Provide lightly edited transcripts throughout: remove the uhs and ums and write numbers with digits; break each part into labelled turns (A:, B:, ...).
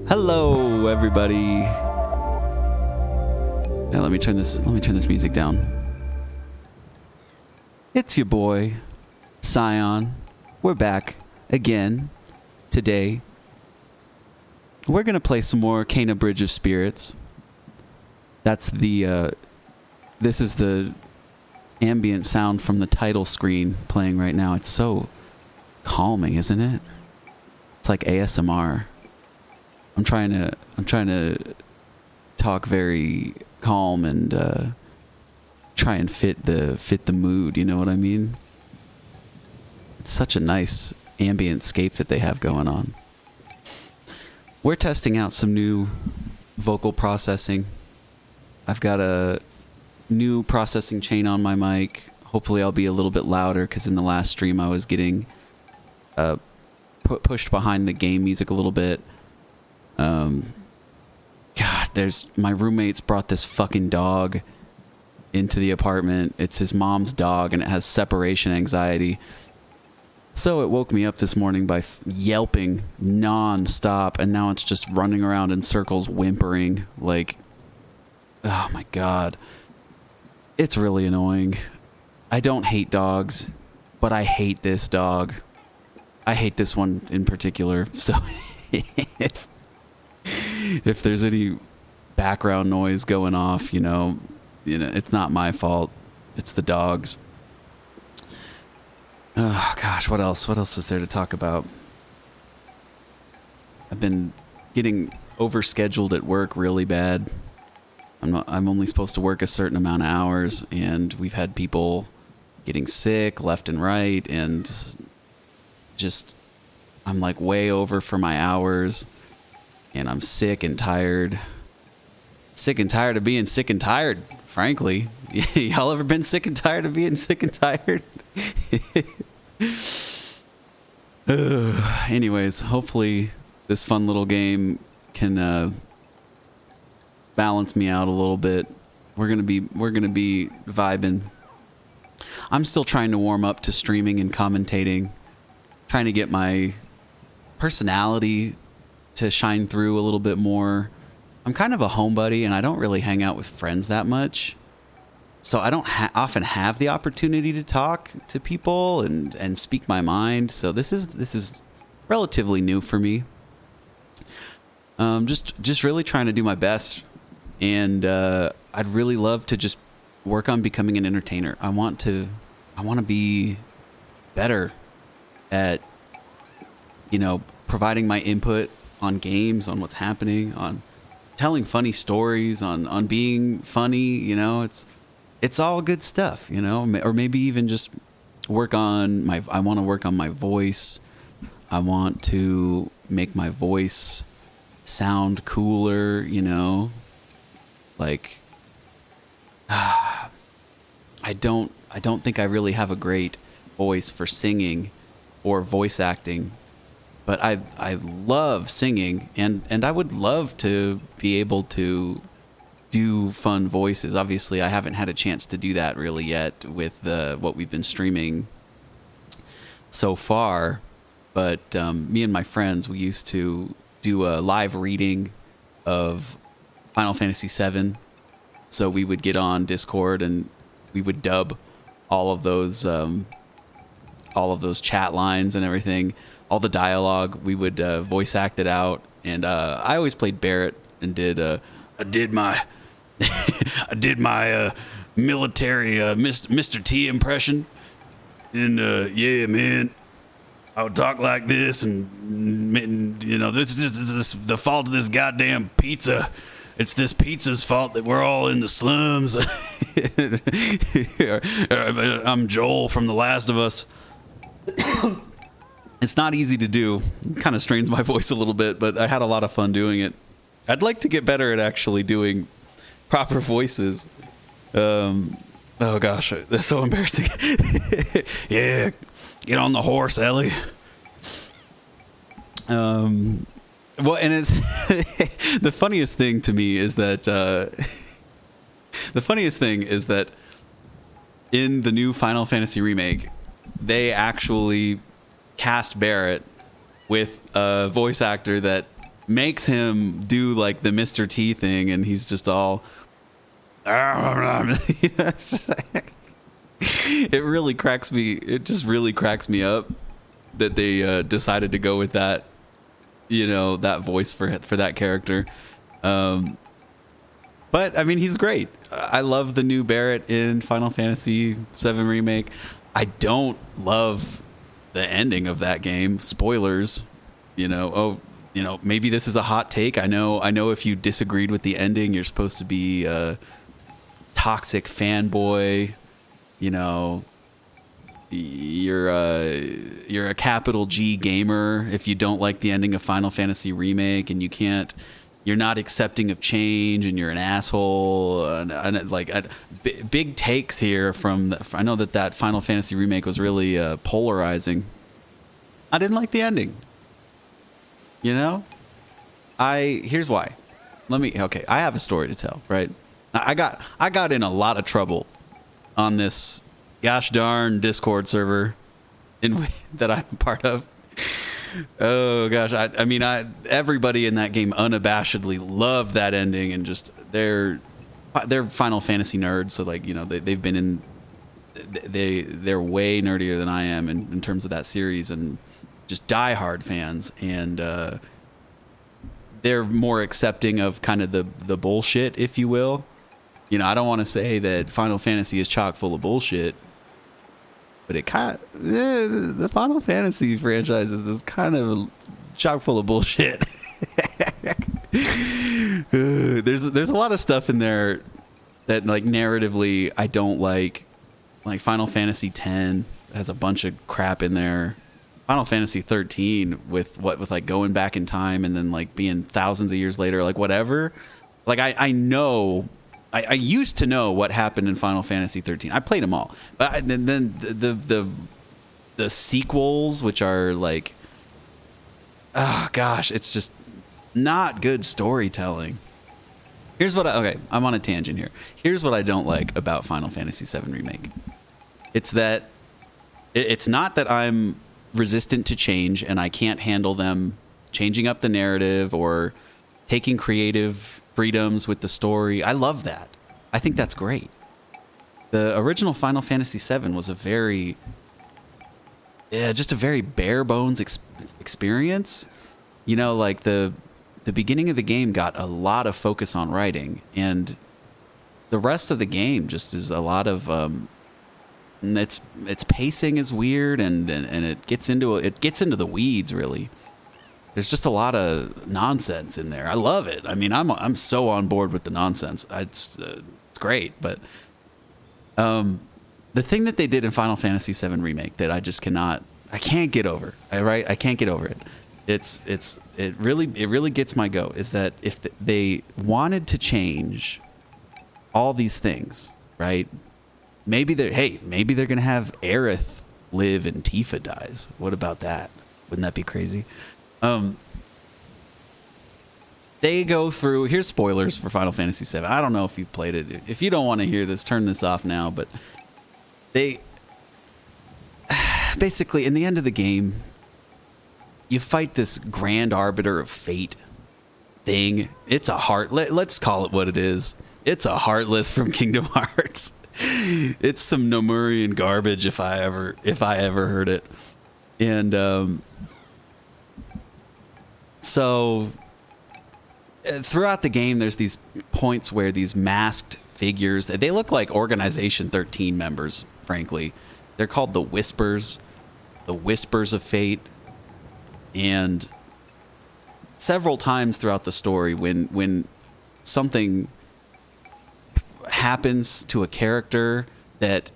A: Hello, everybody. Now let me turn this music down. It's your boy, Scion. We're back again today. We're gonna play some more Kena Bridge of Spirits. That's the this is the ambient sound from the title screen playing right now. It's so calming, isn't it? It's like ASMR. I'm trying to talk very calm and try and fit the mood, you know what I mean? It's such a nice ambient scape that they have going on. We're testing out some new vocal processing. I've got a new processing chain on my mic. Hopefully I'll be a little bit louder, because in the last stream I was getting pushed behind the game music a little bit. God, my roommates brought this fucking dog into the apartment. It's his mom's dog, and it has separation anxiety. So it woke me up this morning by yelping non-stop, and now it's just running around in circles whimpering like, oh my god. It's really annoying. I don't hate dogs, but I hate this dog. I hate this one in particular. So if there's any background noise going off, you know, it's not my fault. It's the dog's. Oh gosh, what else? What else is there to talk about? I've been getting overscheduled at work really bad. I'm only supposed to work a certain amount of hours, and we've had people getting sick left and right, and just I'm like way over for my hours, and I'm sick and tired. Sick and tired of being sick and tired, frankly. Y'all ever been sick and tired of being sick and tired? Anyways, hopefully this fun little game can balance me out a little bit. We're gonna be vibing. I'm still trying to warm up to streaming and commentating, trying to get my personality to shine through a little bit more. I'm kind of a homebody, and I don't really hang out with friends that much. So I don't often have the opportunity to talk to people and speak my mind. So this is relatively new for me. Just really trying to do my best, and I'd really love to just work on becoming an entertainer. I want to be better at, you know, providing my input on games, on what's happening, on telling funny stories, on being funny. You know, it's all good stuff, you know, or maybe even just I want to work on my voice. I want to make my voice sound cooler, you know, like, I don't think I really have a great voice for singing or voice acting, but I love singing, and I would love to be able to do fun voices. Obviously, I haven't had a chance to do that really yet with what we've been streaming so far. But me and my friends, we used to do a live reading of Final Fantasy VII. So we would get on Discord and we would dub all of those chat lines and everything, all the dialogue. We would voice act it out, and I always played Barrett and I did my military Mr. T impression, and yeah, man, I would talk like this, and you know, this is the fault of this goddamn pizza. It's this pizza's fault that we're all in the slums. I'm Joel from The Last of Us. It's not easy to do. It kind of strains my voice a little bit, but I had a lot of fun doing it. I'd like to get better at actually doing proper voices. Oh gosh, that's so embarrassing. Yeah, get on the horse, Ellie. Well, and it's the funniest thing to me is that in the new Final Fantasy remake, they actually cast Barrett with a voice actor that makes him do like the Mr. T thing, and he's just all it really cracks me. It just really cracks me up that they decided to go with that, that voice for that character. But I mean, he's great. I love the new Barrett in Final Fantasy VII Remake. I don't love the ending of that game. Spoilers, maybe this is a hot take. I know if you disagreed with the ending, you're supposed to be a toxic fanboy. You're a capital G gamer if you don't like the ending of Final Fantasy Remake, and you're not accepting of change, and you're an asshole. And big takes here I know that Final Fantasy Remake was really polarizing. I didn't like the ending. Here's why. I have a story to tell, right? I got in a lot of trouble on this gosh darn Discord server that I'm a part of. Oh gosh, I mean, everybody in that game unabashedly loved that ending, and just they're Final Fantasy nerds, so they've been in, they're way nerdier than I am in terms of that series, and just diehard fans, and they're more accepting of kind of the bullshit, if you will. I don't want to say that Final Fantasy is chock full of bullshit, but the Final Fantasy franchise is kind of chock full of bullshit. There's a lot of stuff in there that, like, narratively I don't like. Like Final Fantasy X has a bunch of crap in there. Final Fantasy 13 with like going back in time and then like being thousands of years later, like whatever. Like I know. I used to know what happened in Final Fantasy 13. I played them all, but then the sequels, which are like, oh gosh, it's just not good storytelling. I'm on a tangent here. Here's what I don't like about Final Fantasy VII Remake. It's that it's not that I'm resistant to change and I can't handle them changing up the narrative or taking creative freedoms with the story. I love that. I think that's great. The original Final Fantasy VII was just a very bare bones experience. Like the beginning of the game got a lot of focus on writing, and the rest of the game just is a lot of its pacing is weird, and it gets into the weeds really. There's just a lot of nonsense in there. I love it. I mean, I'm so on board with the nonsense. It's great, but the thing that they did in Final Fantasy VII Remake that I can't get over. I can't get over it. It really gets my goat, is that if they wanted to change all these things, right? Maybe they're gonna have Aerith live and Tifa dies. What about that? Wouldn't that be crazy? They go through, here's spoilers for Final Fantasy VII. I don't know if you've played it. If you don't want to hear this, turn this off now. But they basically, in the end of the game, you fight this grand arbiter of fate thing. It's let's call it what it is. It's a Heartless from Kingdom Hearts. It's some Nomurian garbage if I ever heard it. And so throughout the game, there's these points where these masked figures, they look like Organization 13 members, frankly. They're called the Whispers of Fate. And several times throughout the story, when something happens to a character that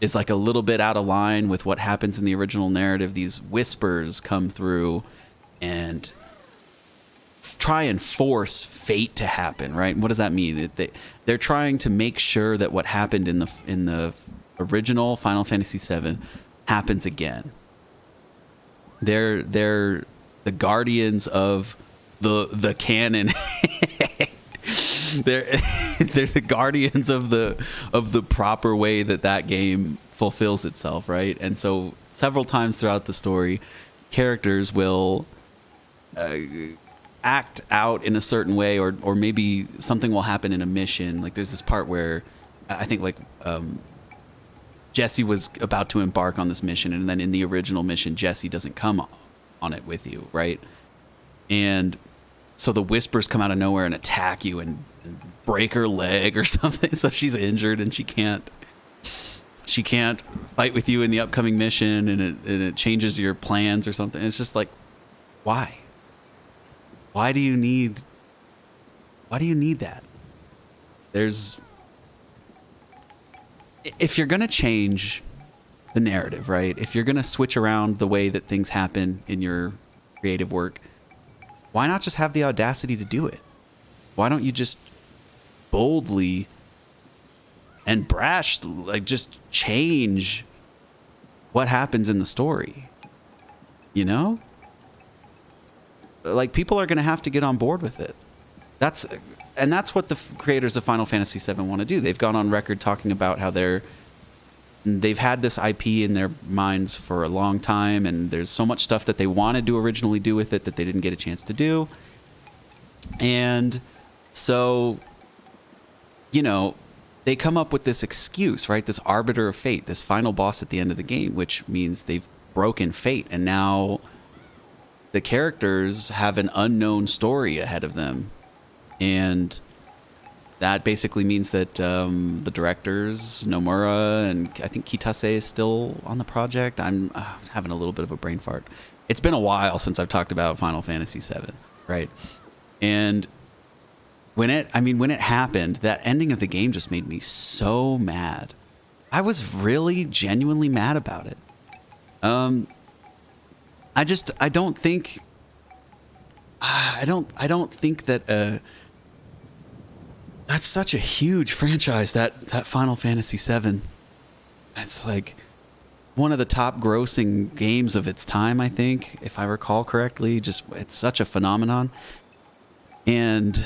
A: is like a little bit out of line with what happens in the original narrative, these whispers come through and try and force fate to happen, right? And what does that mean? They're trying to make sure that what happened in the original Final Fantasy VII happens again. They're the guardians of the canon. they're the guardians of the proper way that game fulfills itself, right? And so several times throughout the story, characters will act out in a certain way, or maybe something will happen in a mission. Like there's this part where I think like Jesse was about to embark on this mission, and then in the original mission, Jesse doesn't come on it with you, right? And so the whispers come out of nowhere and attack you and break her leg or something. So she's injured and she can't fight with you in the upcoming mission, and it changes your plans or something. It's just like, why? Why do you need that? If you're going to change the narrative, right? If you're going to switch around the way that things happen in your creative work, why not just have the audacity to do it? Why don't you just boldly and brash, like, just change what happens in the story? You know? Like, people are going to have to get on board with it. That's what the creators of Final Fantasy VII want to do. They've gone on record talking about how they've had this IP in their minds for a long time, and there's so much stuff that they wanted to originally do with it that they didn't get a chance to do. And so, you know, they come up with this excuse, right? This arbiter of fate, this final boss at the end of the game, which means they've broken fate, and now the characters have an unknown story ahead of them. And that basically means that the directors, Nomura, and I think Kitase is still on the project. I'm having a little bit of a brain fart. It's been a while since I've talked about Final Fantasy VII, right? And when it happened, that ending of the game just made me so mad. I was really genuinely mad about it. I don't think that that's such a huge franchise, that Final Fantasy VII. It's like one of the top grossing games of its time, I think, if I recall correctly. Just, it's such a phenomenon. And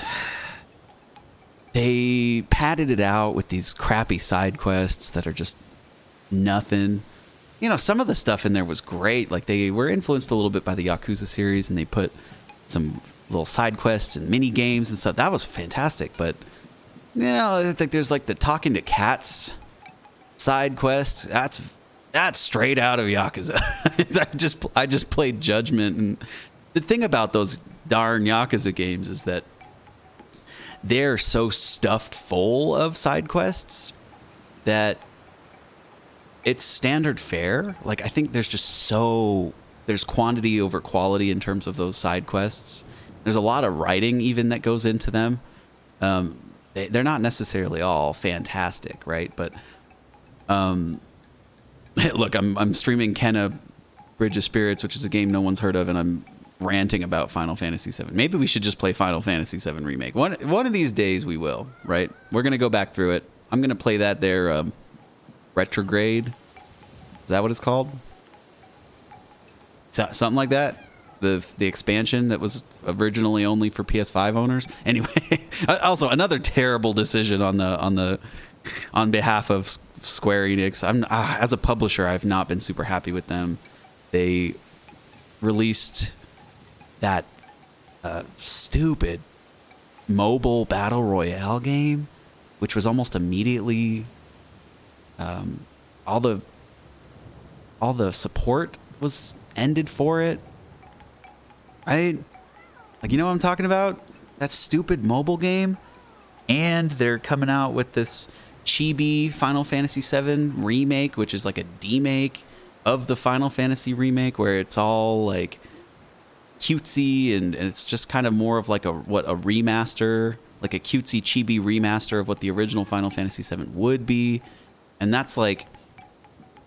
A: they padded it out with these crappy side quests that are just nothing. You know, some of the stuff in there was great. Like, they were influenced a little bit by the Yakuza series, and they put some little side quests and mini games and stuff. That was fantastic. But, you know, I think there's like the talking to cats side quest. That's straight out of Yakuza. I just played Judgment, and the thing about those darn Yakuza games is that they're so stuffed full of side quests that it's standard fare. Like, I think there's quantity over quality in terms of those side quests. There's a lot of writing even that goes into them. They're not necessarily all fantastic, right? But look, I'm streaming Kenna Bridge of Spirits, which is a game no one's heard of, and I'm ranting about Final Fantasy VII. Maybe we should just play Final Fantasy VII Remake. One of these days we will, right? We're going to go back through it. I'm going to play that there, Retrograde. Is that what it's called? Something like that? The expansion that was originally only for PS5 owners. Anyway, also another terrible decision on behalf of Square Enix. As a publisher, I've not been super happy with them. They released that stupid mobile battle royale game, which was almost immediately all the support was ended for it. Right? Like, you know what I'm talking about? That stupid mobile game. And they're coming out with this chibi Final Fantasy VII remake, which is like a demake of the Final Fantasy remake, where it's all like cutesy and it's just kind of more of like a remaster, like a cutesy chibi remaster of what the original Final Fantasy VII would be. And that's like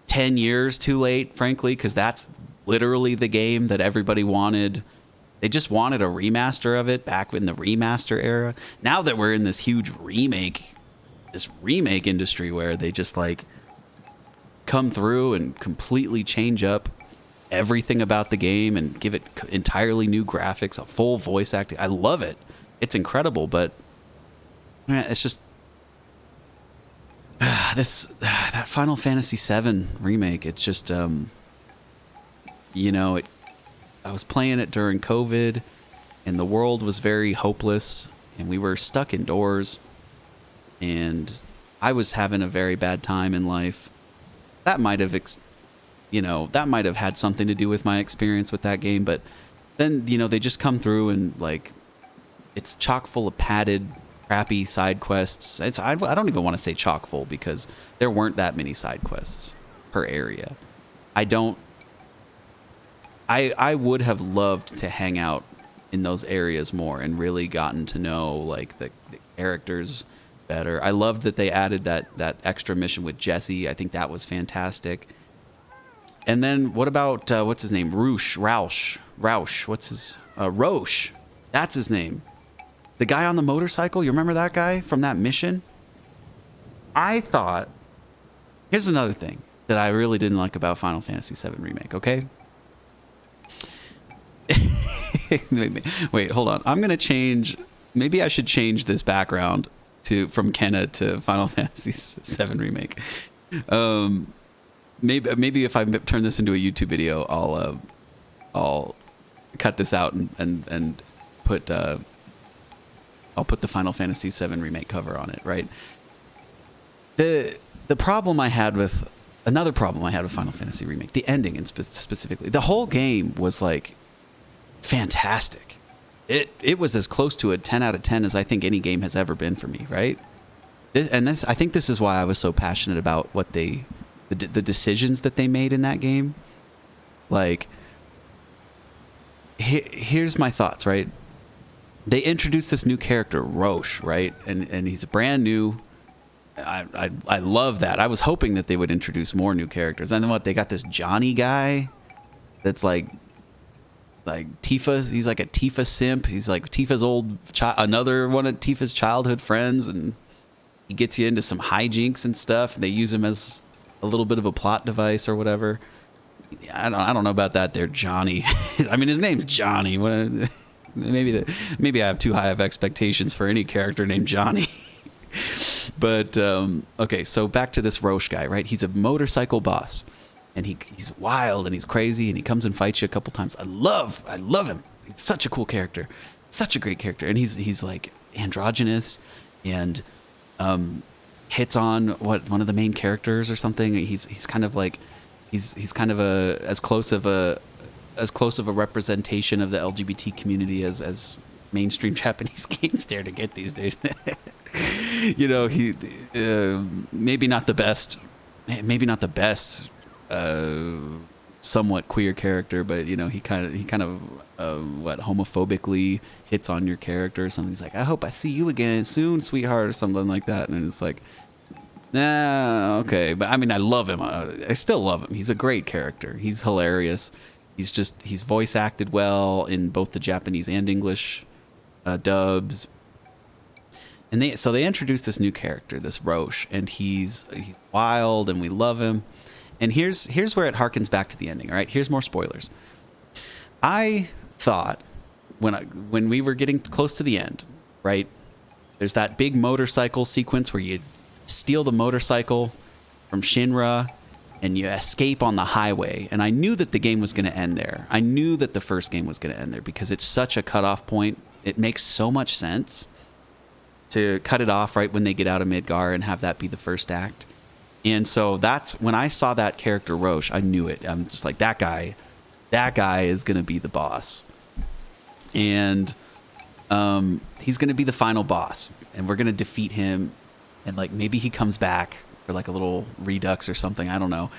A: 10 years too late, frankly, because that's literally the game that everybody wanted. They just wanted a remaster of it back in the remaster era. Now that we're in this huge remake industry where they just like come through and completely change up everything about the game and give it entirely new graphics, a full voice acting. I love it. It's incredible, but man, it's just that Final Fantasy VII remake. It's just you know, I was playing it during COVID, and the world was very hopeless, and we were stuck indoors, and I was having a very bad time in life. That might have, that might have had something to do with my experience with that game, but then, they just come through and, like, it's chock full of padded, crappy side quests. I don't even want to say chock full because there weren't that many side quests per area. I would have loved to hang out in those areas more and really gotten to know, like, the characters better. I loved that they added that extra mission with Jesse. I think that was fantastic. And then what about what's his name? Roche. What's his Roche? That's his name. The guy on the motorcycle. You remember that guy from that mission? I thought. Here's another thing that I really didn't like about Final Fantasy VII Remake. Okay. Wait, hold on. I'm gonna change. Maybe I should change this background from Kenna to Final Fantasy VII Remake. Maybe if I turn this into a YouTube video, I'll cut this out and put I'll put the Final Fantasy VII Remake cover on it. Right. The problem I had with another problem I had with Final Fantasy Remake, the ending, and specifically the whole game was like fantastic. It was as close to a 10 out of 10 as I think any game has ever been for me. Right. I think this is why I was so passionate about what the decisions that they made in that game. Like, here's my thoughts, right? They introduced this new character, Roche, right? And he's brand new. I love that. I was hoping that they would introduce more new characters. And then what? They got this Johnny guy that's like Tifa. He's like a Tifa simp. He's like Tifa's another one of Tifa's childhood friends, and he gets you into some hijinks and stuff. And they use him as a little bit of a plot device or whatever. I don't know about that there, Johnny. I mean, his name's Johnny. Maybe I have too high of expectations for any character named Johnny. But okay, so back to this Roche guy, right? He's a motorcycle boss, and he's wild and he's crazy, and he comes and fights you a couple times. I love him. He's such a cool character, such a great character, and he's like androgynous and hits on one of the main characters or something. He's kind of like he's kind of as close of a representation of the LGBT community as mainstream Japanese games dare to get these days. He maybe not the best somewhat queer character, but he kind of homophobically hits on your character or something. He's like, I hope I see you again soon, sweetheart, or something like that. And it's like, nah, okay. But I mean, I love him. I still love him. He's a great character. He's hilarious. He's voice acted well in both the Japanese and English dubs. And they introduced this new character, this Roche, and he's wild, and we love him. And here's where it harkens back to the ending. All right, here's more spoilers. I thought when we were getting close to the end, right? There's that big motorcycle sequence where you steal the motorcycle from Shinra and you escape on the highway. And I knew that the game was going to end there. I knew that the first game was going to end there because it's such a cutoff point. It makes so much sense to cut it off right when they get out of Midgar and have that be the first act. And so that's when I saw that character Roche, I knew it. I'm just like, that guy is going to be the boss. And he's going to be the final boss, and we're going to defeat him, and like maybe he comes back for like a little redux or something, I don't know.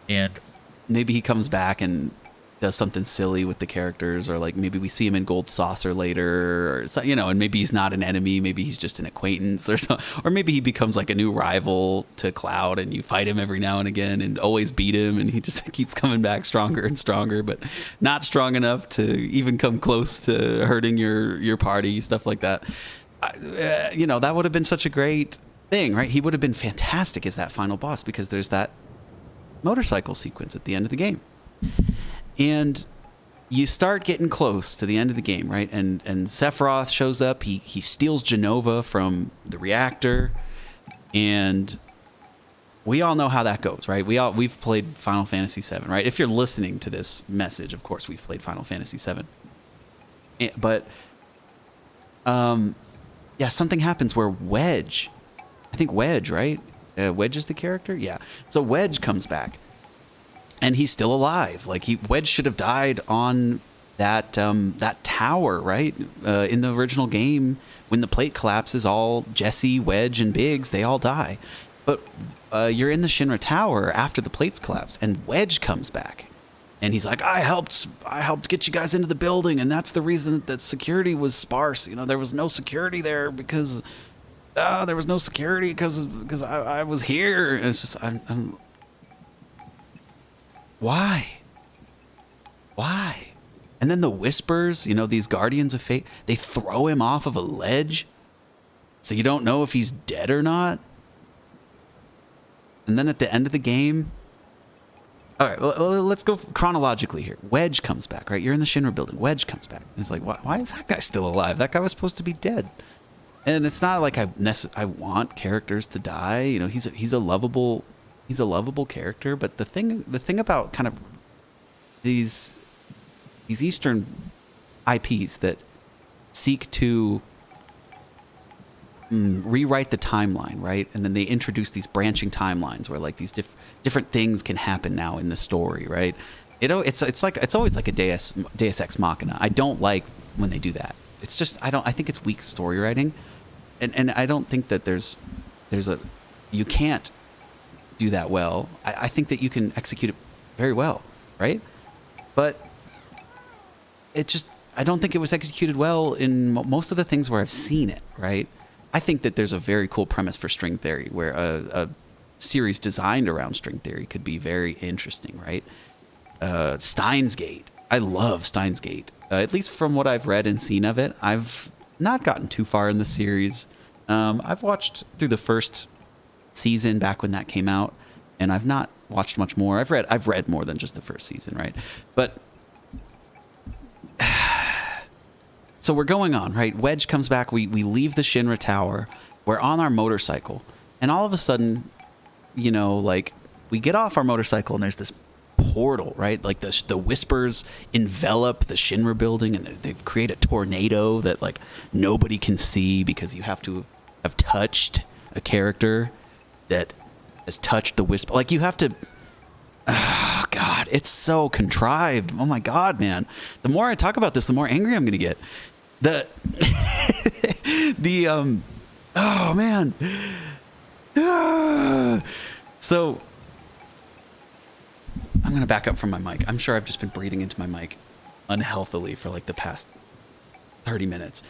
A: And maybe he comes back and does something silly with the characters, or like maybe we see him in Gold Saucer later, or and maybe he's not an enemy, maybe he's just an acquaintance or so, or maybe he becomes like a new rival to Cloud and you fight him every now and again and always beat him, and he just keeps coming back stronger and stronger, but not strong enough to even come close to hurting your party, stuff like that. That would have been such a great thing, right? He would have been fantastic as that final boss because there's that motorcycle sequence at the end of the game. And you start getting close to the end of the game, right? And Sephiroth shows up. He steals Genova from the reactor, and we all know how that goes, right? We've played Final Fantasy VII, right? If you're listening to this message, of course we've played Final Fantasy VII. But yeah, something happens where Wedge, I think Wedge, right? Wedge is the character, yeah. So Wedge comes back, and he's still alive. Like Wedge should have died on that that tower, right? In the original game, when the plate collapses, all Jesse, Wedge, and Biggs, they all die. But you're in the Shinra Tower after the plates collapsed, and Wedge comes back, and he's like, I helped get you guys into the building, and that's the reason that security was sparse. You know, there was no security there because there was no security because I was here. And it's just I'm why? And then the Whispers, you know, these Guardians of Fate, they throw him off of a ledge, so you don't know if he's dead or not. And then at the end of the game, all right, well, let's go chronologically here. Wedge comes back, right? You're in the Shinra building. Wedge comes back. And it's like, why is that guy still alive? That guy was supposed to be dead. And it's not like I want characters to die. You know, he's a lovable character. But the thing about kind of these Eastern IPs that seek to rewrite the timeline, right? And then they introduce these branching timelines where like these different things can happen now in the story, right? It's always like a Deus Ex Machina. I don't like when they do that. It's just I think it's weak story writing, and I don't think that you can't do that well. I think that you can execute it very well, right? But I don't think it was executed well in most of the things where I've seen it, right? I think that there's a very cool premise for string theory where a series designed around string theory could be very interesting, right? Steins Gate. I love Steins Gate. At least from what I've read and seen of it. I've not gotten too far in the series. I've watched through the first season back when that came out, and I've not watched much more. I've read more than just the first season, right? But so we're going on, right? Wedge comes back. We leave the Shinra Tower. We're on our motorcycle. And all of a sudden, you know, like, we get off our motorcycle and there's this portal, right? Like, the Whispers envelop the Shinra building, and they've created a tornado that, like, nobody can see because you have to have touched a character that has touched the Whisper. Like, you have to... Oh, God, it's so contrived. Oh, my God, man. The more I talk about this, the more angry I'm going to get. Oh, man. So, I'm going to back up from my mic. I'm sure I've just been breathing into my mic unhealthily for, like, the past 30 minutes.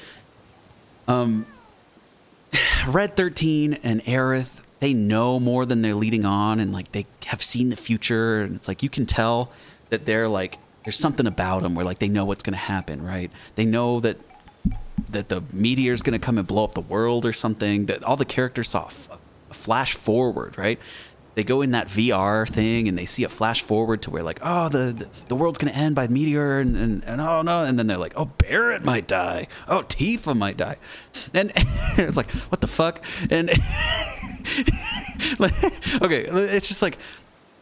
A: Red 13 and Aerith, they know more than they're leading on, and like they have seen the future, and it's like you can tell that they're like there's something about them where like they know what's going to happen, right? They know that the meteor's going to come and blow up the world or something. That all the characters saw a flash forward, right? They go in that VR thing and they see a flash forward to where like, oh, the world's going to end by meteor and oh no, and then they're like, oh, Barrett might die, oh, Tifa might die, and it's like, what the fuck? And okay, it's just like,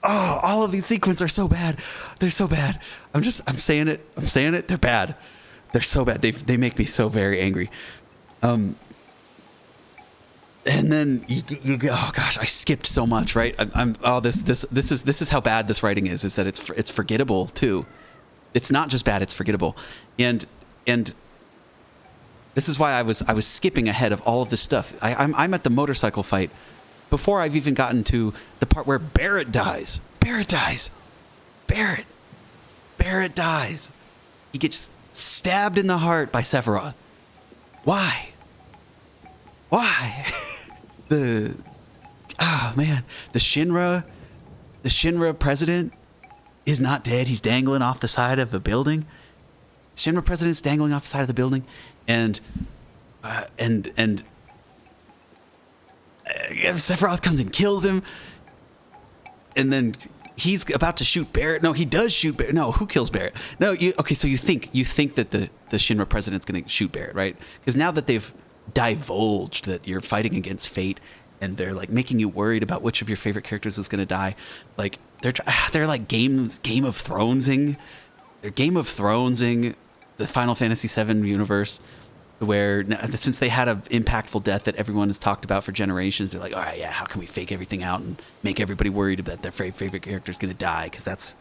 A: oh, all of these sequences are so bad. They're so bad. I'm saying it. They're bad. They're so bad. They make me so very angry. And then you go, oh gosh, I skipped so much, right? This is how bad this writing is that it's forgettable too. It's not just bad, it's forgettable. And this is why I was skipping ahead of all of this stuff. I'm at the motorcycle fight before I've even gotten to the part where Barrett dies. Barrett dies. He gets stabbed in the heart by Sephiroth. Why? The Shinra president is not dead. He's dangling off the side of a building. The Shinra president's dangling off the side of the building, and Sephiroth comes and kills him, and then he's about to shoot Barrett. No, he does shoot Barrett. No, who kills Barrett? No, so you think that the Shinra president's going to shoot Barrett, right? Because now that they've divulged that you're fighting against fate, and they're like making you worried about which of your favorite characters is going to die. Like they're like Game of Thronesing. They're Game of Thronesing the Final Fantasy VII universe, where since they had an impactful death that everyone has talked about for generations, they're like, all right, yeah, how can we fake everything out and make everybody worried that their favorite character is going to die? Because that's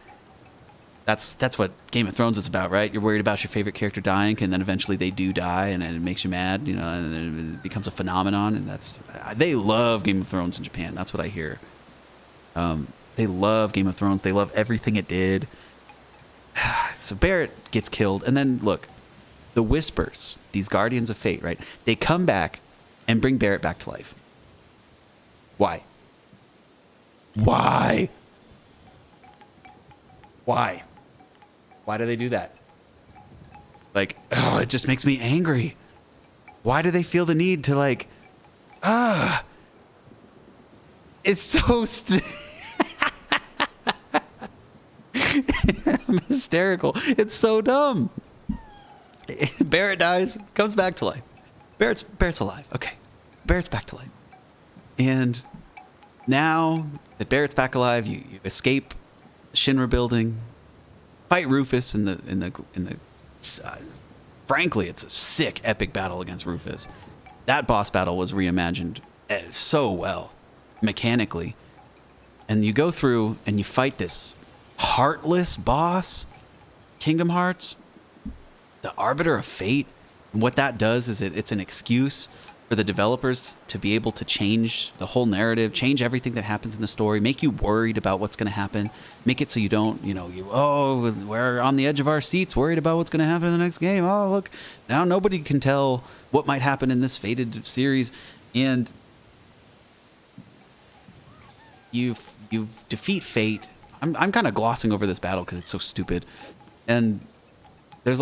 A: what Game of Thrones is about, right? You're worried about your favorite character dying, and then eventually they do die, and it makes you mad, you know, and then it becomes a phenomenon. And they love Game of Thrones in Japan. That's what I hear. They love Game of Thrones. They love everything it did. So Barrett gets killed, and then look, the Whispers, these Guardians of Fate, right? They come back and bring Barrett back to life. Why? Why? Why? Why do they do that? Like, oh, it just makes me angry. Why do they feel the need to like, it's so I'm hysterical. It's so dumb. Barrett dies, comes back to life. Barrett's alive. Okay. Barrett's back to life. And now that Barrett's back alive, you escape the Shinra building, fight Rufus in the frankly, it's a sick epic battle against Rufus. That boss battle was reimagined so well mechanically. And you go through and you fight this heartless boss, Kingdom Hearts, the Arbiter of Fate. And what that does is it's an excuse for the developers to be able to change the whole narrative, change everything that happens in the story, make you worried about what's going to happen, make it so you don't, we're on the edge of our seats, worried about what's going to happen in the next game. Oh, look, now nobody can tell what might happen in this fated series. And you defeat Fate. I'm kind of glossing over this battle because it's so stupid. And there's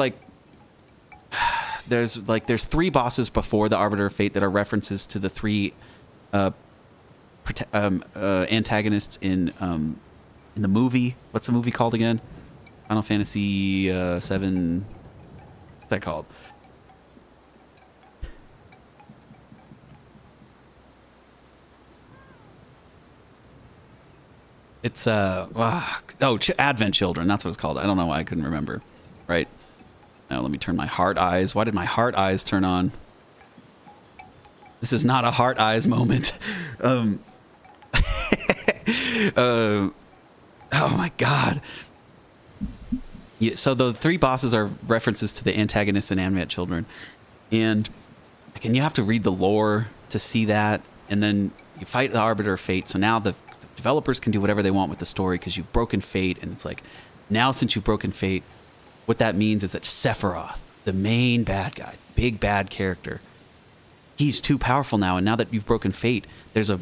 A: three bosses before the Arbiter of Fate that are references to the three antagonists in the movie. What's the movie called again? Final Fantasy VII. What's that called? It's Advent Children. That's what it's called. I don't know why I couldn't remember. Right. Now let me turn my heart eyes. Why did my heart eyes turn on? This is not a heart eyes moment. Oh my god. Yeah, so the three bosses are references to the antagonists in Advent Children, and you have to read the lore to see that, and then you fight the Arbiter of Fate. So now the developers can do whatever they want with the story because you've broken Fate, and it's like, now since you've broken Fate, what that means is that Sephiroth, the main bad guy, big bad character, he's too powerful now, and now that you've broken Fate, there's a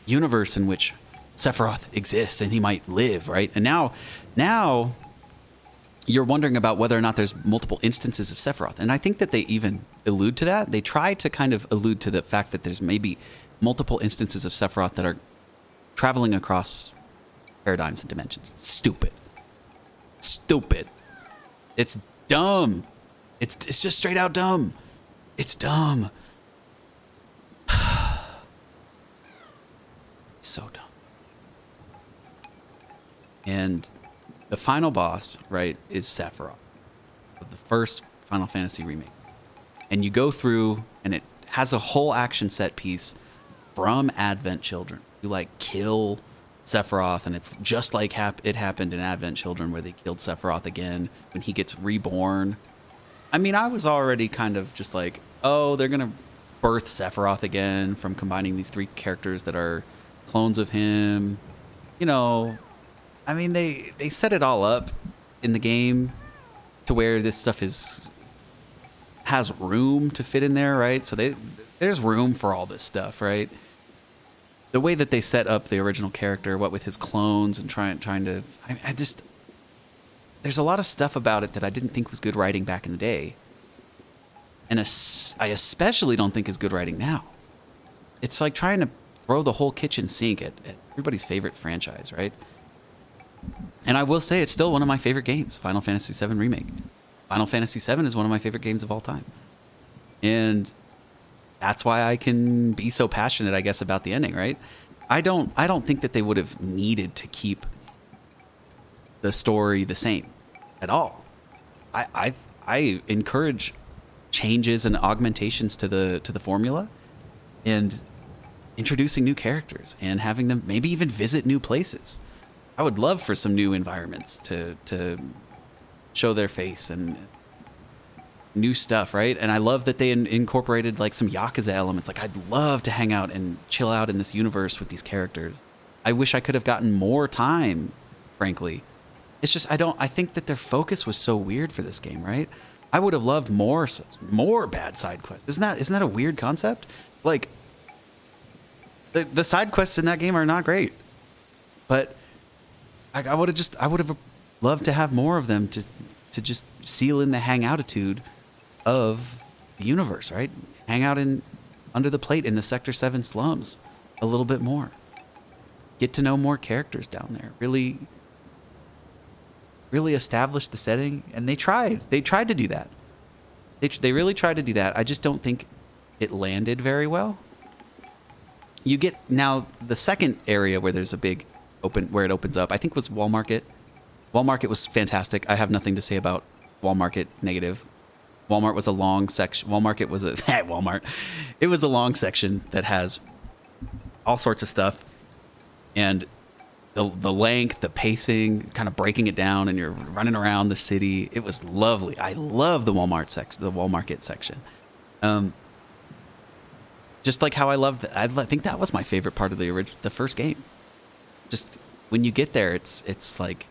A: universe in which Sephiroth exists and he might live, right? And now you're wondering about whether or not there's multiple instances of Sephiroth. And I think that they even allude to that. They try to kind of allude to the fact that there's maybe multiple instances of Sephiroth that are traveling across paradigms and dimensions. Stupid. It's dumb. It's just straight out dumb. It's dumb. So dumb. And the final boss, right, is Sephiroth of the first Final Fantasy remake. And you go through, and it has a whole action set piece from Advent Children. You kill Sephiroth, and it's just like it happened in Advent Children, where they killed Sephiroth again when he gets reborn. I mean, I was already kind of just like, oh, they're gonna birth Sephiroth again from combining these three characters that are clones of him. I mean, they set it all up in the game to where this stuff has room to fit in there, right? So there's room for all this stuff, right? The way that they set up the original character, what with his clones and trying to, I just, there's a lot of stuff about it that I didn't think was good writing back in the day, and I especially don't think is good writing now. It's like trying to throw the whole kitchen sink at everybody's favorite franchise, right? And I will say it's still one of my favorite games, Final Fantasy VII Remake. Final Fantasy VII is one of my favorite games of all time. And that's why I can be so passionate, I guess, about the ending, right? I don't think that they would have needed to keep the story the same at all. I encourage changes and augmentations to the formula, and introducing new characters and having them maybe even visit new places. I would love for some new environments to show their face and new stuff, right? And I love that they incorporated like some Yakuza elements. Like, I'd love to hang out and chill out in this universe with these characters. I wish I could have gotten more time, frankly. It's just I think that their focus was so weird for this game, right? I would have loved more bad side quests. Isn't that a weird concept? Like, the side quests in that game are not great, but I would have loved to have more of them to just seal in the hang outitude of the universe, right? Hang out in under the plate in the Sector 7 slums a little bit more. Get to know more characters down there. Really establish the setting, and they tried to do that. They really tried to do that. I just don't think it landed very well. You get now the second area where there's a big where it opens up, I think, was Wall Market. Wall Market was fantastic. I have nothing to say about Wall Market negative. Walmart was a long section. Wall Market was a Walmart. It was a long section that has all sorts of stuff, and the length, the pacing, kind of breaking it down, and you're running around the city. It was lovely. I love the Walmart section, the Wall Market section. Just like how I think that was my favorite part of the first game. Just when you get there, it's like,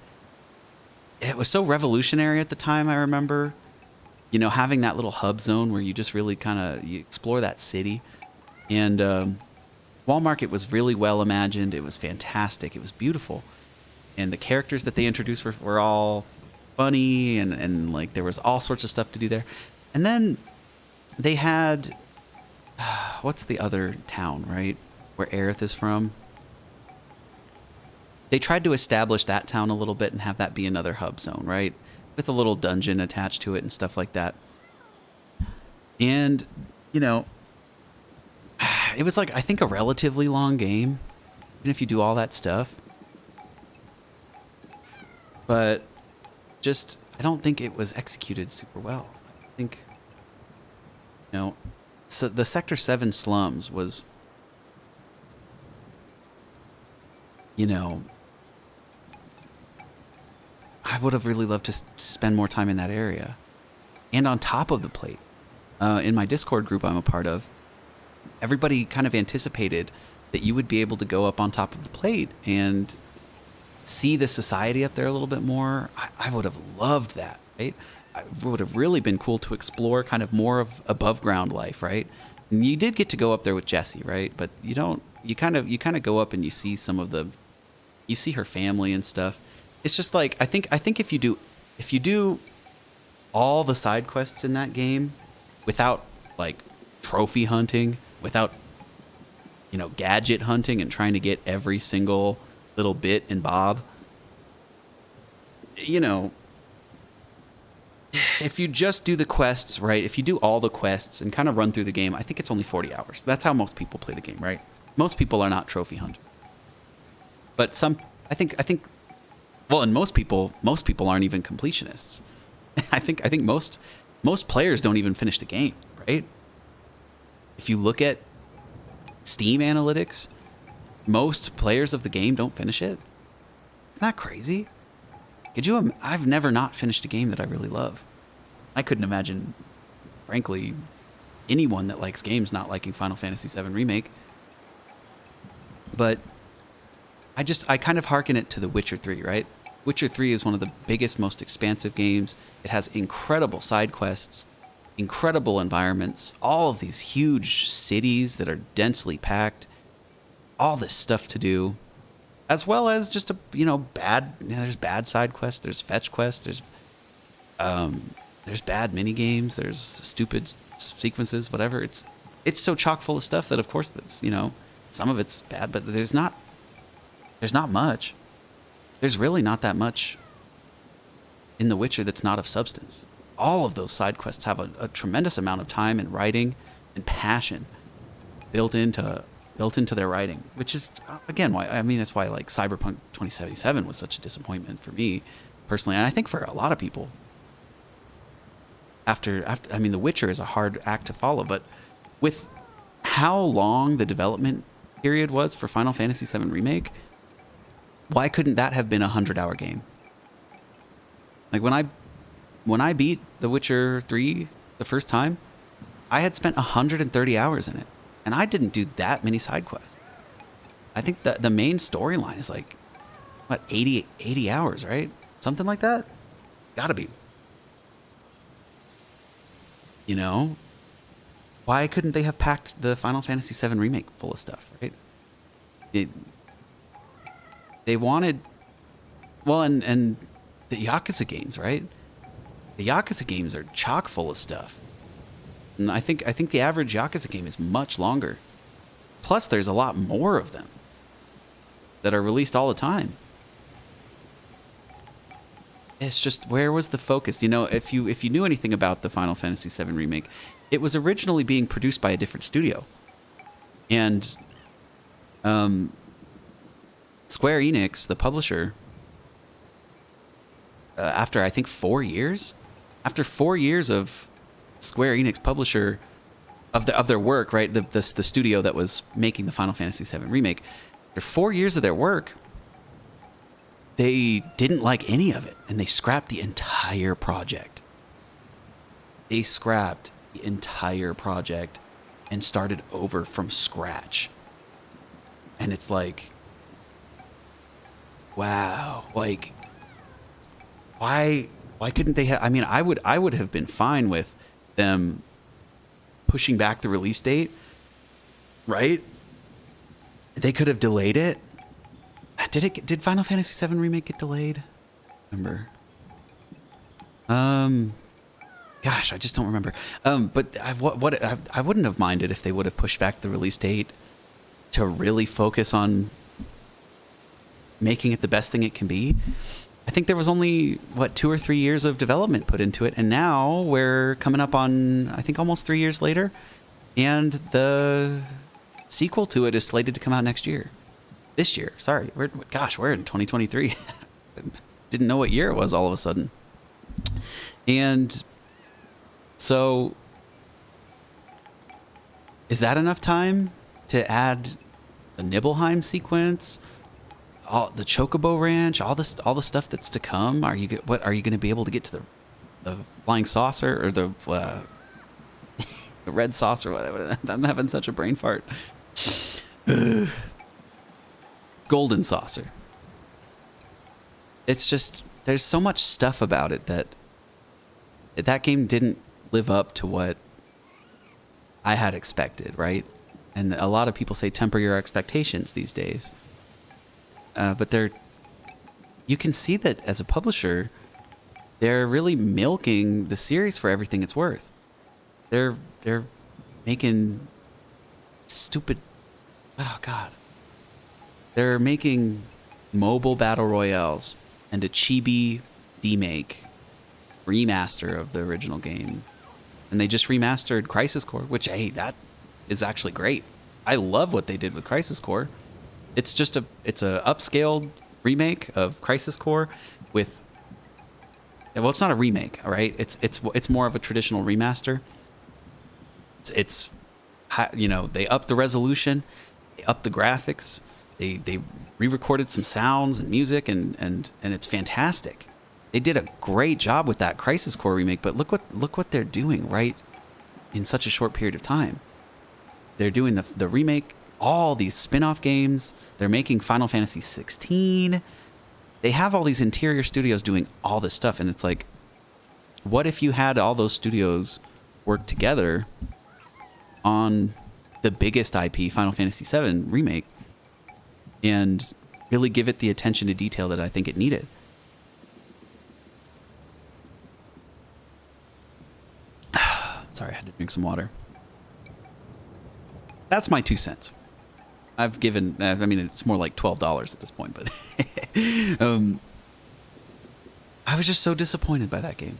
A: it was so revolutionary at the time. I remember, having that little hub zone where you just really you explore that city. And Wall Market was really well imagined. It was fantastic. It was beautiful. And the characters that they introduced were all funny, and like there was all sorts of stuff to do there. And then they had, what's the other town, right? Where Aerith is from? They tried to establish that town a little bit and have that be another hub zone, right? With a little dungeon attached to it and stuff like that. And, it was like, I think, a relatively long game, even if you do all that stuff. But just, I don't think it was executed super well. I think, so the Sector 7 slums was, I would have really loved to spend more time in that area. And on top of the plate, in my Discord group I'm a part of, everybody kind of anticipated that you would be able to go up on top of the plate and see the society up there a little bit more. I would have loved that, right? It would have really been cool to explore kind of more of above ground life, right? And you did get to go up there with Jessie, right? But you kind of go up and you see you see her family and stuff. It's just like, I think if you do all the side quests in that game without like trophy hunting, without gadget hunting and trying to get every single little bit and bob, if you just do the quests, right? If you do all the quests and kind of run through the game, I think it's only 40 hours. That's how most people play the game, right? Most people are not trophy hunters. But I think well, and most people aren't even completionists. I think most players don't even finish the game, right? If you look at Steam analytics, most players of the game don't finish it. Isn't that crazy? I've never not finished a game that I really love. I couldn't imagine, frankly, anyone that likes games not liking Final Fantasy VII Remake. But I kind of hearken it to The Witcher 3, right? Witcher 3 is one of the biggest, most expansive games. It has incredible side quests, incredible environments, all of these huge cities that are densely packed, all this stuff to do, as well as just there's bad side quests, there's fetch quests, there's bad mini games, there's stupid sequences, whatever. It's so chock full of stuff that, of course, that's, some of it's bad, but there's not much. There's really not that much in The Witcher that's not of substance. All of those side quests have a tremendous amount of time and writing and passion built into their writing, which is again why that's why like Cyberpunk 2077 was such a disappointment for me personally, and I think for a lot of people. After The Witcher is a hard act to follow, but with how long the development period was for Final Fantasy VII Remake, why couldn't that have been a 100-hour game? Like when I beat The Witcher 3 the first time, I had spent 130 hours in it, and I didn't do that many side quests. I think the main storyline is like, what, 80 hours, right? Something like that? Gotta be. You know? Why couldn't they have packed the Final Fantasy VII Remake full of stuff, right? They wanted... Well, and the Yakuza games, right? The Yakuza games are chock full of stuff. And I think the average Yakuza game is much longer. Plus, there's a lot more of them that are released all the time. It's just, where was the focus? You know, if you knew anything about the Final Fantasy VII Remake, it was originally being produced by a different studio. And Square Enix, the publisher, after I think 4 years, after 4 years of Square Enix publisher of their work, right? The studio that was making the Final Fantasy VII Remake, after 4 years of their work, they didn't like any of it, and they scrapped the entire project. They scrapped the entire project and started over from scratch. And it's like, wow, like, why couldn't they have? I mean, I would have been fine with them pushing back the release date, right? They could have delayed it. Did Final Fantasy VII Remake get delayed? Remember? Gosh, I just don't remember. But I wouldn't have minded if they would have pushed back the release date to really focus on making it the best thing it can be. I think there was only 2 or 3 years of development put into it, and now we're coming up on, I think, almost 3 years later, and the sequel to it is slated to come out next year. This year, sorry. We're in 2023. Didn't know what year it was all of a sudden. And so, is that enough time to add the Nibelheim sequence, all the Chocobo Ranch, all the stuff that's to come? Are you going to be able to get to the flying saucer or the the red saucer? Whatever. I'm having such a brain fart. Golden saucer. It's just, there's so much stuff about it that game didn't live up to what I had expected, right? And a lot of people say temper your expectations these days. But you can see that as a publisher, they're really milking the series for everything it's worth. They're making stupid, oh God. They're making mobile battle royales and a chibi remaster of the original game. And they just remastered Crisis Core, which, hey, that is actually great. I love what they did with Crisis Core. It's a upscaled remake of Crisis Core with, well, it's not a remake, all right? It's more of a traditional remaster. It's they upped the resolution, they upped the graphics. They re-recorded some sounds and music, and it's fantastic. They did a great job with that Crisis Core remake, but look what they're doing right in such a short period of time. They're doing the remake, all these spin-off games. They're making Final Fantasy 16. They have all these interior studios doing all this stuff, and it's like, what if you had all those studios work together on the biggest IP, Final Fantasy VII Remake, and really give it the attention to detail that I think it needed? Sorry, I had to drink some water. That's my 2 cents. I've given, it's more like $12 at this point, but I was just so disappointed by that game.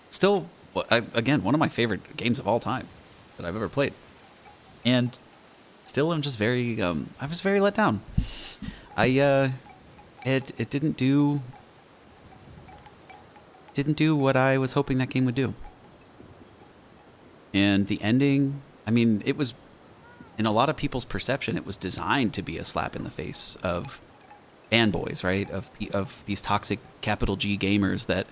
A: Still, again, one of my favorite games of all time that I've ever played. And still, I'm just very, I was very let down. It didn't do what I was hoping that game would do. And the ending, I mean, it was, in a lot of people's perception, it was designed to be a slap in the face of fanboys, right? Of these toxic capital G gamers that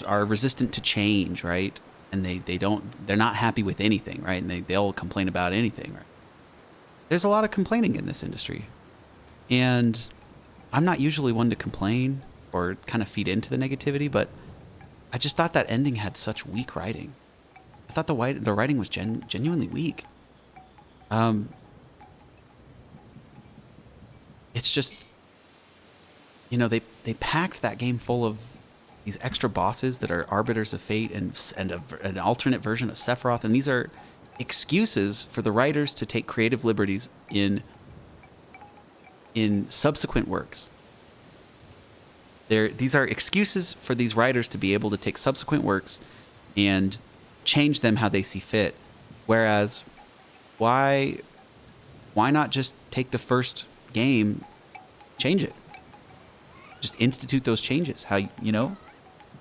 A: are resistant to change, right? And they're not happy with anything, right? And they'll complain about anything, right? There's a lot of complaining in this industry. And I'm not usually one to complain or kind of feed into the negativity, but I just thought that ending had such weak writing. I thought the writing was genuinely weak. It's just, they packed that game full of these extra bosses that are arbiters of fate and an alternate version of Sephiroth, and these are excuses for the writers to take creative liberties in subsequent works. These are excuses for these writers to be able to take subsequent works and change them how they see fit. Whereas, why not just take the first game, change it? Just institute those changes. How,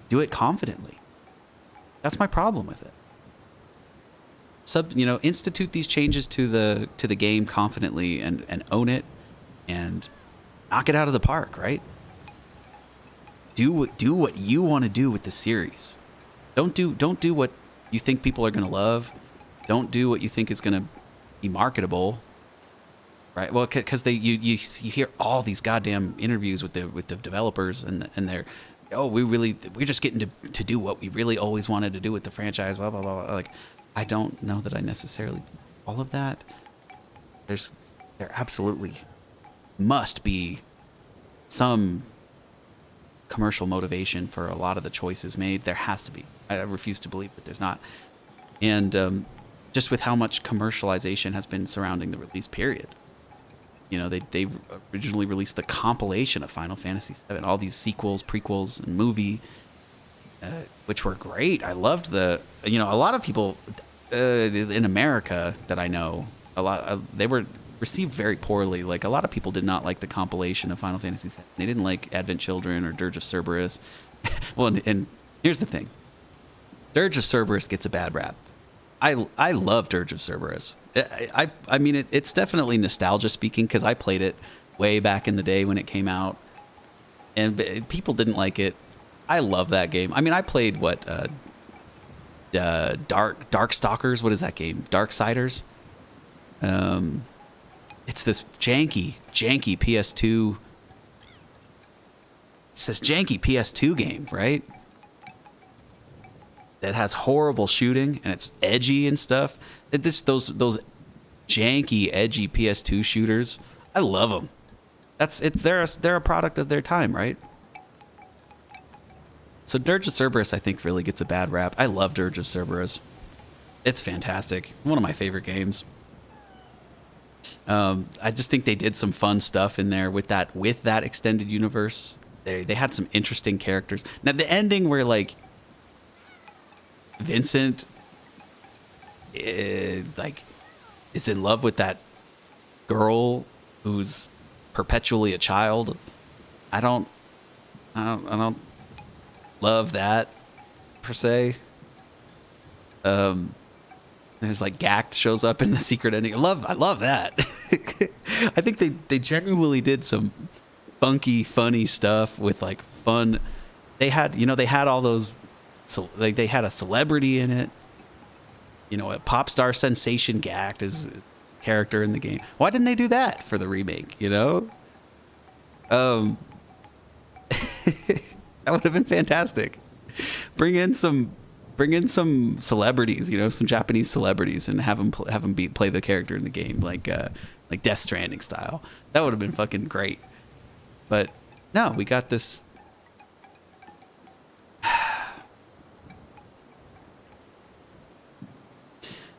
A: do it confidently. That's my problem with it. Institute these changes to the game confidently and own it and knock it out of the park, right? Do what you want to do with the series. Don't do what you think people are going to love. Don't do what you think is going to be marketable, right? Well, because you hear all these goddamn interviews with the developers and they're, we're just getting to do what we really always wanted to do with the franchise. Blah blah blah. Like, I don't know that I necessarily all of that. There absolutely must be some commercial motivation for a lot of the choices made. There has to be. I refuse to believe that there's not. And just with how much commercialization has been surrounding the release period. They originally released the compilation of Final Fantasy VII, all these sequels, prequels, and movie, which were great. I loved a lot of people in America that I know, they were received very poorly. Like, a lot of people did not like the compilation of Final Fantasy VII. They didn't like Advent Children or Dirge of Cerberus. Well, and here's the thing. Dirge of Cerberus gets a bad rap. I love Dirge of Cerberus. I mean, it's definitely nostalgia speaking because I played it way back in the day when it came out, and people didn't like it. I love that game. I mean, I played Darkstalkers. What is that game? Darksiders. It's this janky PS2. It's this janky PS2 game, right? That has horrible shooting and it's edgy and stuff. Those janky, edgy PS2 shooters, I love them. They're a product of their time, right? So Dirge of Cerberus, I think, really gets a bad rap. I love Dirge of Cerberus. It's fantastic. One of my favorite games. I just think they did some fun stuff in there with that extended universe. They had some interesting characters. Now the ending where like Vincent is in love with that girl who's perpetually a child. I don't love that per se. There's like Gact shows up in the secret ending. I love that. I think they genuinely did some funky, funny stuff with like fun. They had all those. So they had a celebrity in it. A pop star sensation Gact is a character in the game. Why didn't they do that for the remake? That would have been fantastic. Bring in some celebrities, some Japanese celebrities, and have them play the character in the game, like Death Stranding style. That would have been fucking great. But no, we got this.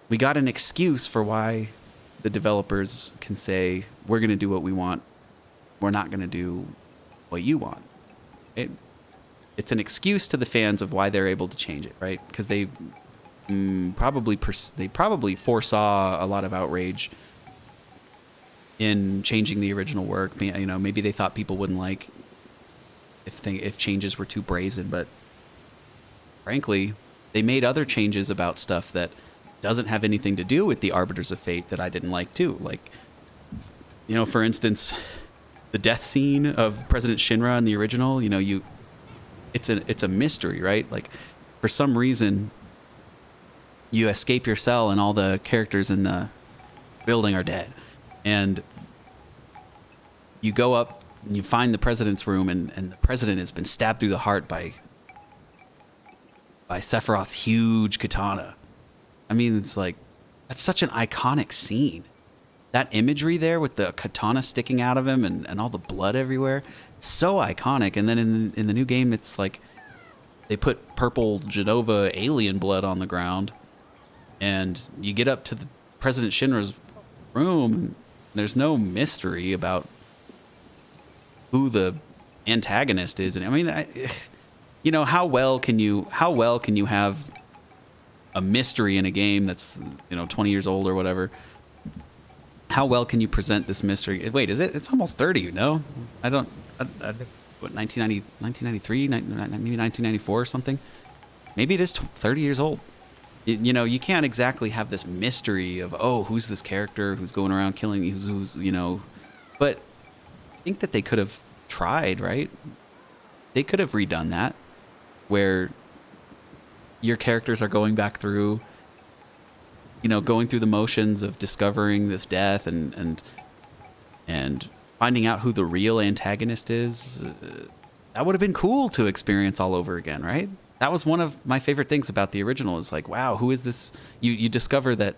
A: We got an excuse for why the developers can say, we're going to do what we want. We're not going to do what you want. It's an excuse to the fans of why they're able to change it, right? Because they probably foresaw a lot of outrage in changing the original work. You know, maybe they thought people wouldn't like if changes were too brazen, but frankly, they made other changes about stuff that doesn't have anything to do with the Arbiters of Fate that I didn't like too. Like, you know, for instance, the death scene of President Shinra in the original, you know, it's a mystery, right? Like, for some reason, you escape your cell and all the characters in the building are dead. And you go up and you find the president's room, and the president has been stabbed through the heart by Sephiroth's huge katana. I mean, it's like, that's such an iconic scene. That imagery there with the katana sticking out of him and all the blood everywhere, so iconic. And then in the new game, it's like they put purple Genova alien blood on the ground, and you get up to the President Shinra's room, and there's no mystery about who the antagonist is. And I mean, you know, how well can you have a mystery in a game that's, you know, 20 years old or whatever? How well can you present this mystery? Wait, is it? It's almost 30, no? What, 1993, maybe 1994 or something? Maybe it is 30 years old. You know, you can't exactly have this mystery of, oh, who's this character who's going around killing, who's you know. But I think that they could have tried, right? They could have redone that, where your characters are going back through, you know, going through the motions of discovering this death and finding out who the real antagonist is. That would have been cool to experience all over again, right? That was one of my favorite things about the original, is like, wow, who is this? You discover that,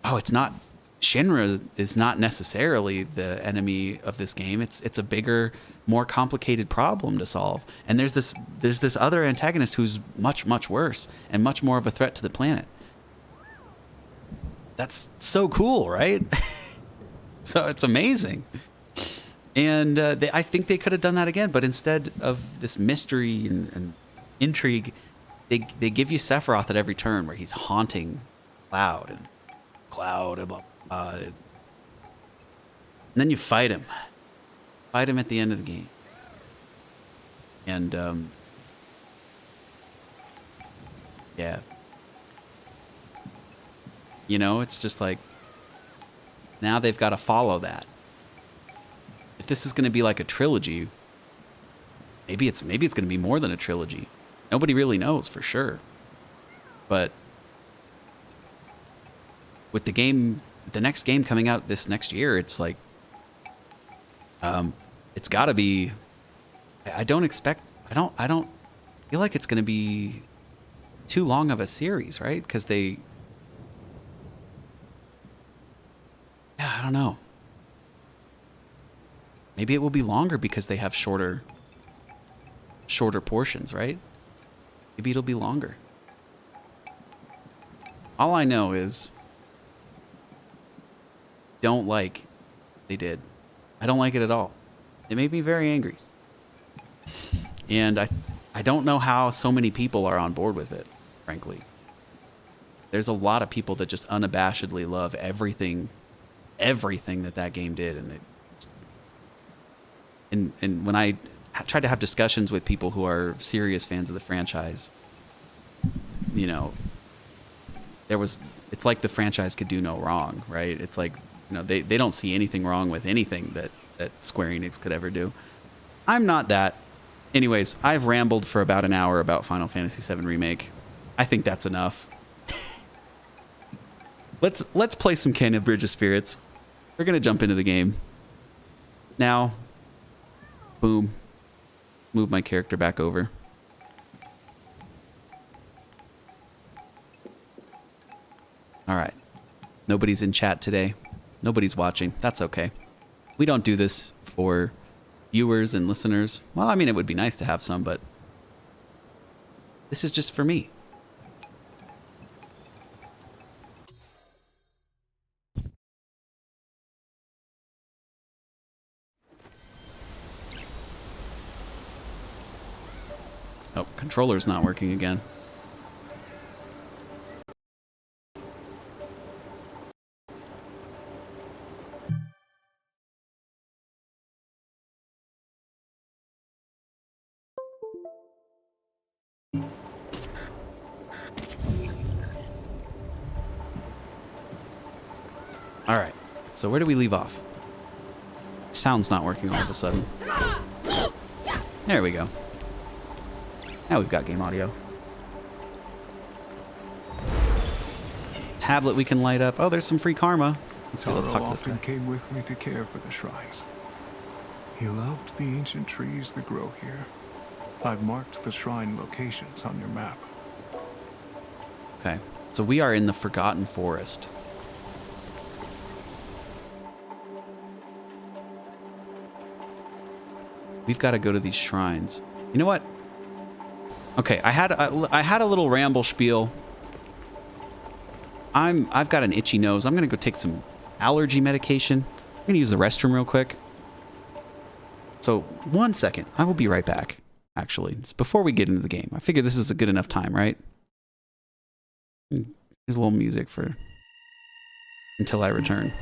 A: oh, it's not, Shinra is not necessarily the enemy of this game. It's a bigger, more complicated problem to solve. And there's this other antagonist who's much, much worse and much more of a threat to the planet. That's so cool, right? So it's amazing. And I think they could have done that again, but instead of this mystery and intrigue, they give you Sephiroth at every turn, where he's haunting Cloud and blah, blah. And then you fight him at the end of the game, and yeah, you know, it's just like, now they've got to follow that. If this is going to be like a trilogy, maybe it's going to be more than a trilogy. Nobody really knows for sure. But with the next game coming out this next year, it's like, it's got to be. I don't feel like it's going to be too long of a series, right? Because I don't know. Maybe it will be longer because they have shorter portions, right? Maybe it'll be longer. All I know is, don't like they did. I don't like it at all. It made me very angry. And I don't know how so many people are on board with it, frankly. There's a lot of people that just unabashedly love everything that game did, and when I try to have discussions with people who are serious fans of the franchise, you know, it's like the franchise could do no wrong, right? It's like, you know, they don't see anything wrong with anything that Square Enix could ever do. I'm not that. Anyways, I've rambled for about an hour about Final Fantasy VII Remake. I think that's enough. Let's play some Canyon Bridge of Spirits. We're gonna jump into the game now. Boom. Move my character back over. All right. Nobody's in chat today. Nobody's watching. That's okay. We don't do this for viewers and listeners. Well, I mean, it would be nice to have some, but this is just for me. Oh, controller's not working again. All right. So where do we leave off? Sound's not working all of a sudden. There we go. Now we've got game audio. Tablet we can light up. Oh, there's some free karma. Let's see. Let's talk to this guy.
B: Came with me to care for the shrines. He loved the ancient trees that grow here. I've marked the shrine locations on your map.
A: Okay. So we are in the Forgotten Forest. We've got to go to these shrines. You know what? Okay, I had a little ramble spiel. I've got an itchy nose. I'm gonna go take some allergy medication. I'm gonna use the restroom real quick. So 1 second. I will be right back. Actually, it's before we get into the game. I figure this is a good enough time, right? Here's a little music for until I return.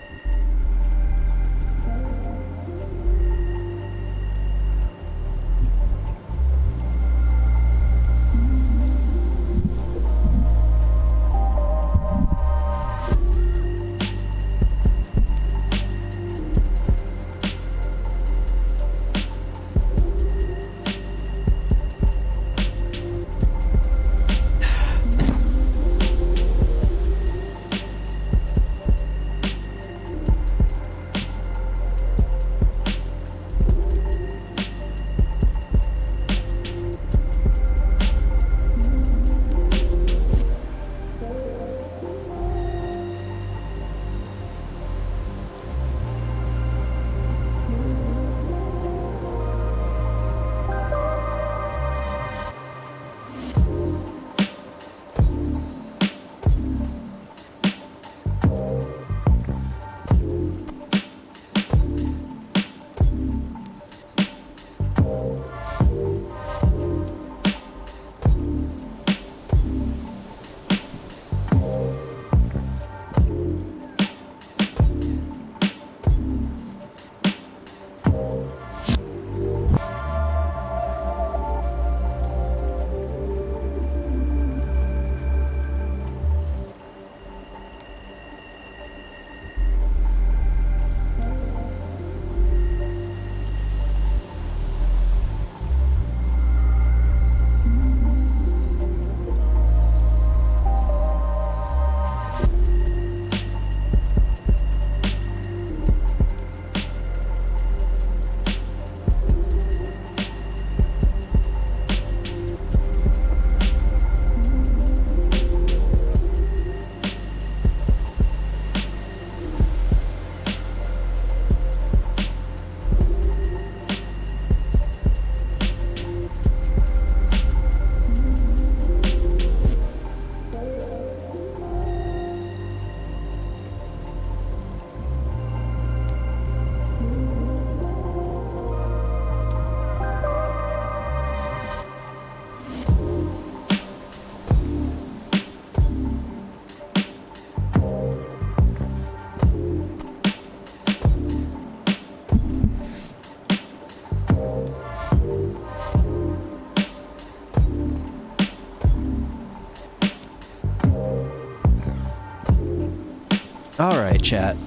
A: All right, chat.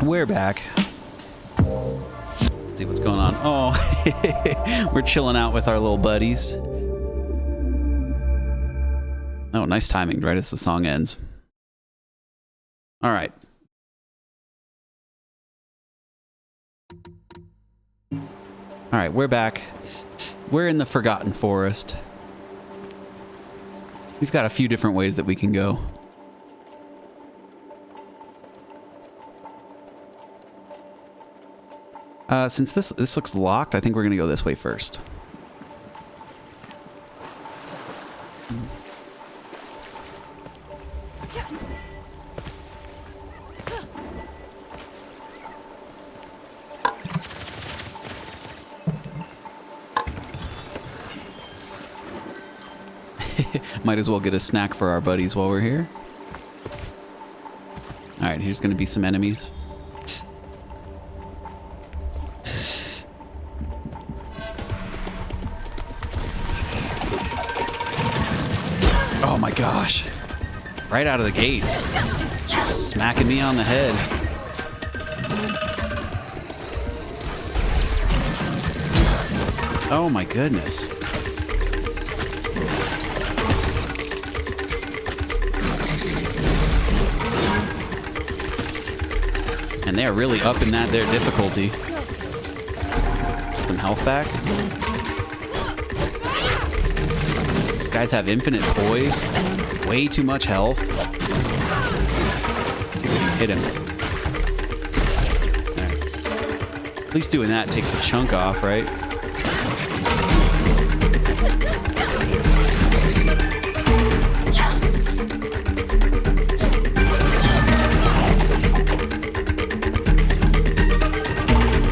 A: We're back. Let's see what's going on. Oh, we're chilling out with our little buddies. Oh, nice timing, right as the song ends. All right. All right, we're back. We're in the Forgotten Forest. We've got a few different ways that we can go. Since this looks locked, I think we're going to go this way first. Might as well get a snack for our buddies while we're here. All right, here's going to be some enemies. Oh my gosh. Right out of the gate. Smacking me on the head. Oh my goodness. And they are really upping their difficulty. Some health back. These guys have infinite poise. Way too much health. Let's see if we can hit him. Right. At least doing that takes a chunk off, right?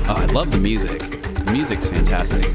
A: Oh, I love the music. The music's fantastic.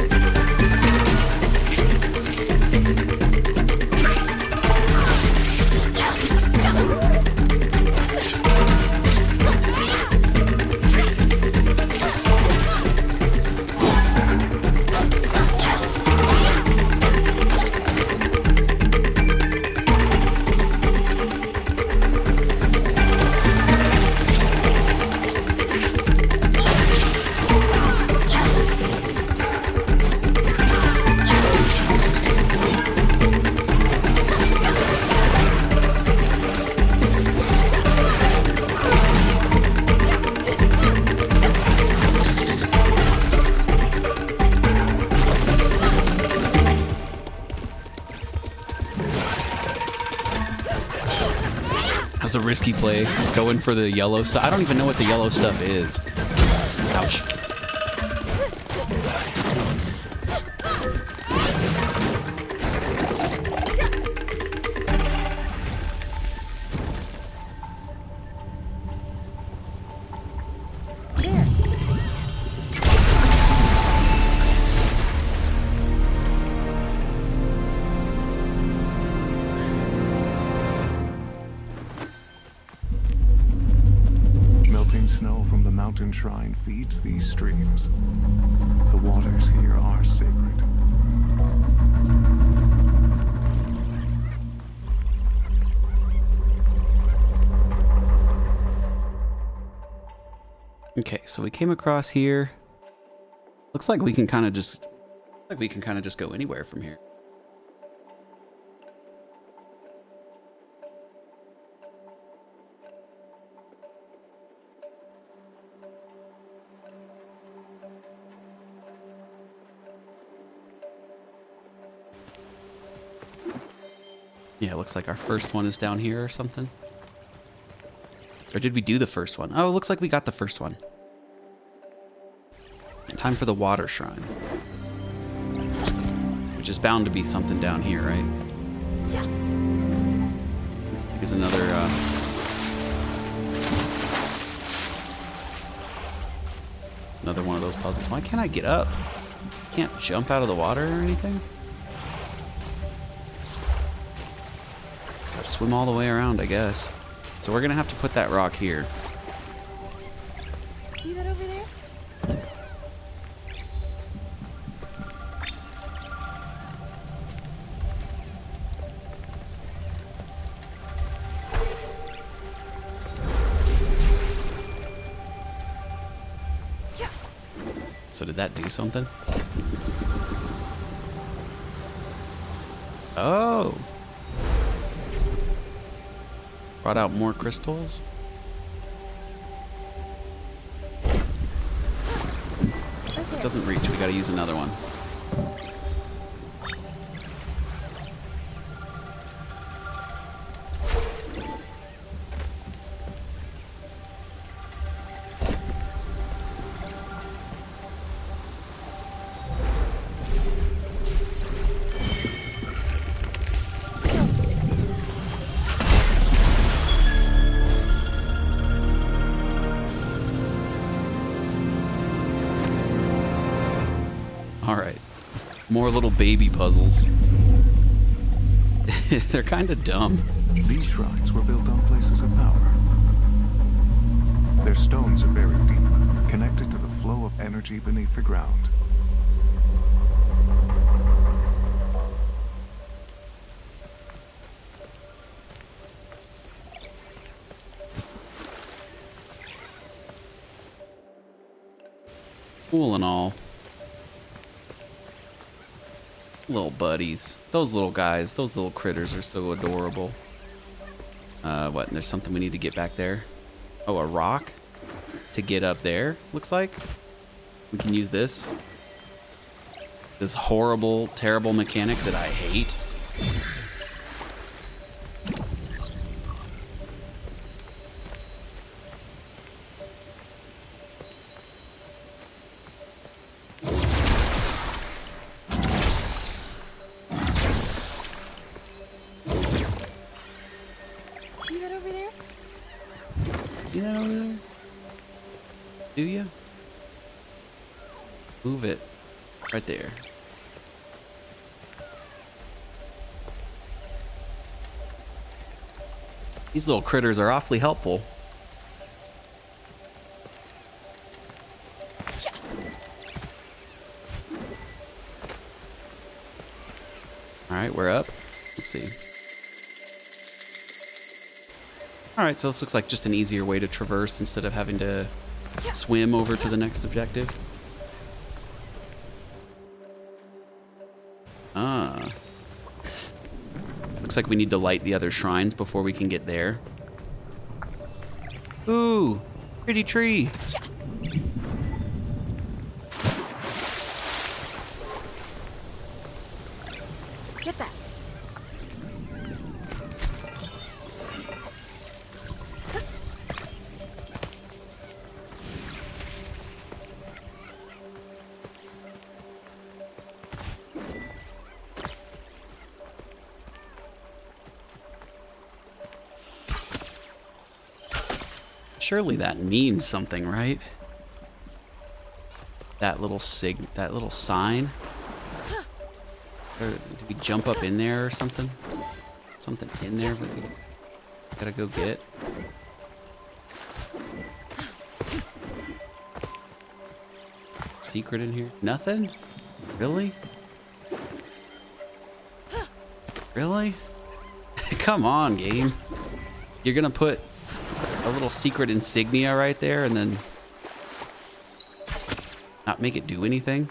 A: That was a risky play, going for the yellow stuff. I don't even know what the yellow stuff is. Ouch.
B: Snow from the mountain shrine feeds these streams. The waters here are sacred.
A: Okay, so we came across here. Looks like we can kind of just go anywhere from here. Yeah, it looks like our first one is down here or something. Or did we do the first one? Oh, it looks like we got the first one. Time for the water shrine. Which is bound to be something down here, right? Here's another, another one of those puzzles. Why can't I get up? Can't jump out of the water or anything? Gotta swim all the way around, I guess. So we're gonna have to put that rock here.
C: See that over there?
A: So did that do something? Oh! Brought out more crystals? It doesn't reach, we gotta use another one. Alright. More little baby puzzles. They're kind of dumb.
B: These shrines were built on places of power. Their stones are buried deep, connected to the flow of energy beneath the ground.
A: Cool and all. Little buddies. Those little guys, those little critters are so adorable. What? And there's something we need to get back there. Oh, a rock to get up there, looks like. We can use this. This horrible, terrible mechanic that I hate.
C: See that over there?
A: See that over there? Do you? Move it. Right there. These little critters are awfully helpful. Alright, we're up. Let's see. Alright, so this looks like just an easier way to traverse instead of having to swim over to the next objective. Ah. Looks like we need to light the other shrines before we can get there. Ooh, pretty tree.
C: Get that.
A: Surely that means something, right? That little sign. Or did we jump up in there or something? Something in there we gotta go get. Secret in here? Nothing? Really? Really? Come on, game. You're gonna put a little secret insignia right there and then not make it do anything?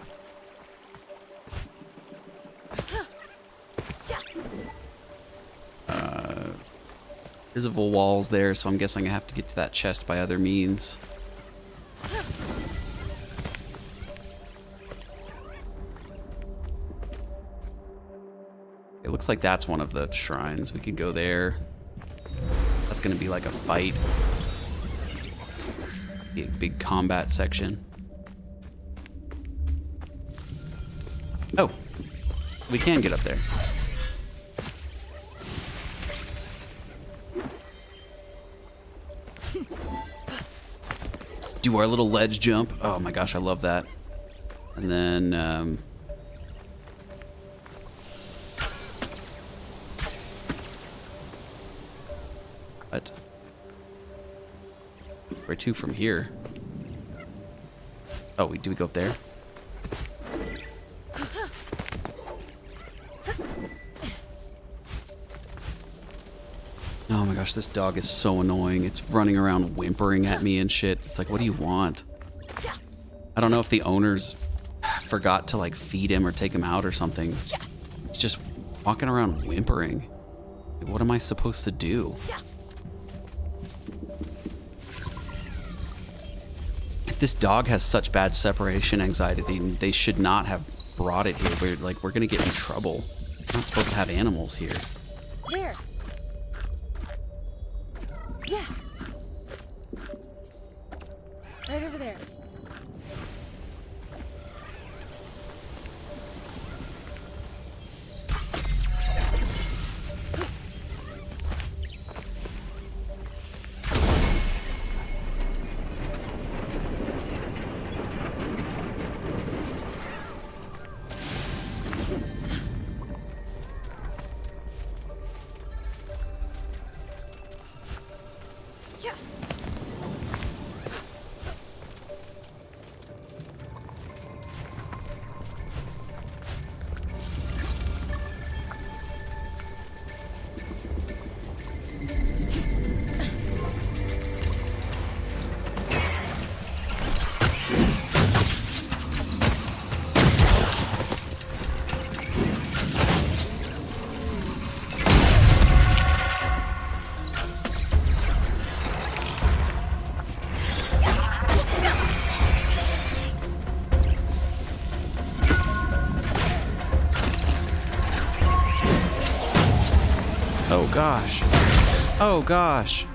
A: Visible walls there, so I'm guessing I have to get to that chest by other means. It looks like that's one of the shrines. We could go there. That's gonna be like a fight. Be a big combat section. Oh, we can get up there. Do our little ledge jump. Oh my gosh, I love that. And then, what? Where to from here? Oh, do we go up there? Oh my gosh, this dog is so annoying. It's running around whimpering at me and shit. It's like, what do you want? I don't know if the owners forgot to like feed him or take him out or something. He's just walking around whimpering. What am I supposed to do? If this dog has such bad separation anxiety, they should not have brought it here. We're gonna get in trouble. We're not supposed to have animals here.
C: There. Yeah. Right over there.
A: Oh gosh. Oh gosh.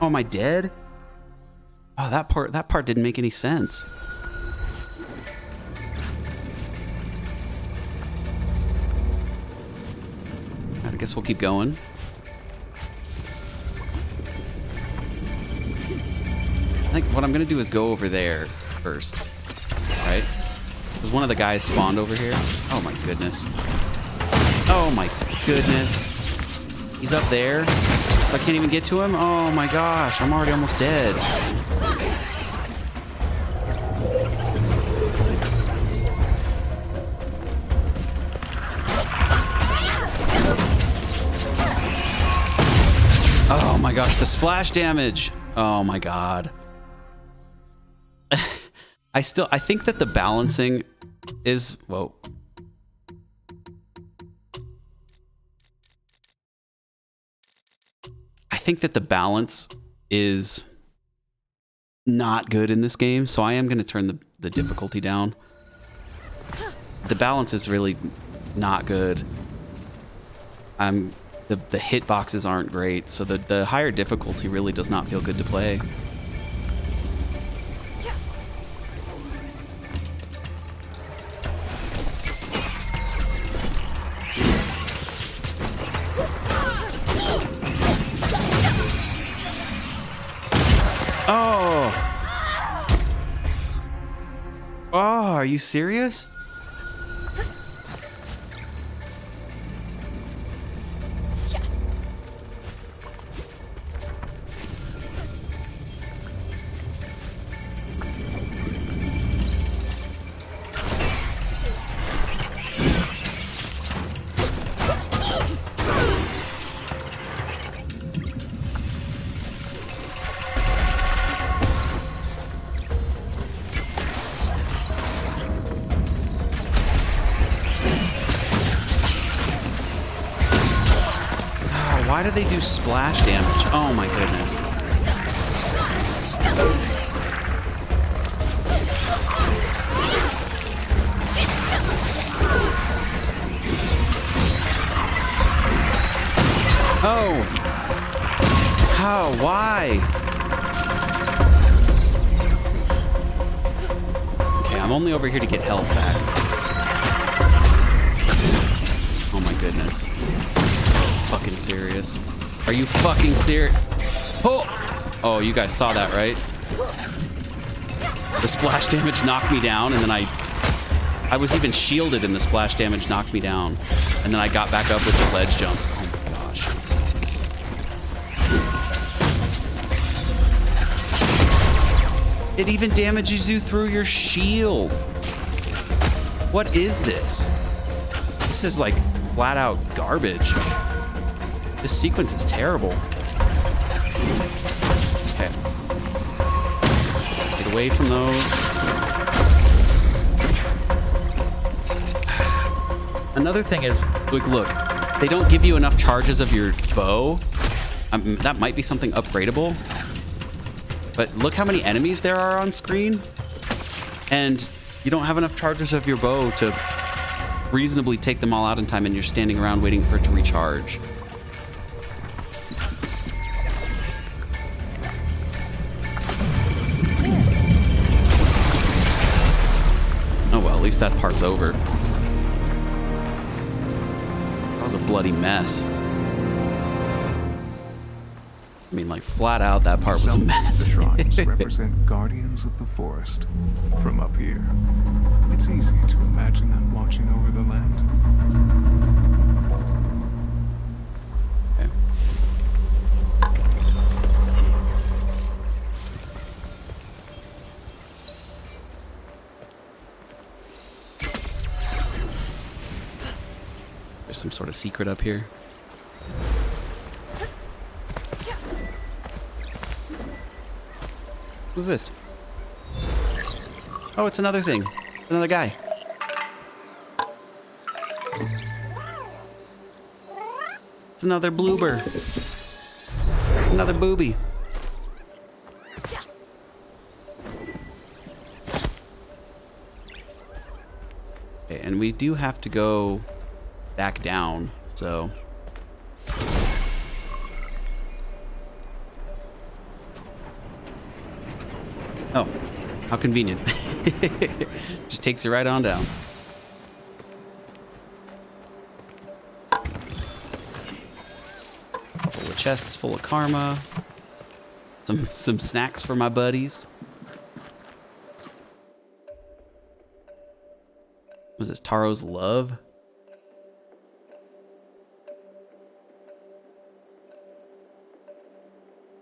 A: Oh, am I dead? Oh, that part didn't make any sense. I guess we'll keep going. I think what I'm gonna do is go over there first, right? Because one of the guys spawned over here. Oh my goodness. Oh my goodness. He's up there. So I can't even get to him? Oh my gosh, I'm already almost dead. Oh my gosh, the splash damage. Oh my god. I think that the balancing is, whoa. I think that the balance is not good in this game, so I am going to turn the difficulty down. The balance is really not good. The hitboxes aren't great, so the higher difficulty really does not feel good to play. Oh! Oh, are you serious? Why do they do splash damage? Oh my goodness. Oh! How? Why? Okay, I'm only over here to get health back. Oh my goodness. Fucking serious? Are you fucking serious? Oh! Oh, you guys saw that, right? The splash damage knocked me down, and then I was even shielded, and the splash damage knocked me down. And then I got back up with the ledge jump. Oh my gosh. It even damages you through your shield. What is this? This is like flat out garbage. This sequence is terrible. Okay. Get away from those. Another thing is, look, they don't give you enough charges of your bow. That might be something upgradable. But look how many enemies there are on screen. And you don't have enough charges of your bow to reasonably take them all out in time, and you're standing around waiting for it to recharge. At least that part's over. That was a bloody mess. I mean, like, flat out, that part was a mess.
B: The shrines represent guardians of the forest. From up here, it's easy to imagine them watching over the land.
A: Okay. There's some sort of secret up here. What's this? Oh, it's another thing. Another guy. It's another bloober. Another booby. Okay, and we do have to go back down, so Oh, how convenient. Just takes you right on down. Couple of chests full of karma. Some snacks for my buddies. Was this Taro's love?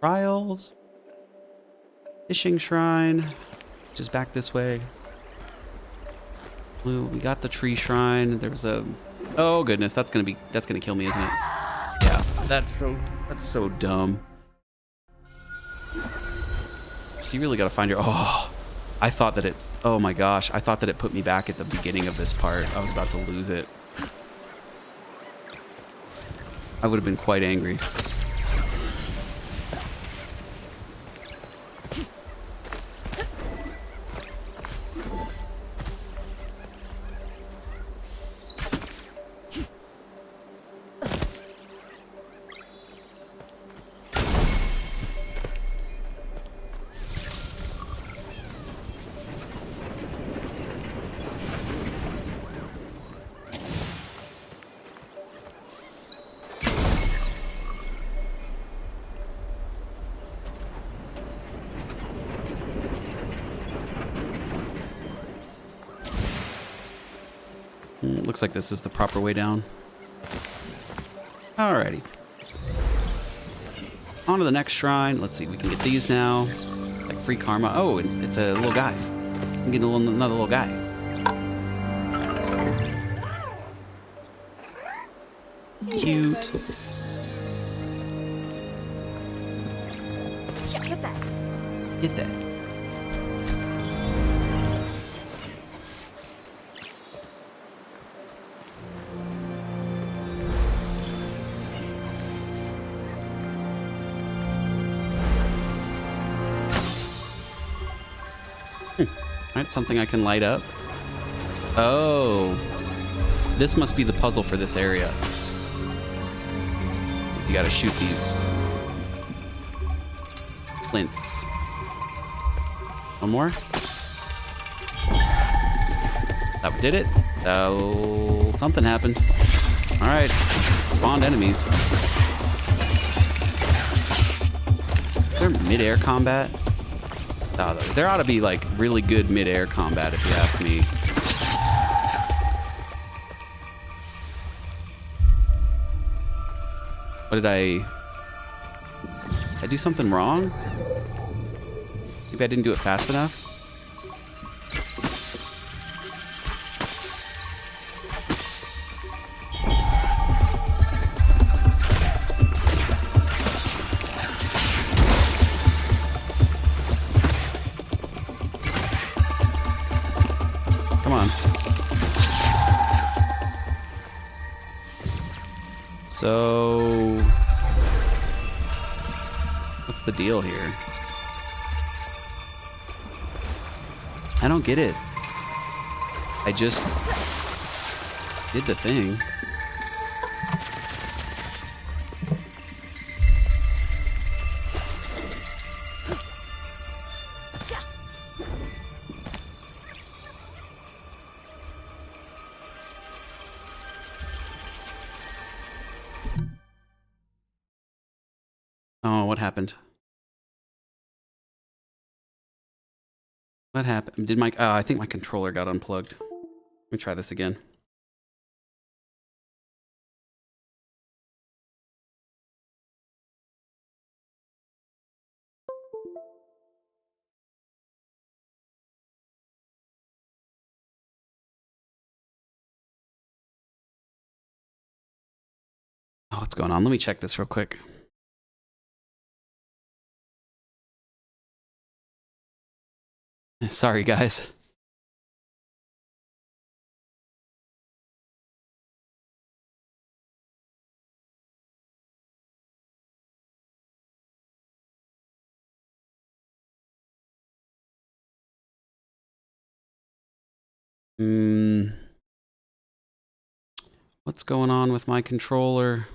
A: Trials. Fishing shrine. Just back this way. Blue. We got the tree shrine. There was a. Oh goodness, that's gonna kill me, isn't it? Yeah. That's so dumb. So you really gotta find your. Oh, I thought that it's. Oh my gosh, I thought that it put me back at the beginning of this part. I was about to lose it. I would have been quite angry. Looks like this is the proper way down. Alrighty. On to the next shrine. Let's see, we can get these now. Like free karma. Oh, it's a little guy. We can get another little guy. Cute.
C: Get that.
A: Get that. Alright, something I can light up. Oh. This must be the puzzle for this area. Because you gotta shoot these flints. One more. That did it. Something happened. Alright. Spawned enemies. Is there mid-air combat? Oh, there ought to be like really good mid-air combat if you ask me. What did I do something wrong? Maybe I didn't do it fast enough? Come on. So, what's the deal here? I don't get it. I just did the thing. Oh, what happened? What happened? Did my... I think my controller got unplugged. Let me try this again. Oh, what's going on? Let me check this real quick. Sorry, guys. What's going on with my controller?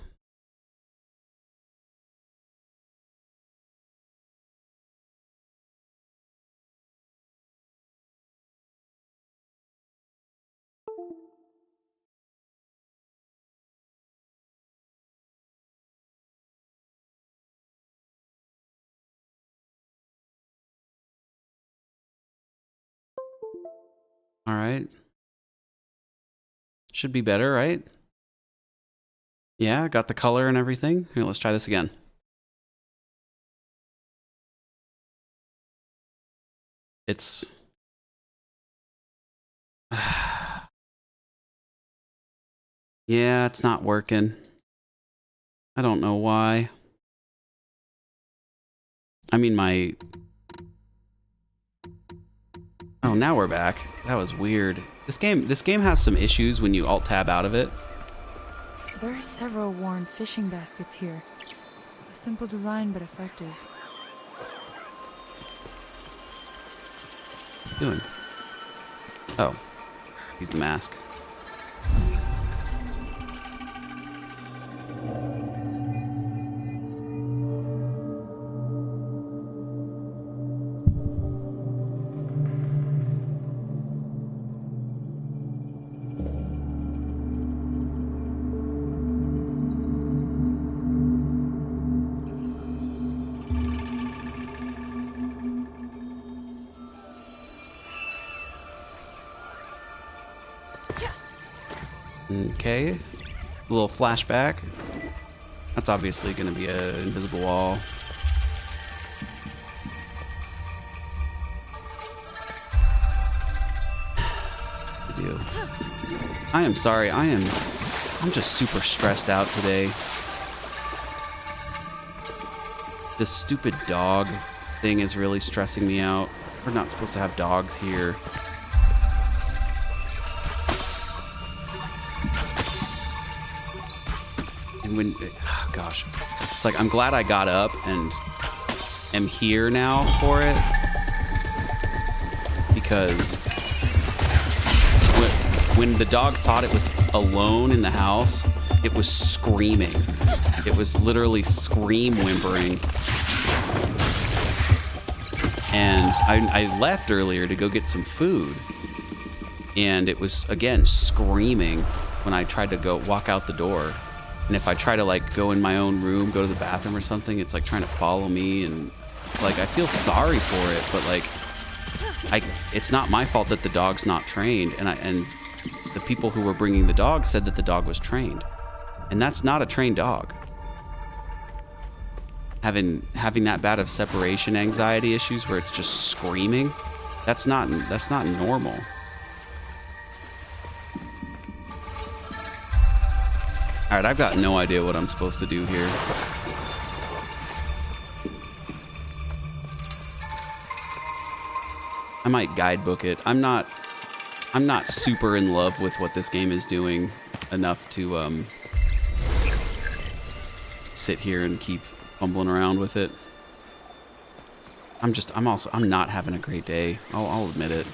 A: All right. Should be better, right? Yeah, got the color and everything. Here, let's try this again. It's... yeah, it's not working. I don't know why. I mean, my... oh, now we're back. That was weird. This game has some issues when you alt-tab out of it.
D: There are several worn fishing baskets here. A simple design, but effective.
A: What are you doing? Oh, use the mask. Okay, a little flashback. That's obviously going to be an invisible wall. I do. I am sorry. I'm just super stressed out today. This stupid dog thing is really stressing me out. We're not supposed to have dogs here. When, oh gosh, it's like I'm glad I got up and am here now for it, because when the dog thought it was alone in the house, it was screaming. It was literally scream whimpering. And I left earlier to go get some food, and it was again screaming when I tried to go walk out the door. And if I try to like go in my own room, go to the bathroom or something, it's like trying to follow me, and it's like I feel sorry for it, but like it's not my fault that the dog's not trained, and the people who were bringing the dog said that the dog was trained, and that's not a trained dog. Having that bad of separation anxiety issues where it's just screaming, that's not normal. All right, I've got no idea what I'm supposed to do here. I might guidebook it. I'm not super in love with what this game is doing enough to sit here and keep fumbling around with it. I'm not having a great day. I'll admit it.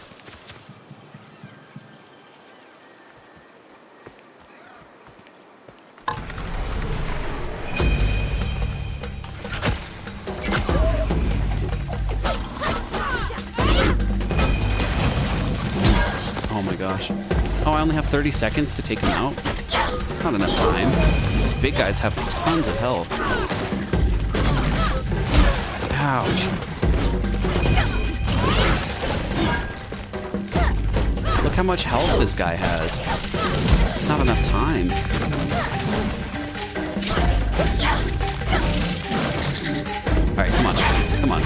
A: Oh my gosh. Oh, I only have 30 seconds to take him out? That's not enough time. These big guys have tons of health. Ouch. Look how much health this guy has. It's not enough time. Alright, come on. Come on.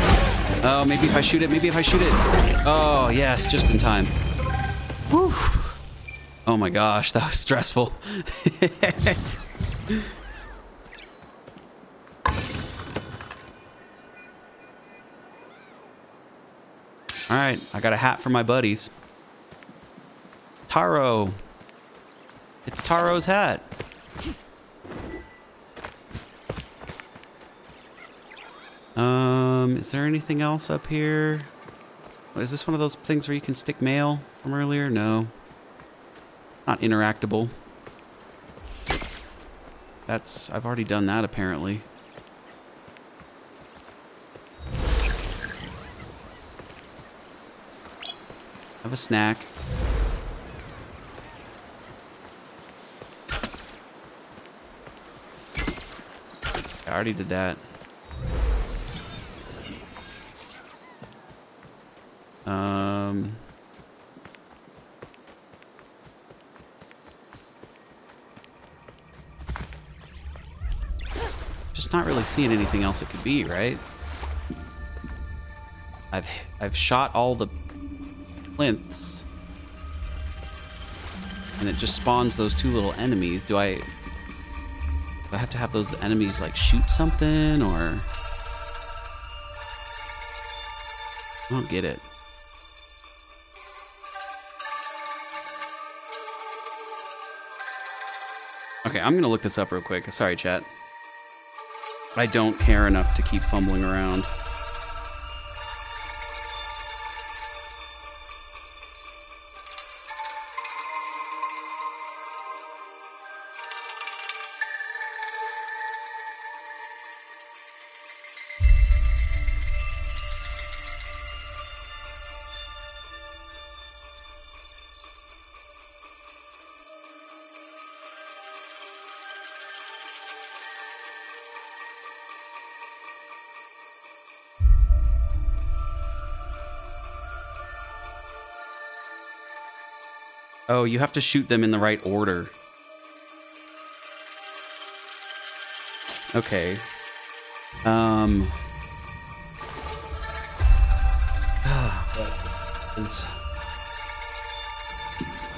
A: Oh, maybe if I shoot it. Oh, yes, just in time. Whew. Oh my gosh, that was stressful. Alright, I got a hat for my buddies. Taro. It's Taro's hat. Is there anything else up here? Is this one of those things where you can stick mail from earlier? No. Not interactable. I've already done that apparently. Have a snack. I already did that. just not really seeing anything else it could be, right? I've shot all the plinths, and it just spawns those two little enemies. Do I have to have those enemies like shoot something, or I don't get it. Okay, I'm gonna look this up real quick. Sorry, chat. I don't care enough to keep fumbling around. Oh, you have to shoot them in the right order. Okay.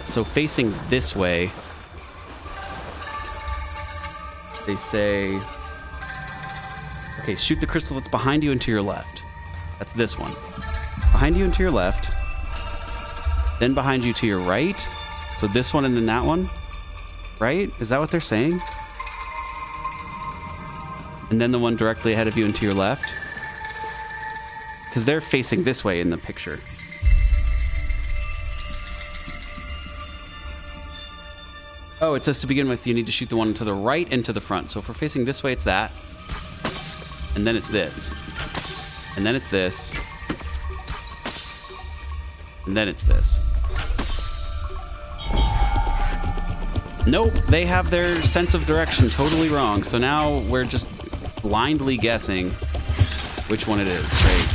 A: So facing this way, they say, okay, shoot the crystal that's behind you and to your left. That's this one. Behind you and to your left. Then behind you to your right. So this one and then that one. Right? Is that what they're saying? And then the one directly ahead of you and to your left. Because they're facing this way in the picture. Oh, it says to begin with, you need to shoot the one to the right and to the front. So if we're facing this way, it's that. And then it's this. And then it's this. And then it's this. Nope, they have their sense of direction totally wrong. So now we're just blindly guessing which one it is. Great.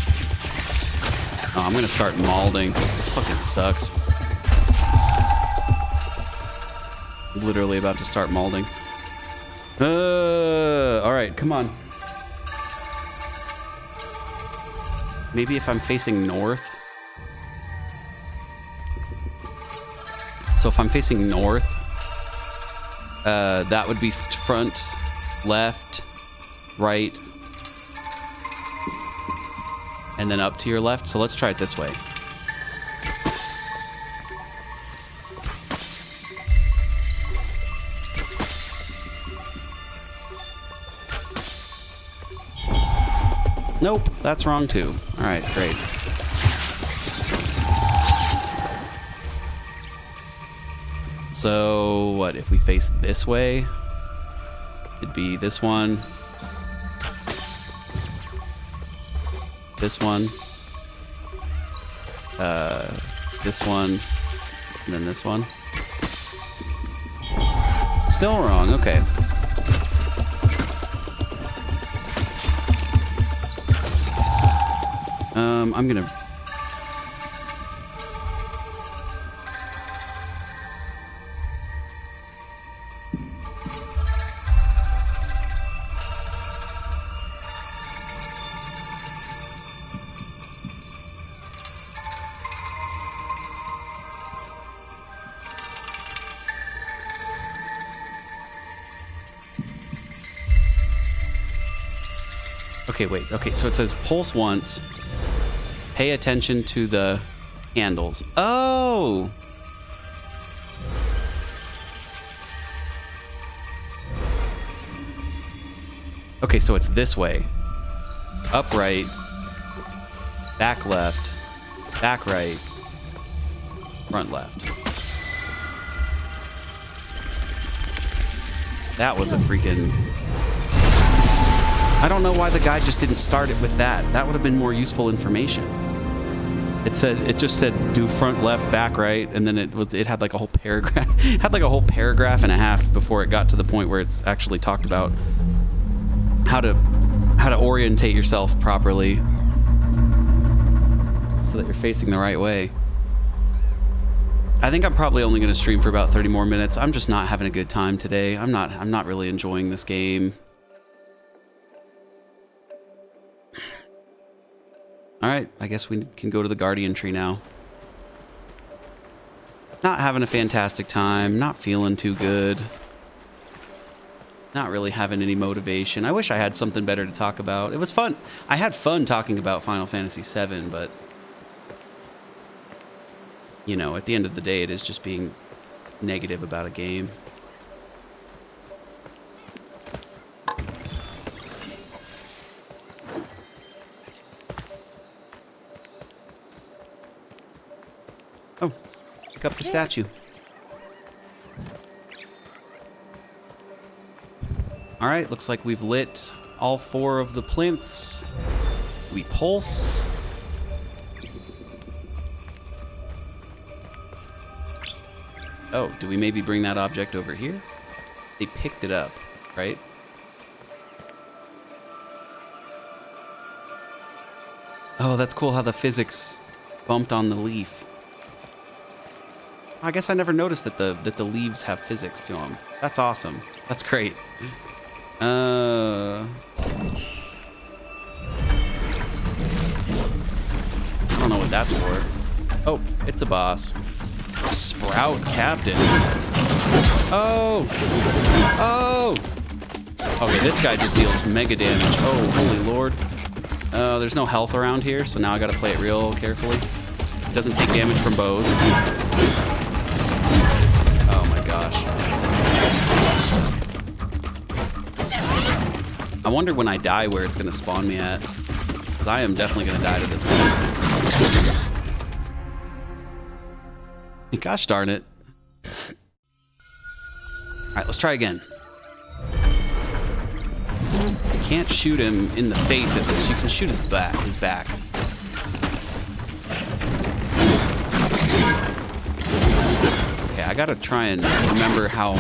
A: Oh, I'm gonna start malding. This fucking sucks. I'm literally about to start malding. Alright, come on. Maybe if I'm facing north. So if I'm facing north, that would be front, left, right, and then up to your left. So let's try it this way. Nope, that's wrong too. All right, great. So what if we face this way? It'd be this one, this one, and then this one. Still wrong. Okay. I'm gonna. Okay, wait. Okay, so it says pulse once. Pay attention to the handles. Oh! Okay, so it's this way. Up right, back left, back right, front left. That was a freaking... I don't know why the guy just didn't start it with that. That would have been more useful information. It just said do front, left, back, right, and then it had like a whole paragraph. It had like a whole paragraph and a half before it got to the point where it's actually talked about how to orientate yourself properly so that you're facing the right way. I think I'm probably only going to stream for about 30 more minutes. I'm just not having a good time today. I'm not really enjoying this game. Alright, I guess we can go to the Guardian Tree now. Not having a fantastic time, not feeling too good. Not really having any motivation. I wish I had something better to talk about. It was fun. I had fun talking about Final Fantasy VII, but... you know, at the end of the day, it is just being negative about a game. Oh, pick up the statue. All right, looks like we've lit all 4 of the plinths. We pulse. Oh, do we maybe bring that object over here? They picked it up, right? Oh, that's cool how the physics bumped on the leaf. I guess I never noticed that the leaves have physics to them. That's awesome. That's great. I don't know what that's for. Oh, it's a boss. Sprout Captain. Oh! Oh! Okay, this guy just deals mega damage. Oh, holy lord. There's no health around here, so now I gotta play it real carefully. It doesn't take damage from bows. Oh my gosh. I wonder when I die where it's gonna spawn me at. Because I am definitely gonna die to this one. Gosh darn it. Alright, let's try again. You can't shoot him in the face at this. You can shoot his back. Okay, I gotta try and remember how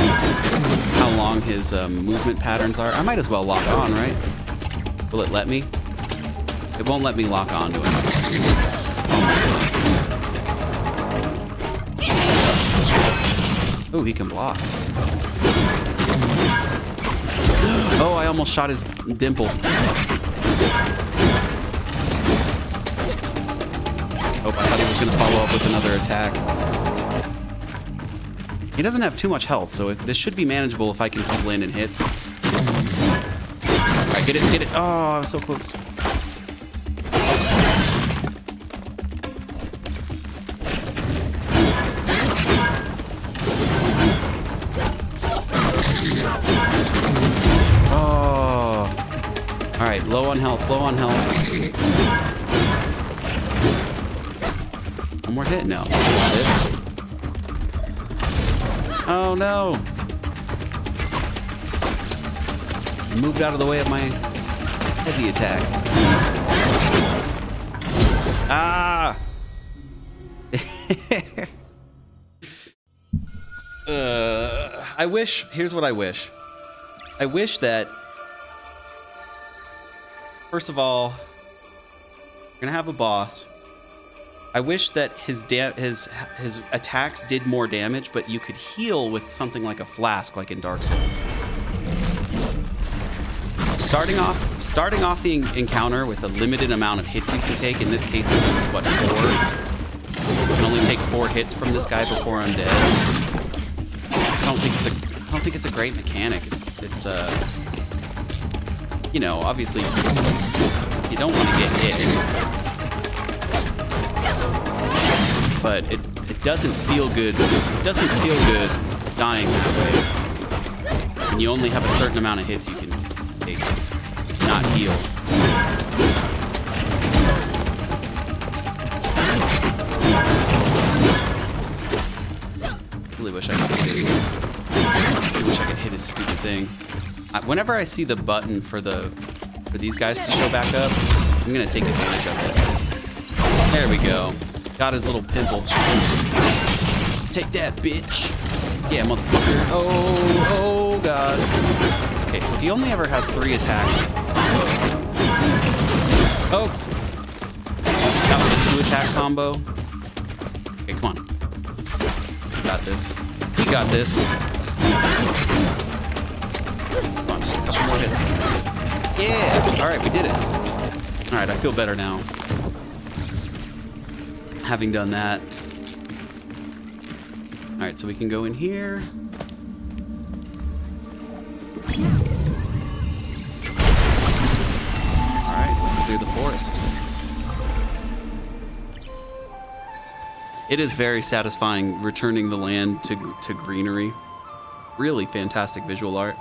A: long his movement patterns are. I might as well lock on, right? Will it let me? It won't let me lock on to him. Oh my goodness. Oh, he can block. Oh, I almost shot his dimple. Oh, I thought he was going to follow up with another attack. He doesn't have too much health, so this should be manageable if I can keep landing hits. Alright, get it, get it. Oh, I was so close. Alright, low on health, low on health. One more hit? No. Oh no! I moved out of the way of my heavy attack. Ah! I wish, here's what I wish. I wish that, first of all, we're gonna have a boss. I wish that his attacks did more damage, but you could heal with something like a flask, like in Dark Souls. Starting off the encounter with a limited amount of hits you can take. In this case, it's what, 4. You can only take 4 hits from this guy before I'm dead. I don't think it's a great mechanic. It's you know, obviously you don't want to get hit. But it doesn't feel good. It doesn't feel good dying that way. And you only have a certain amount of hits you can take, not heal. Really wish I could hit his. I wish I could hit his stupid thing. Whenever I see the button for these guys to show back up, I'm gonna take advantage of it. There we go. Got his little pimple. Take that, bitch. Yeah, motherfucker. Oh god. Okay, so he only ever has 3 attacks. Oh. That was a 2-attack combo. Okay, come on. He got this. He got this. Come on, just a couple more hits. Yeah. All right, we did it. All right, I feel better now. having done that. All right, so we can go in here. All right, clear the forest. It is very satisfying returning the land to greenery. Really fantastic visual art.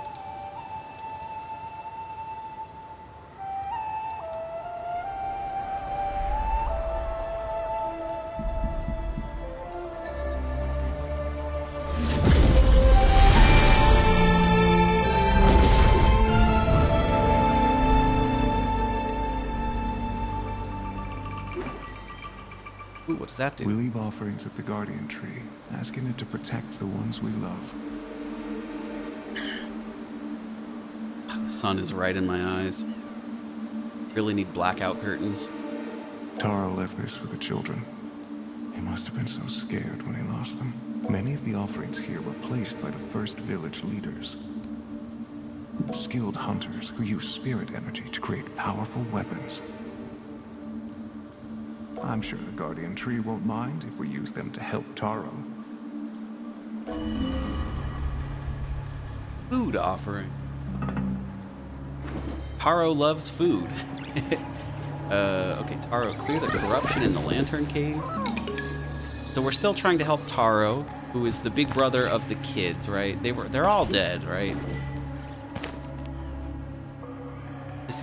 A: Ooh, what does that do?
B: We leave offerings at the guardian tree, asking it to protect the ones we love.
A: The sun is right in my eyes. Really need blackout curtains.
B: Taro left this for the children. He must have been so scared when he lost them. Many of the offerings here were placed by the first village leaders. Skilled hunters who use spirit energy to create powerful weapons. I'm sure the guardian tree won't mind if we use them to help Taro.
A: Food offering. Taro loves food. Okay, Taro, clear the corruption in the Lantern Cave. So we're still trying to help Taro, who is the big brother of the kids, right? They're all dead, right?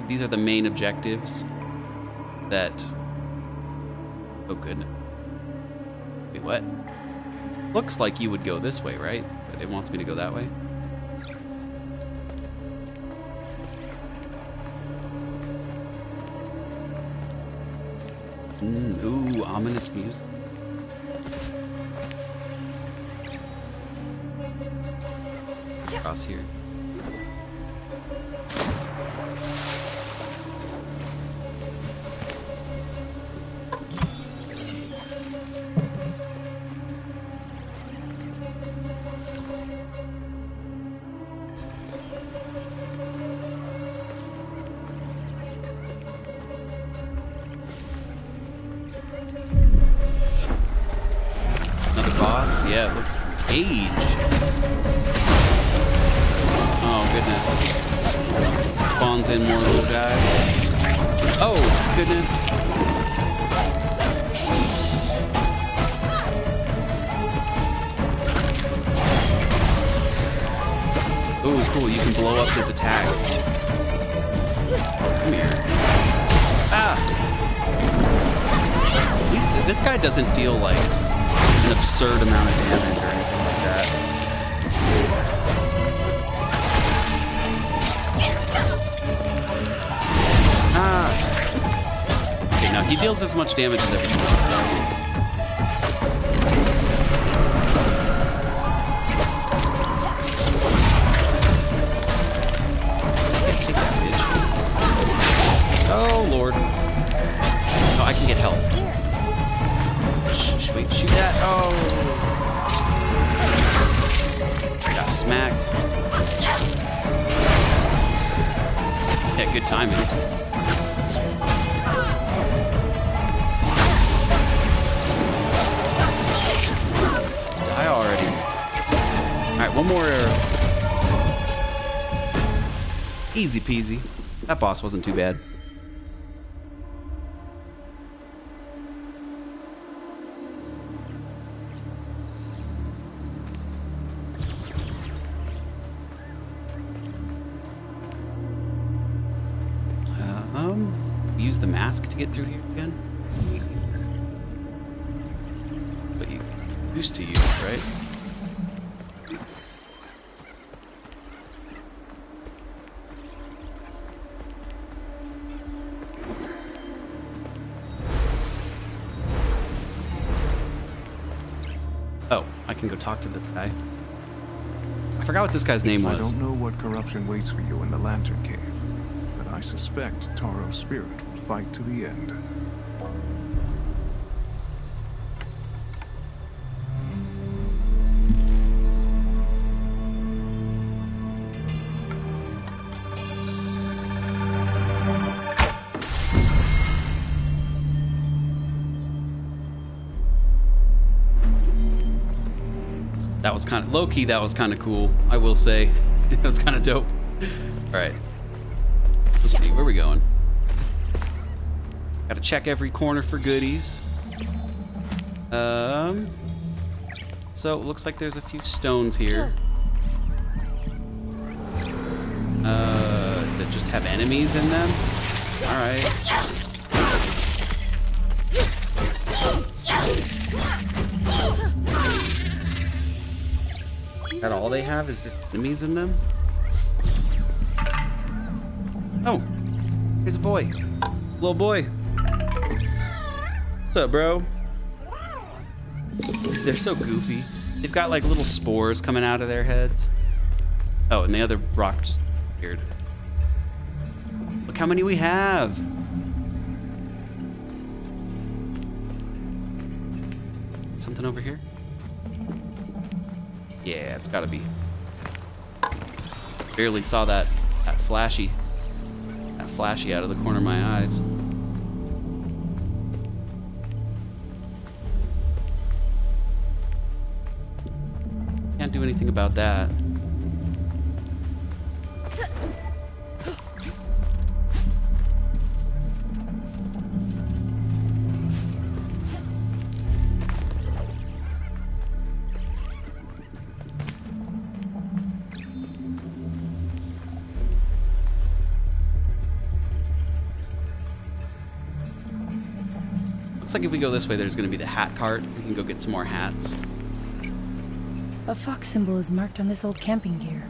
A: These are the main objectives that... Oh, goodness. Wait, what? Looks like you would go this way, right? But it wants me to go that way. Ooh, ominous music. Across here. Yeah, it looks age. Oh goodness. Spawns in more little guys. Oh goodness. Ooh, cool. You can blow up his attacks. Come here. Ah! At least this guy doesn't deal like an absurd amount of damage or anything like that. Ah! Okay, now he deals as much damage as everyone else does. Yeah, take that, bitch. Oh, Lord. Oh, I can get health. Wait, shoot that. Oh. I got smacked. Yeah, good timing. Die already. Alright, one more. Easy peasy. That boss wasn't too bad. Use the mask to get through here again? But you used to use it, right? Oh, I can go talk to this guy. I forgot what this guy's name was.
B: I don't know what corruption waits for you in the Lantern Cave, but I suspect Taro's spirit will fight to the end.
A: That was kind of low-key. That was kind of cool, I will say. It was kind of dope. All right. Let's see. Where are we going? Got to check every corner for goodies. So it looks like there's a few stones here. That just have enemies in them. All right. Is that all they have? Is just enemies in them? Oh, here's a boy. Little boy. What's up, bro? They're so goofy. They've got like little spores coming out of their heads. Oh, and the other rock just appeared. Look how many we have. Something over here? Yeah, it's gotta be. Barely saw that flashy out of the corner of my eyes. Can't do anything about that. Looks like if we go this way, there's going to be the hat cart. We can go get some more hats.
D: A fox symbol is marked on this old camping gear.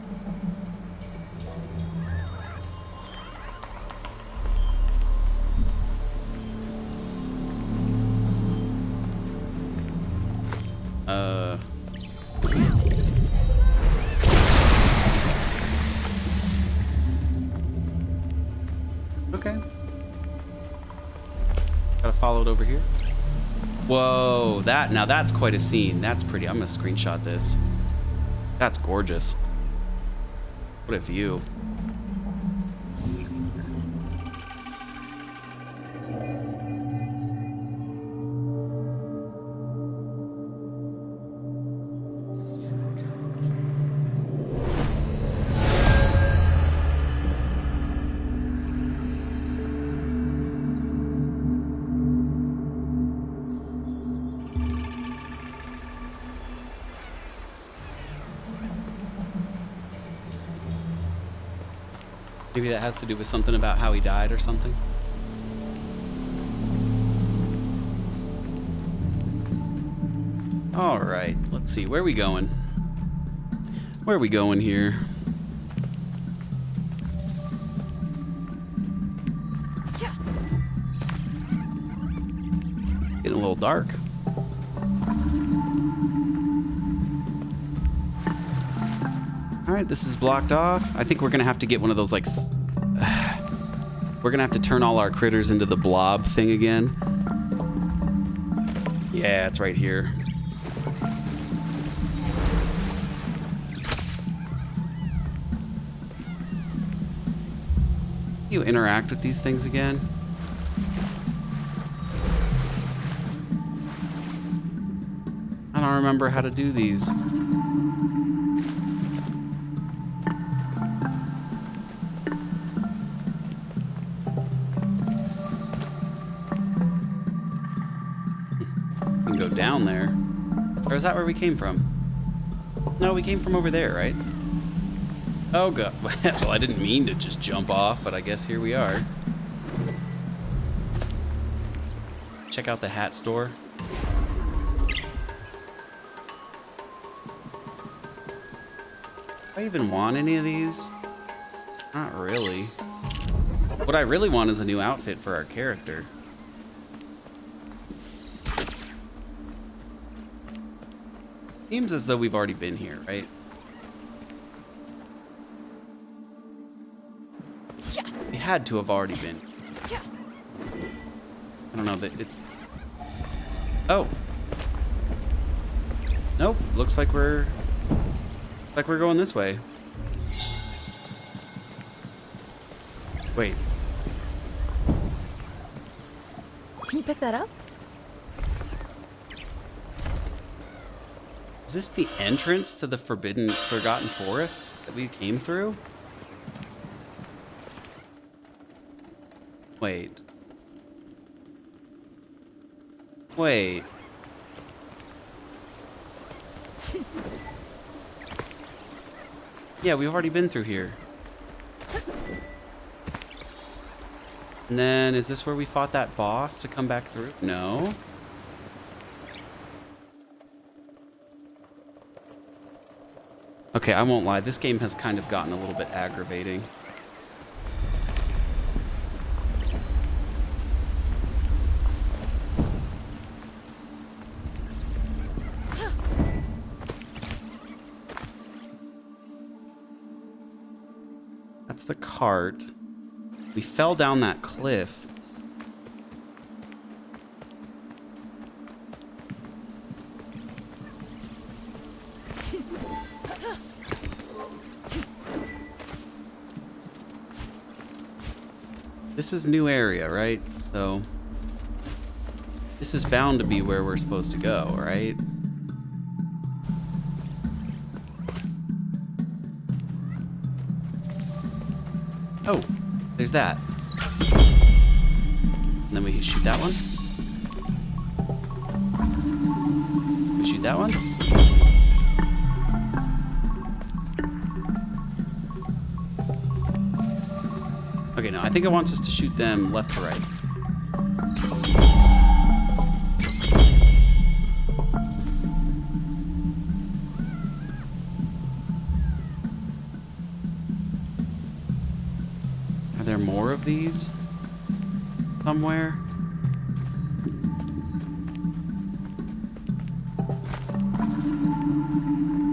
A: Okay. Gotta follow it over here. Whoa, now that's quite a scene. That's pretty. I'm gonna screenshot this. That's gorgeous. What a view. Maybe that has to do with something about how he died or something. All right, let's see. Where are we going? Where are we going here? Getting a little dark. All right, this is blocked off. I think we're gonna have to get one of those like. We're gonna have to turn all our critters into the blob thing again. Yeah, it's right here. You interact with these things again? I don't remember how to do these. Go down there. Or is that where we came from? No, we came from over there, right? Oh god. Well, I didn't mean to just jump off, but I guess here we are. Check out the hat store. Do I even want any of these? Not really. What I really want is a new outfit for our character. Seems as though we've already been here, right? We had to have already been. I don't know, but it's... Oh. Nope, looks like we're going this way. Wait.
D: Can you pick that up?
A: Is this the entrance to the Forgotten Forest that we came through? Wait. Wait. Yeah, we've already been through here. And then, is this where we fought that boss to come back through? No. Okay, I won't lie. This game has kind of gotten a little bit aggravating. That's the cart. We fell down that cliff. This is new area, right? So this is bound to be where we're supposed to go, right? Oh, there's that. And then we can shoot that one. We shoot that one. Okay, no, I think it wants us to shoot them left to right. Are there more of these somewhere?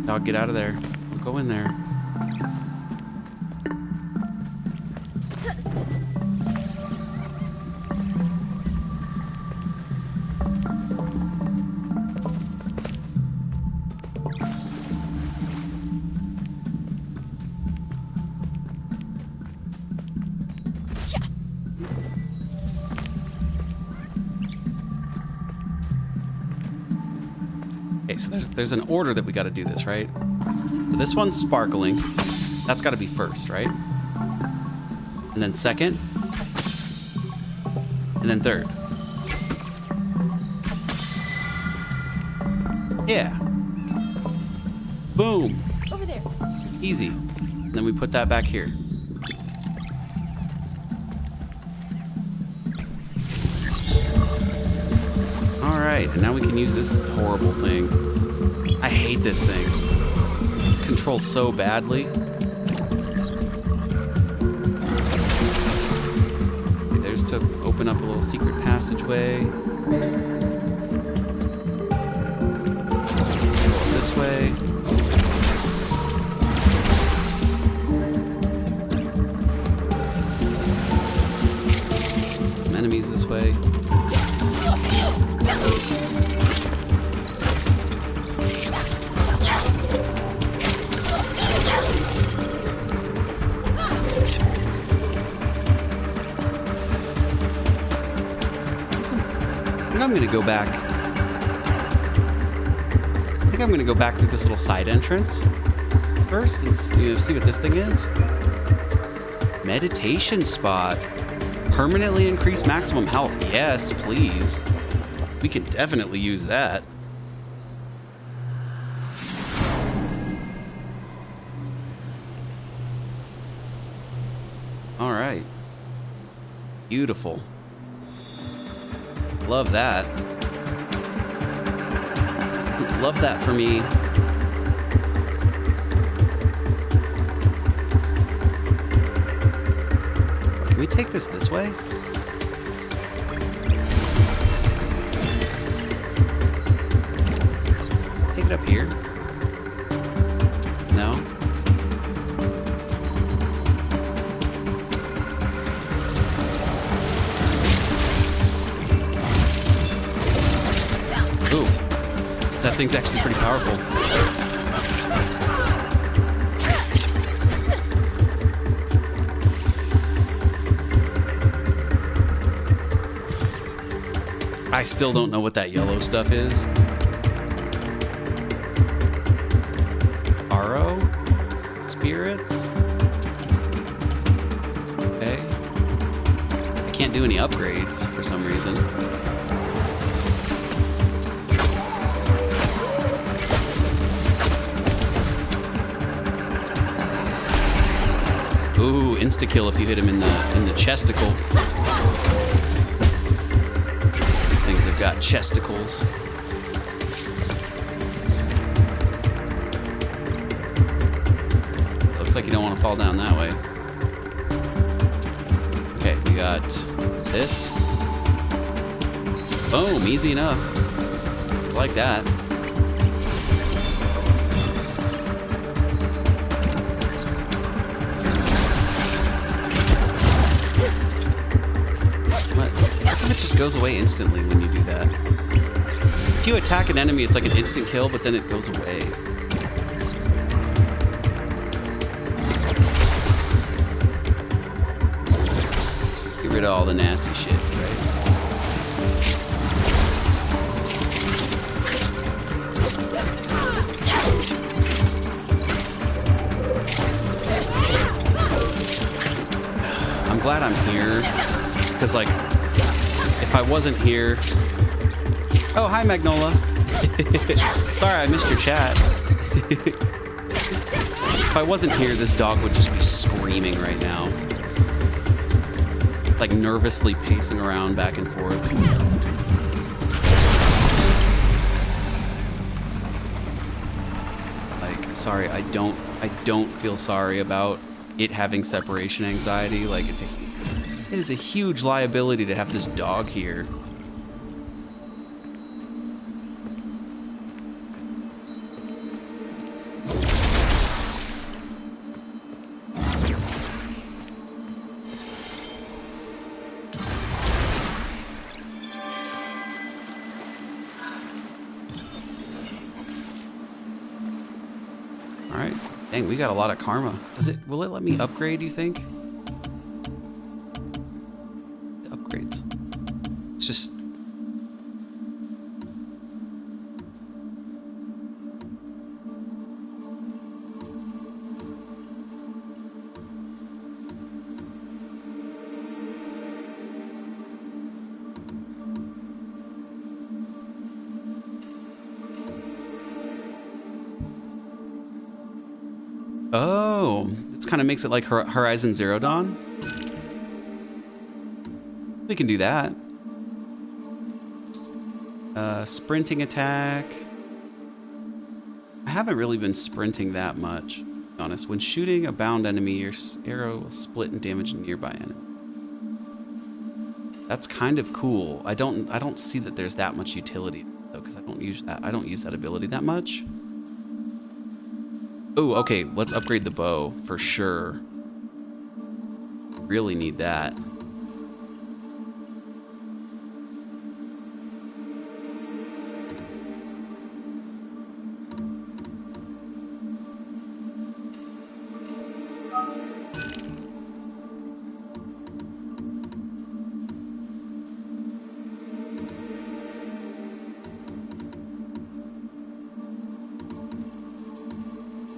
A: Dog, get out of there. Don't go in there. Okay, so there's an order that we got to do this, right? So this one's sparkling. That's got to be first, right? And then second. And then third. Yeah. Boom.
C: Over there.
A: Easy. And then we put that back here. Alright, and now we can use this horrible thing. I hate this thing. It's controlled so badly. Okay, there's to open up a little secret passageway. Go this way. Some enemies this way. I'm gonna go back. I think I'm gonna go back through this little side entrance first and see what this thing is. Meditation spot. Permanently increase maximum health. Yes, please. We can definitely use that. All right. Beautiful. Love that. Love that for me. Can we take this way? Take it up here? No? Ooh, that thing's actually pretty powerful. I still don't know what that yellow stuff is. spirits. Okay. I can't do any upgrades for some reason. Ooh, insta kill if you hit him in the chesticle. These things have got chesticles. Looks like you don't want to fall down that way. Okay, we got this. Boom, easy enough. I like that. It just goes away instantly when you do that. If you attack an enemy, it's like an instant kill, but then it goes away. Get rid of all the nasty shit, right? I'm glad I'm here, because like, if I wasn't here... Oh, hi, Magnola. Sorry, I missed your chat. If I wasn't here, this dog would just be screaming right now. Like, nervously pacing around back and forth. Like, sorry, I don't feel sorry about it having separation anxiety. Like, it is a huge liability to have this dog here. All right. Dang, we got a lot of karma. Will it let me upgrade, you think? Upgrades. It's just... Oh, this kind of makes it like Horizon Zero Dawn. We can do that. Sprinting attack. I haven't really been sprinting that much, to be honest. When shooting a bound enemy, your arrow will split and damage a nearby enemy. That's kind of cool. I don't see that there's that much utility though, because I don't use that ability that much. Oh, okay, let's upgrade the bow for sure. Really need that.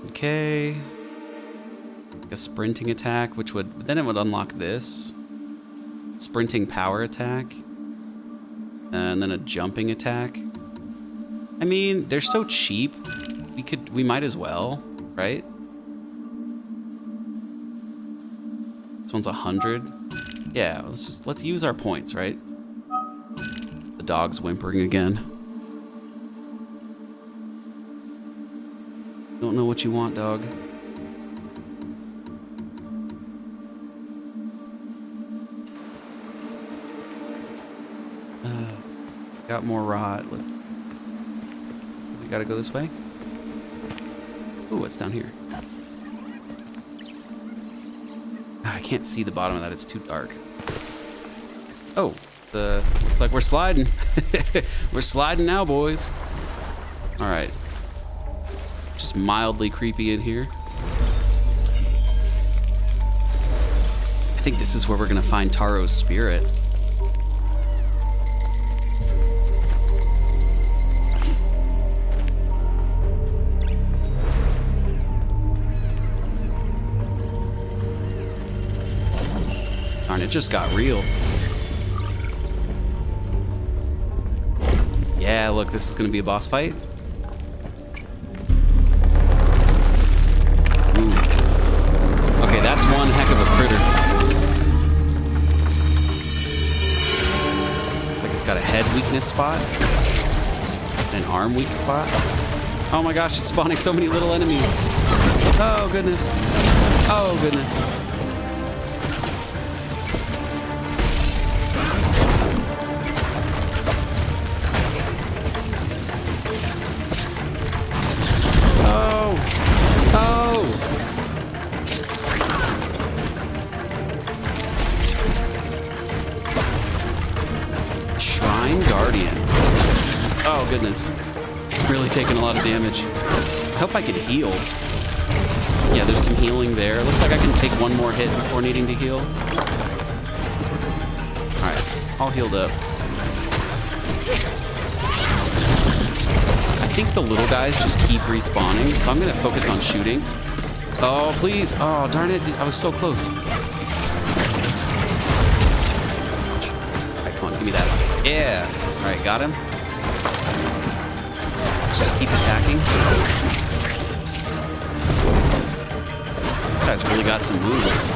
A: Okay. Like a sprinting attack, which would... Then it would unlock this. Sprinting power attack. And then a jumping attack. I mean, they're so cheap. We might as well, right? This one's 100. Yeah, let's use our points, right? The dog's whimpering again. Don't know what you want, dog. Got more rot. We gotta go this way. Ooh, what's down here? I can't see the bottom of that. It's too dark. Oh, looks like we're sliding. We're sliding now, boys. All right. Just mildly creepy in here. I think this is where we're gonna find Taro's spirit. Darn, it just got real. Yeah, look, this is gonna be a boss fight. Ooh. Okay, that's one heck of a critter. Looks like it's got a head weakness spot. An arm weak spot. Oh my gosh, it's spawning so many little enemies. Oh goodness. Oh goodness. Oh goodness, really taking a lot of damage. I hope I can heal. Yeah, there's some healing there. Looks like I can take one more hit before needing to heal. Alright, all healed up. I think the little guys just keep respawning, so I'm gonna focus on shooting. Oh, please. Oh, darn it. I was so close. Alright, come on, give me that. Yeah. Alright, got him. Just keep attacking. This guy's really got some moves.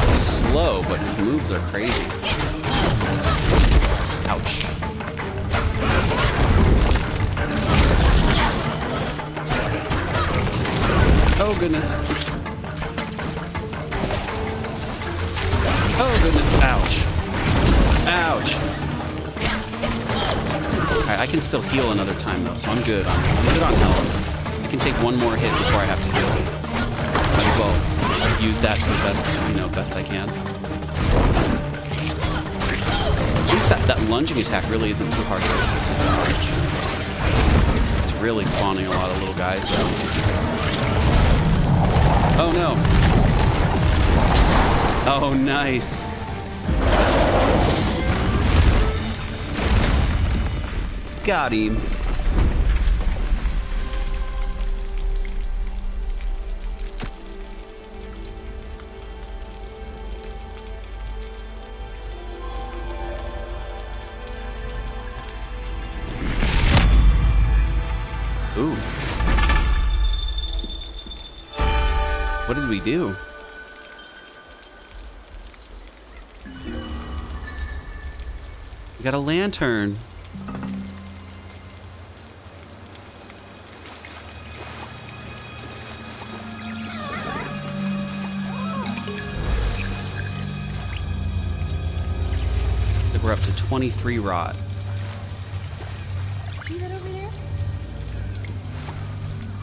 A: He's slow, but his moves are crazy. Ouch. Oh goodness. Oh goodness. Ouch. Ouch. Alright, I can still heal another time though, so I'm good. I'm good on health. I can take one more hit before I have to heal. Might as well use that to the best, best I can. At least that lunging attack really isn't too hard to dodge. It's really spawning a lot of little guys though. Oh no. Oh, nice. Got him. Ooh. What did we do? We got a lantern. We're up to 23 rot.
C: See that over there?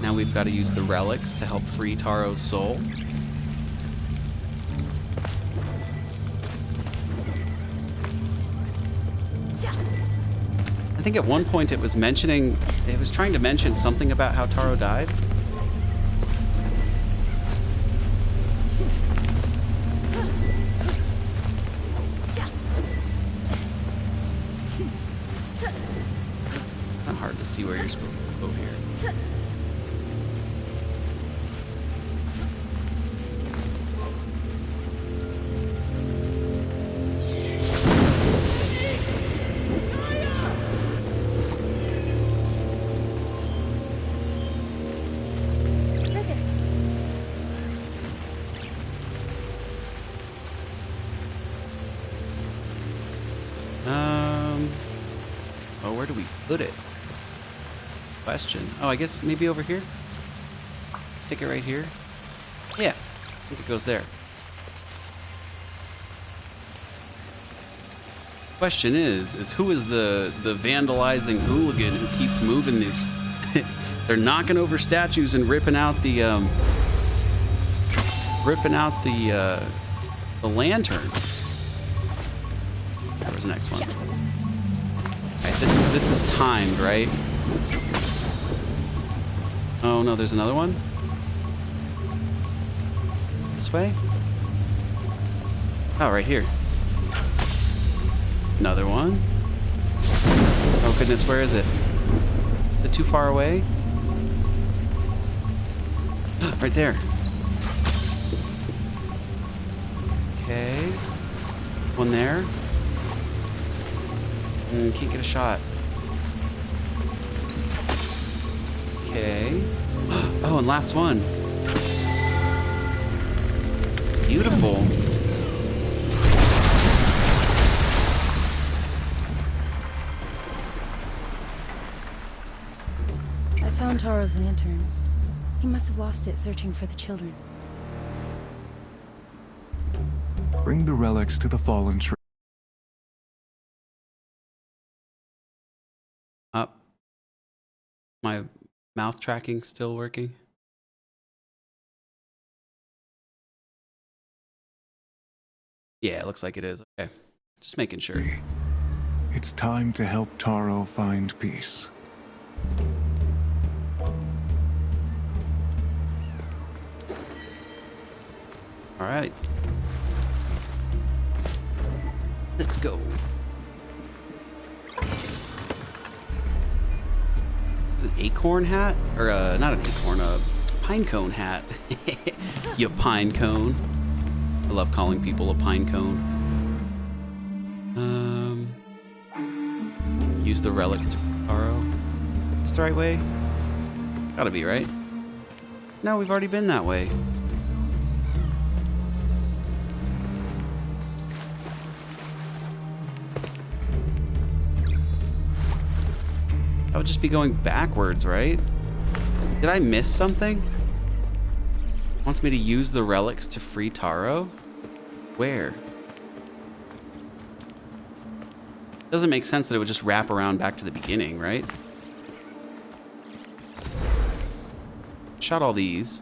A: Now we've got to use the relics to help free Taro's soul. I think at one point it was trying to mention something about how Taro died. Not hard to see where you're supposed to go here. Oh, where do we put it? Question. Oh, I guess maybe over here? Stick it right here? Yeah, I think it goes there. Question is who is the vandalizing hooligan who keeps moving these? They're knocking over statues and ripping out the lanterns. That was the next one. Alright, this is timed, right? Oh no, there's another one? This way? Oh, right here. Another one. Oh goodness, where is it? Is it too far away? Right there. Okay. One there. Can't get a shot. Okay. Oh, and last one. Beautiful.
D: I found Taro's lantern. He must have lost it searching for the children.
B: Bring the relics to the fallen tree.
A: Up. My mouth tracking still working? Yeah, it looks like it is. Okay. Just making sure.
B: It's time to help Taro find peace.
A: All right. Let's go. An acorn hat? Or not an acorn, a pine cone hat. You pine cone. I love calling people a pine cone. Use the relics to Taro. Is the right way? Gotta be, right? No, we've already been that way. That would just be going backwards, right? Did I miss something? Wants me to use the relics to free Taro? Where? Doesn't make sense that it would just wrap around back to the beginning, right? Shot all these.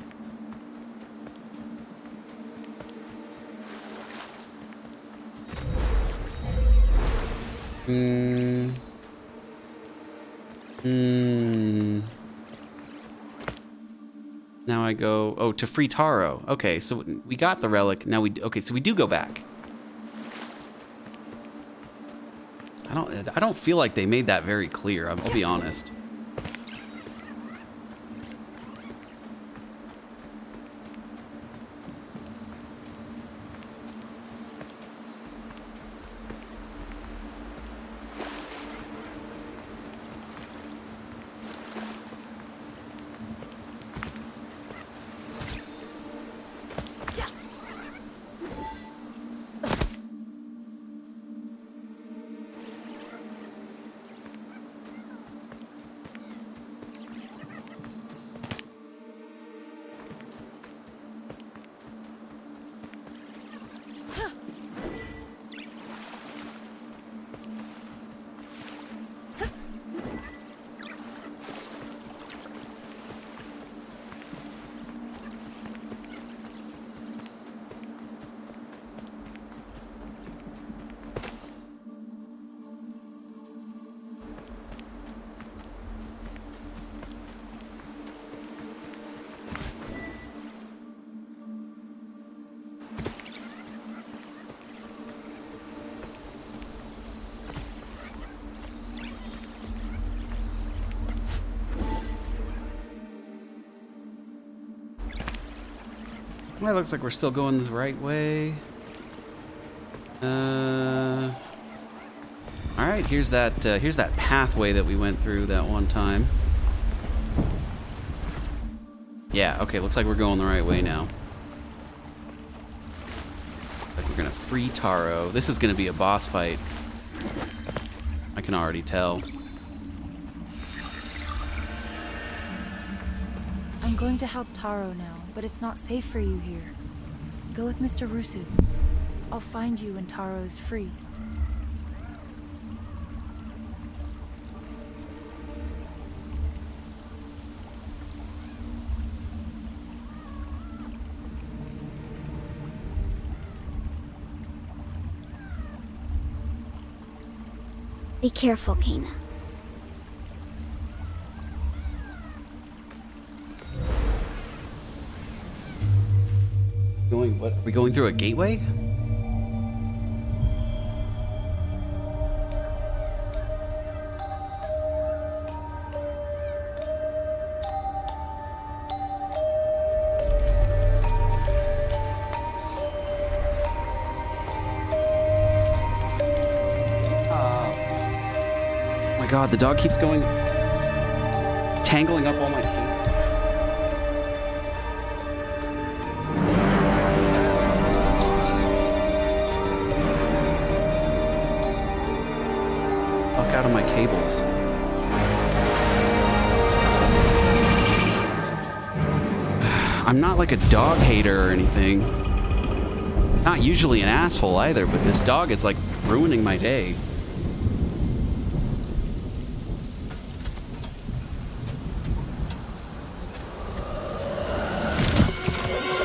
A: Now I go, oh, to free Taro. Okay, so we got the relic. Now okay, so we do go back. I don't feel like they made that very clear. I'll be honest. Well, it looks like we're still going the right way. All right, here's that pathway that we went through that one time. Yeah, okay, looks like we're going the right way now. Like we're gonna free Taro. This is gonna be a boss fight. I can already tell.
D: I'm going to help Taro now, but it's not safe for you here. Go with Mr. Rusu. I'll find you when Taro is free.
E: Be careful, Kana.
A: What? Are we going through a gateway? god, the dog keeps going, tangling up all my feet. Fuck out of my cables. I'm not like a dog hater or anything. Not usually an asshole either, but this dog is like ruining my day.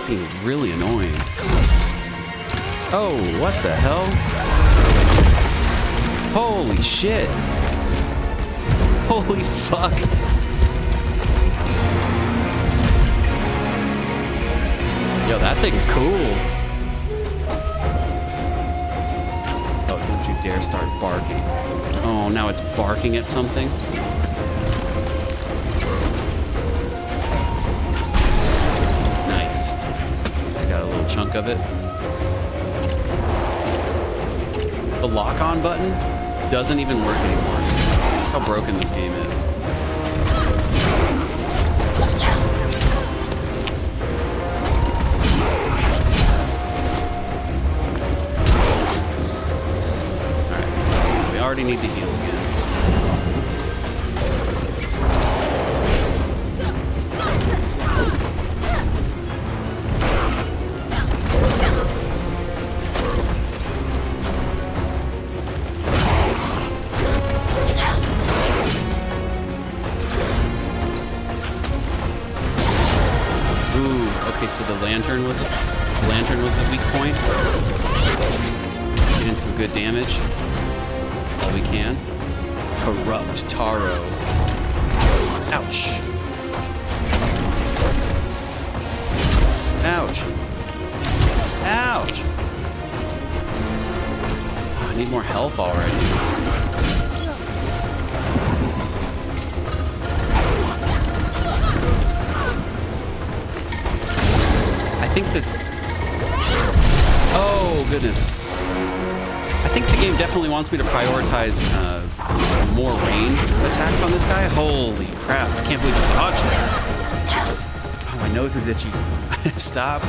A: Being really annoying. Oh, what the hell? Holy shit. Holy fuck. Yo, that thing's cool. Oh, don't you dare start barking. Oh, now it's barking at something. Nice. I got a little chunk of it. The lock-on button doesn't even work anymore. How broken this game is. Already need to heal again. Ooh, okay, so the lantern was a weak point. Getting some good damage. We can. Corrupt Taro. Ouch. Ouch. Ouch. Oh, I need more health already. I think this... Oh, goodness. I think the game definitely wants me to prioritize more range attacks on this guy. Holy crap, I can't believe I dodged that. Oh, my nose is itchy. Stop.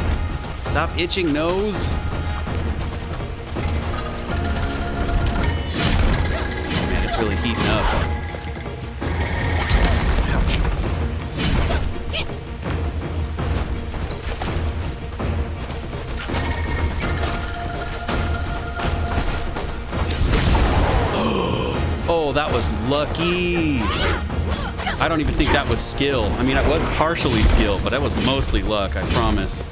A: Stop itching, nose. Man, it's really heating up. Ouch. Oh, that was lucky. I don't even think that was skill. I mean, it was partially skill, but that was mostly luck, I promise.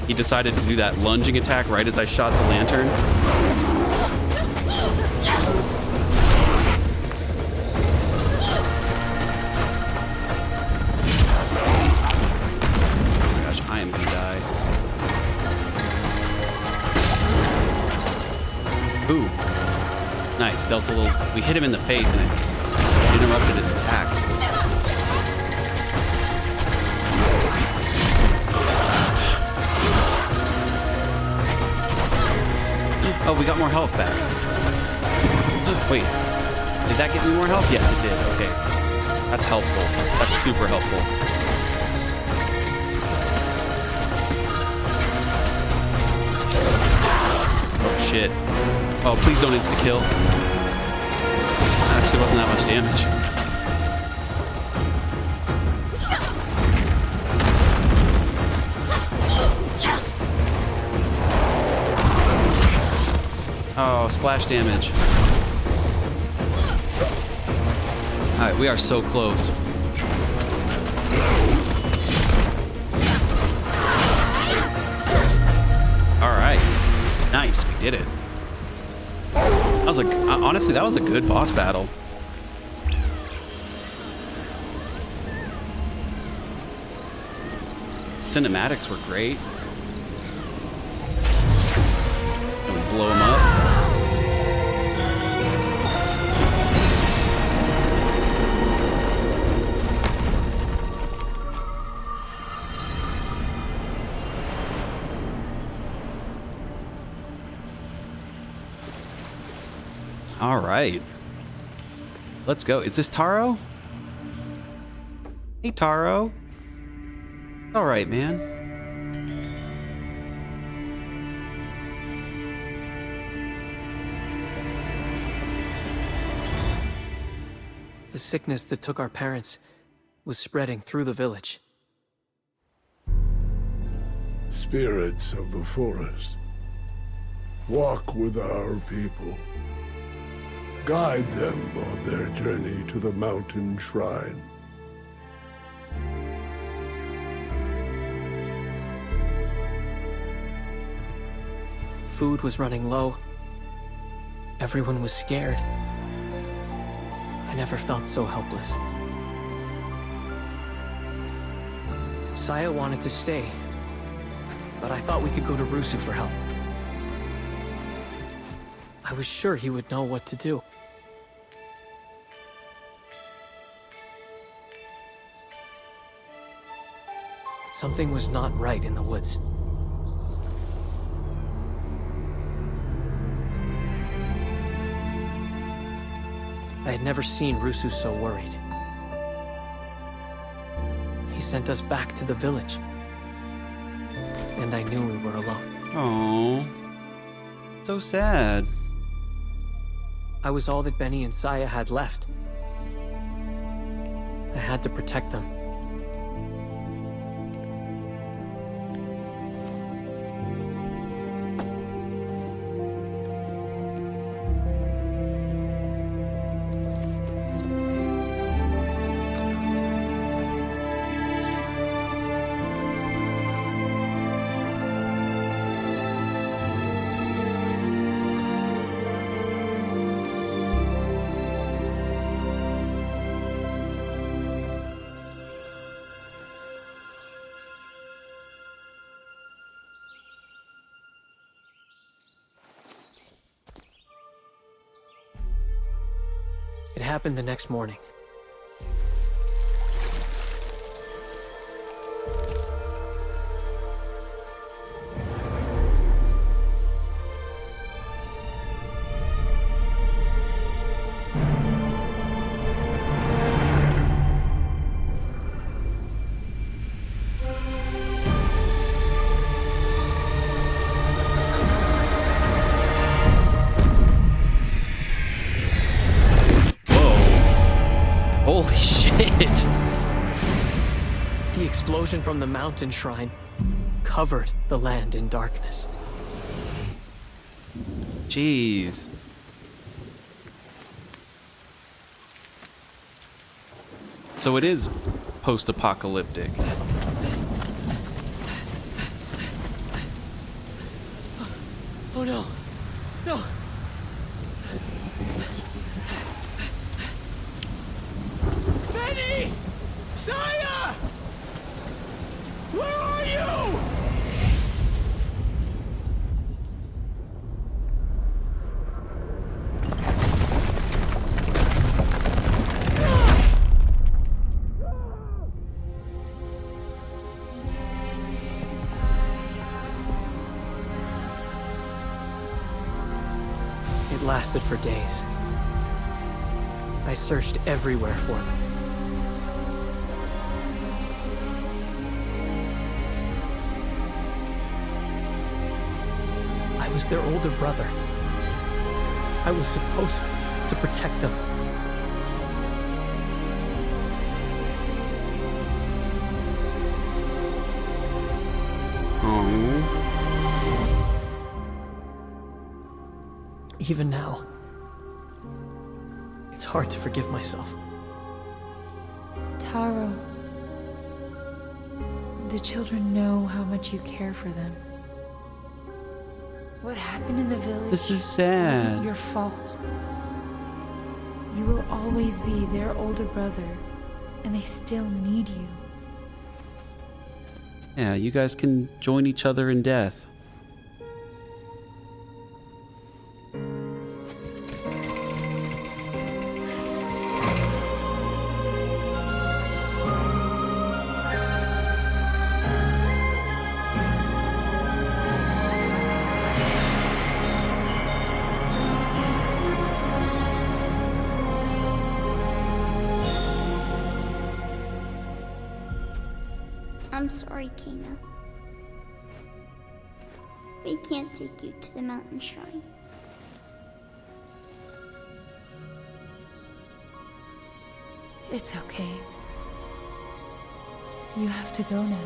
A: He decided to do that lunging attack right as I shot the lantern. Oh my gosh, I am gonna die. Ooh. Nice, dealt a little... We hit him in the face and it interrupted his attack. Oh, we got more health back. Wait, did that get me more health? Yes, it did. Okay. That's helpful. That's super helpful. Oh, shit. Oh, please don't insta-kill. Actually wasn't that much damage. Oh, splash damage. Alright, we are so close. Alright. Nice, we did it. That was honestly, that was a good boss battle. Cinematics were great. Blow him up. All right. Let's go. Is this Taro? Hey, Taro. All right, man.
F: The sickness that took our parents was spreading through the village.
G: Spirits of the forest, walk with our people. Guide them on their journey to the mountain shrine.
F: Food was running low. Everyone was scared. I never felt so helpless. Saya wanted to stay, but I thought we could go to Rusu for help. I was sure he would know what to do. Something was not right in the woods. I had never seen Rusu so worried. He sent us back to the village. And I knew we were alone.
A: Oh, so sad.
F: I was all that Benny and Saya had left. I had to protect them. It happened the next morning.
A: Holy shit.
F: The explosion from the mountain shrine covered the land in darkness.
A: Jeez. So it is post-apocalyptic.
F: Oh no! No! Benny! Saya! Where are you? It lasted for days. I searched everywhere for them. I was their older brother. I was supposed to protect them.
A: Oh.
F: Even now, it's hard to forgive myself.
D: Taro, the children know how much you care for them. What happened in the village
A: This is sad.
D: wasn't your fault. You will always be their older brother, and they still need you.
A: Yeah, you guys can join each other in death.
E: I'm sorry, Kena. We can't take you to the mountain shrine.
D: It's okay. You have to go now.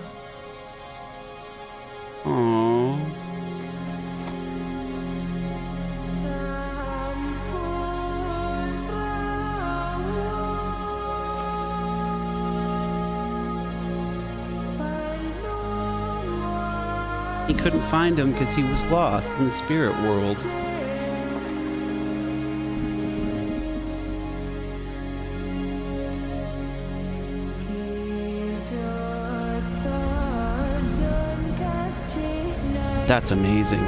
A: Aww. He couldn't find him because he was lost in the spirit world. That's amazing.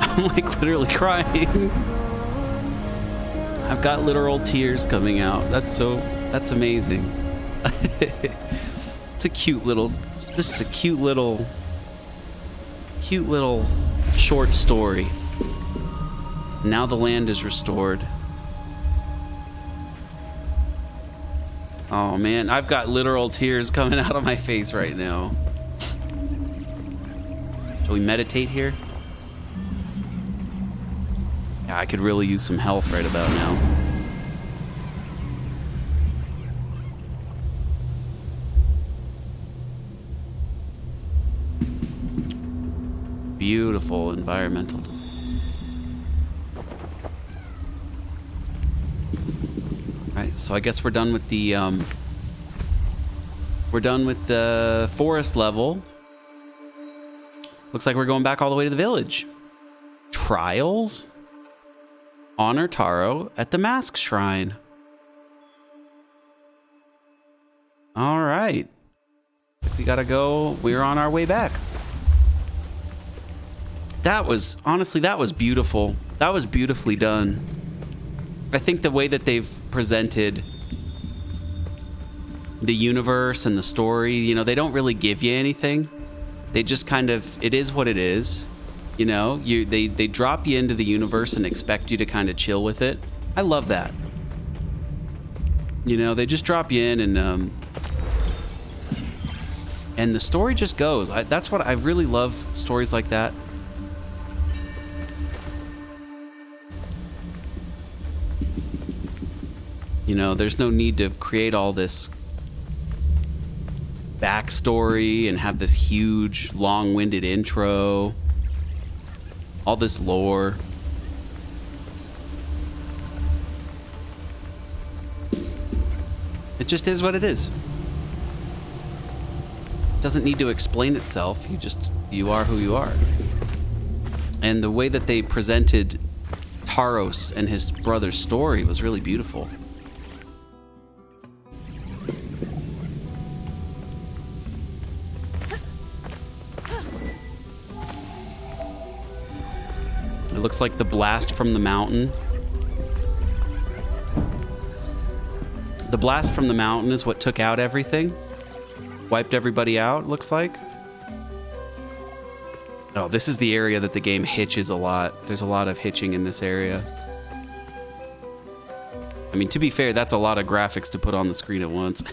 A: I'm like literally crying. I've got literal tears coming out. That's amazing. It's a cute little, this is a cute little short story. Now the land is restored. Oh man, I've got literal tears coming out of my face right now. Shall we meditate here? Yeah, I could really use some health right about now. Beautiful environmental. Alright, so I guess we're done with the forest level. Looks like we're going back all the way to the village. Trials? Honor Taro at the Mask Shrine. Alright. We gotta go. We're on our way back. That was, honestly, that was beautiful. That was beautifully done. I think the way that they've presented the universe and the story, you know, they don't really give you anything. They just kind of, it is what it is. You know, they drop you into the universe and expect you to kind of chill with it. I love that. You know, they just drop you in and the story just goes. That's what I really love, stories like that. You know, there's no need to create all this backstory and have this huge, long-winded intro. All this lore. It just is what it is. It doesn't need to explain itself. You are who you are. And the way that they presented Taros and his brother's story was really beautiful. It looks like the blast from the mountain. The blast from the mountain is what took out everything. Wiped everybody out, looks like. Oh, this is the area that the game hitches a lot. There's a lot of hitching in this area. I mean, to be fair, that's a lot of graphics to put on the screen at once.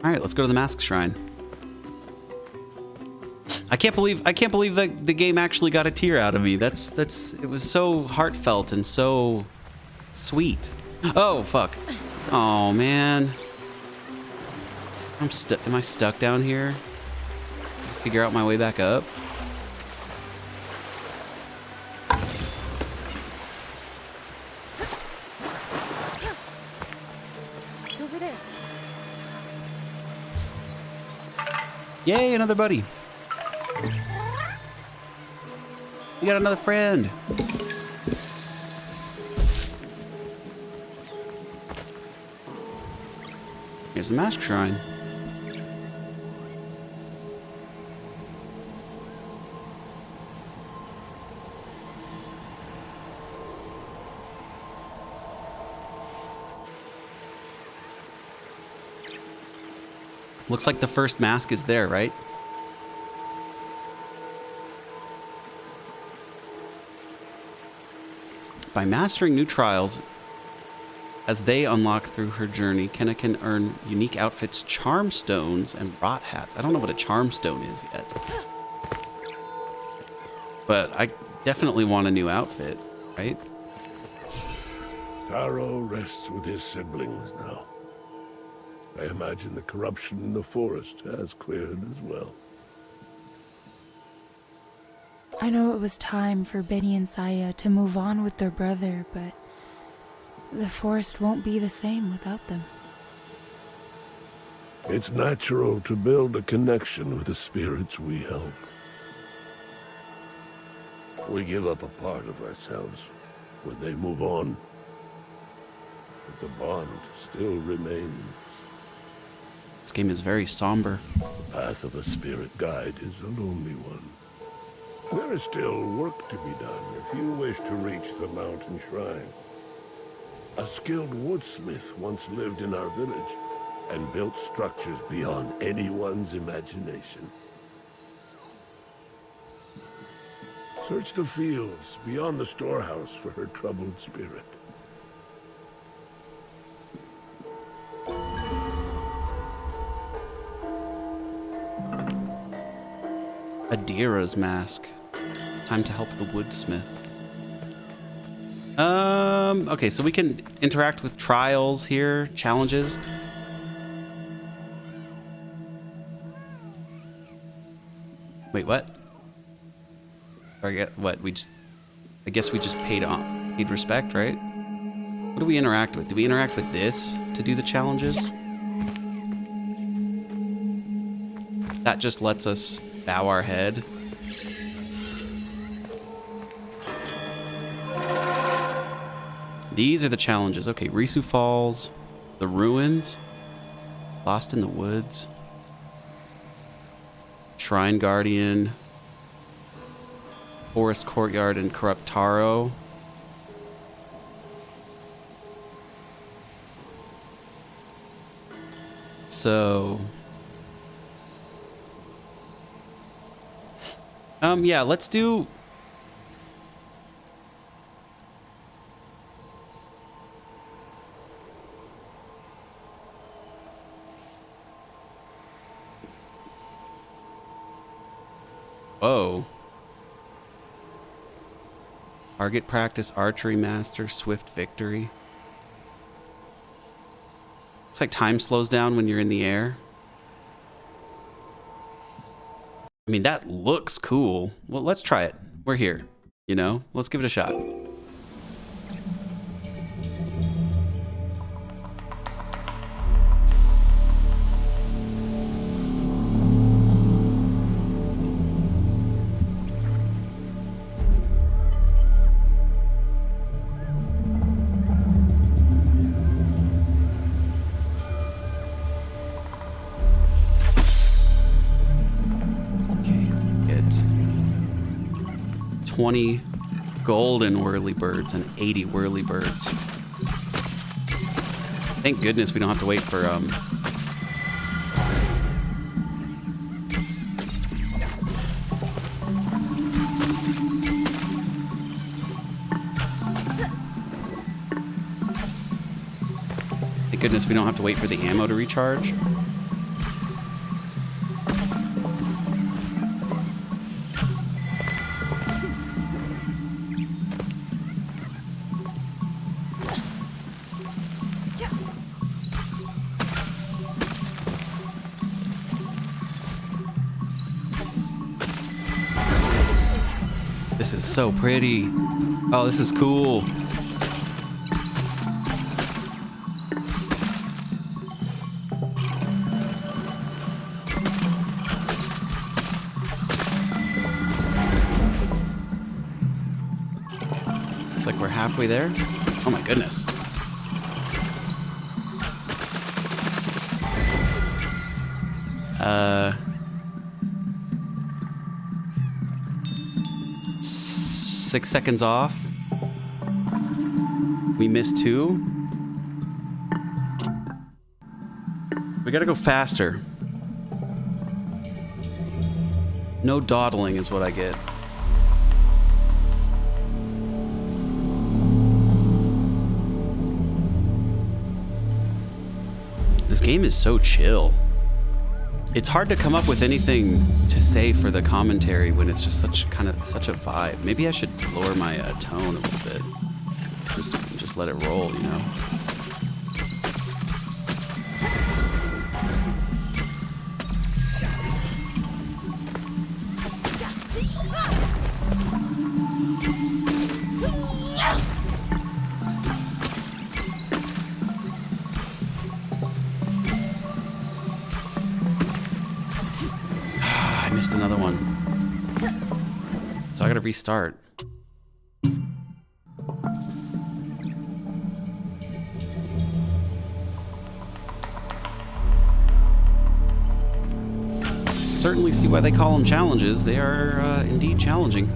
A: All right, let's go to the Mask Shrine. I can't believe that the game actually got a tear out of me. It was so heartfelt and so sweet. Oh fuck. Oh man. Am I stuck down here? Figure out my way back up.
C: It's over there.
A: Yay, another buddy. We got another friend. Here's the Mask Shrine. Looks like the first mask is there, right? By mastering new trials, As they unlock through her journey, Kenna can earn unique outfits, charm stones, and rot hats. I don't know what a charm stone is yet. But I definitely want a new outfit, right?
G: Taro rests with his siblings now. I imagine the corruption in the forest has cleared as well.
D: I know it was time for Benny and Saya to move on with their brother, but the forest won't be the same without them.
G: It's natural to build a connection with the spirits we help. We give up a part of ourselves when they move on. But the bond still remains.
A: This game is very somber.
G: The path of a spirit guide is a lonely one. There is still work to be done if you wish to reach the mountain shrine. A skilled woodsmith once lived in our village and built structures beyond anyone's imagination. Search the fields beyond the storehouse for her troubled spirit.
A: Adira's mask. Time to help the woodsmith. Okay, so we can interact with trials here, challenges. Wait, what? What? I guess we just paid respect, right? What do we interact with? Do we interact with this to do the challenges? That just lets us bow our head. These are the challenges. Okay, Risu Falls, the ruins, Lost in the Woods, Shrine Guardian, Forest Courtyard, and Corrupt Taro. So, yeah, let's do. Whoa. Target practice, archery master, swift victory. Looks like time slows down when you're in the air. I mean, that looks cool. Well, let's try it. We're here, you know? Let's give it a shot. Okay, kids. 20 golden whirlybirds and 80 whirlybirds. Thank goodness we don't have to wait for thank goodness we don't have to wait for the ammo to recharge. This is so pretty. Oh, this is cool. Looks like we're halfway there. Oh my goodness. Six seconds off. We missed 2. We gotta go faster. No dawdling is what I get. This game is so chill. It's hard to come up with anything to say for the commentary when it's just such a vibe. Maybe I should lower my tone a little bit. Just let it roll, you know. Missed another one. So I gotta restart. Certainly see why they call them challenges. They are indeed challenging.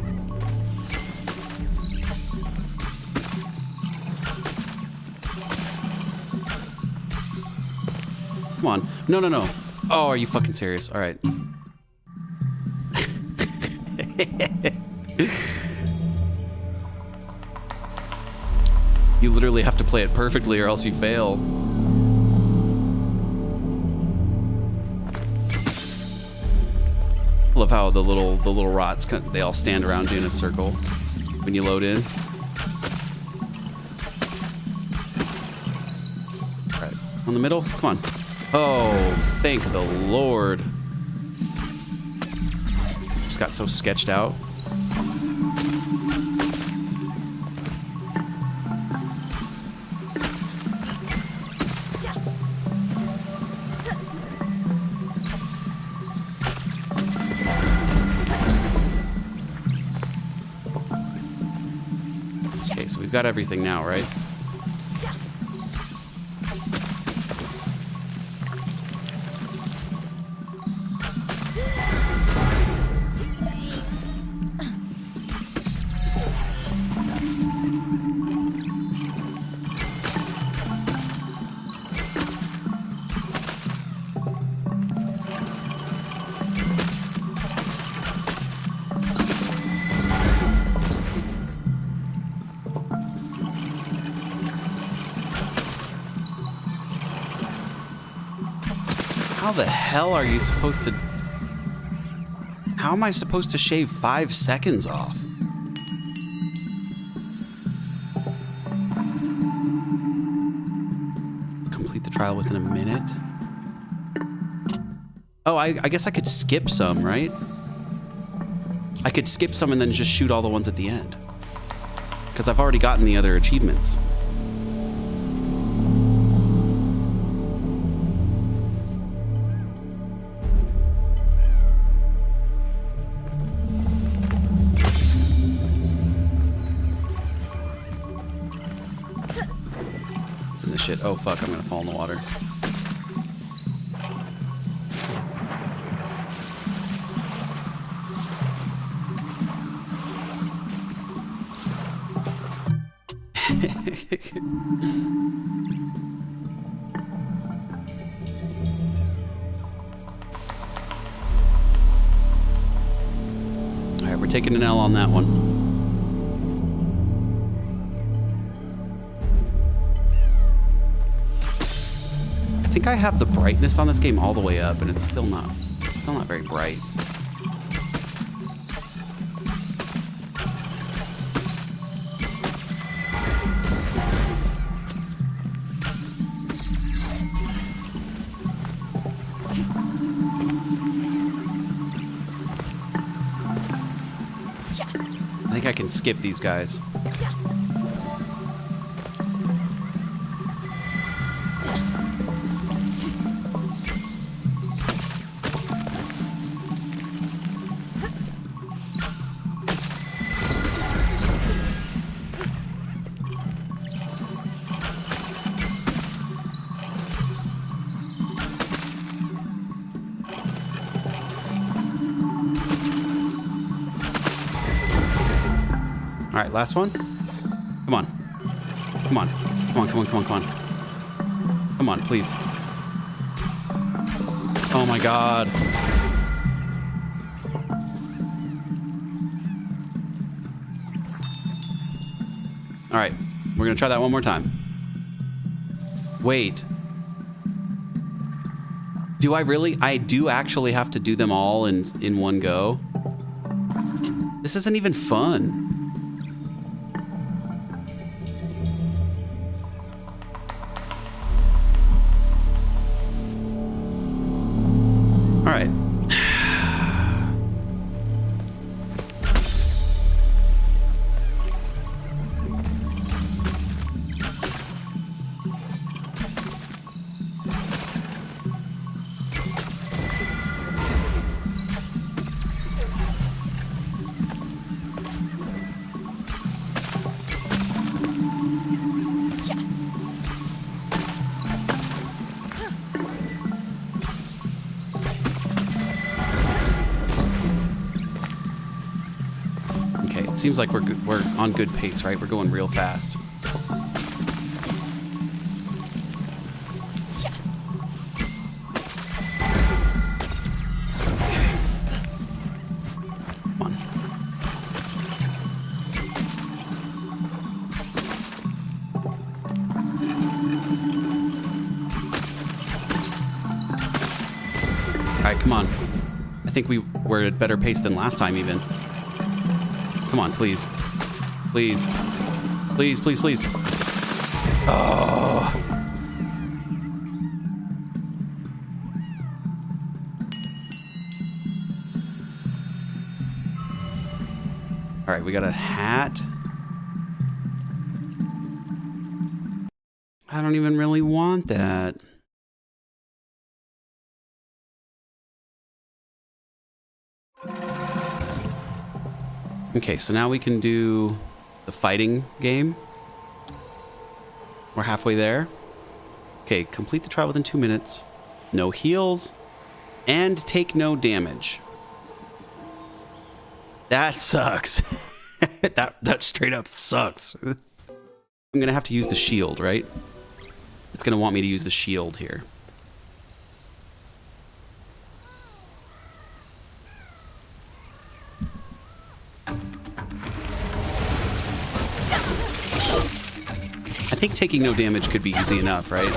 A: Come on. No, no, no. Oh, are you fucking serious? All right. You literally have to play it perfectly or else you fail. I love how the little rots, they all stand around you in a circle when you load in. All right, on the middle, come on. Oh, thank the Lord. Just got so sketched out. Okay, so we've got everything now, right? How the hell are you supposed to... How am I supposed to shave 5 seconds off? Complete the trial within a minute? Oh, I guess I could skip some, right? I could skip some and then just shoot all the ones at the end. Because I've already gotten the other achievements. Shit. Oh fuck, I'm gonna fall in the water. Alright, we're taking an L on that one. I think I have the brightness on this game all the way up, and it's still not very bright. I think I can skip these guys. All right, last one. Come on. Come on. Come on, come on, come on, come on. Come on, please. Oh my God. All right, we're gonna try that one more time. Wait. Do I really? I do actually have to do them all in one go. This isn't even fun. All right. Seems like we're on good pace, right? We're going real fast. Come on. All right, come on. I think we're at better pace than last time even. Come on, please. Please. Please, please, please. Oh. All right, we got a hat. I don't even really want that. Okay, so now we can do the fighting game. We're halfway there. Okay, complete the trial within 2 minutes. No heals. And take no damage. That sucks. that straight up sucks. I'm gonna have to use the shield, right? It's gonna want me to use the shield here. I think taking no damage could be easy enough, right?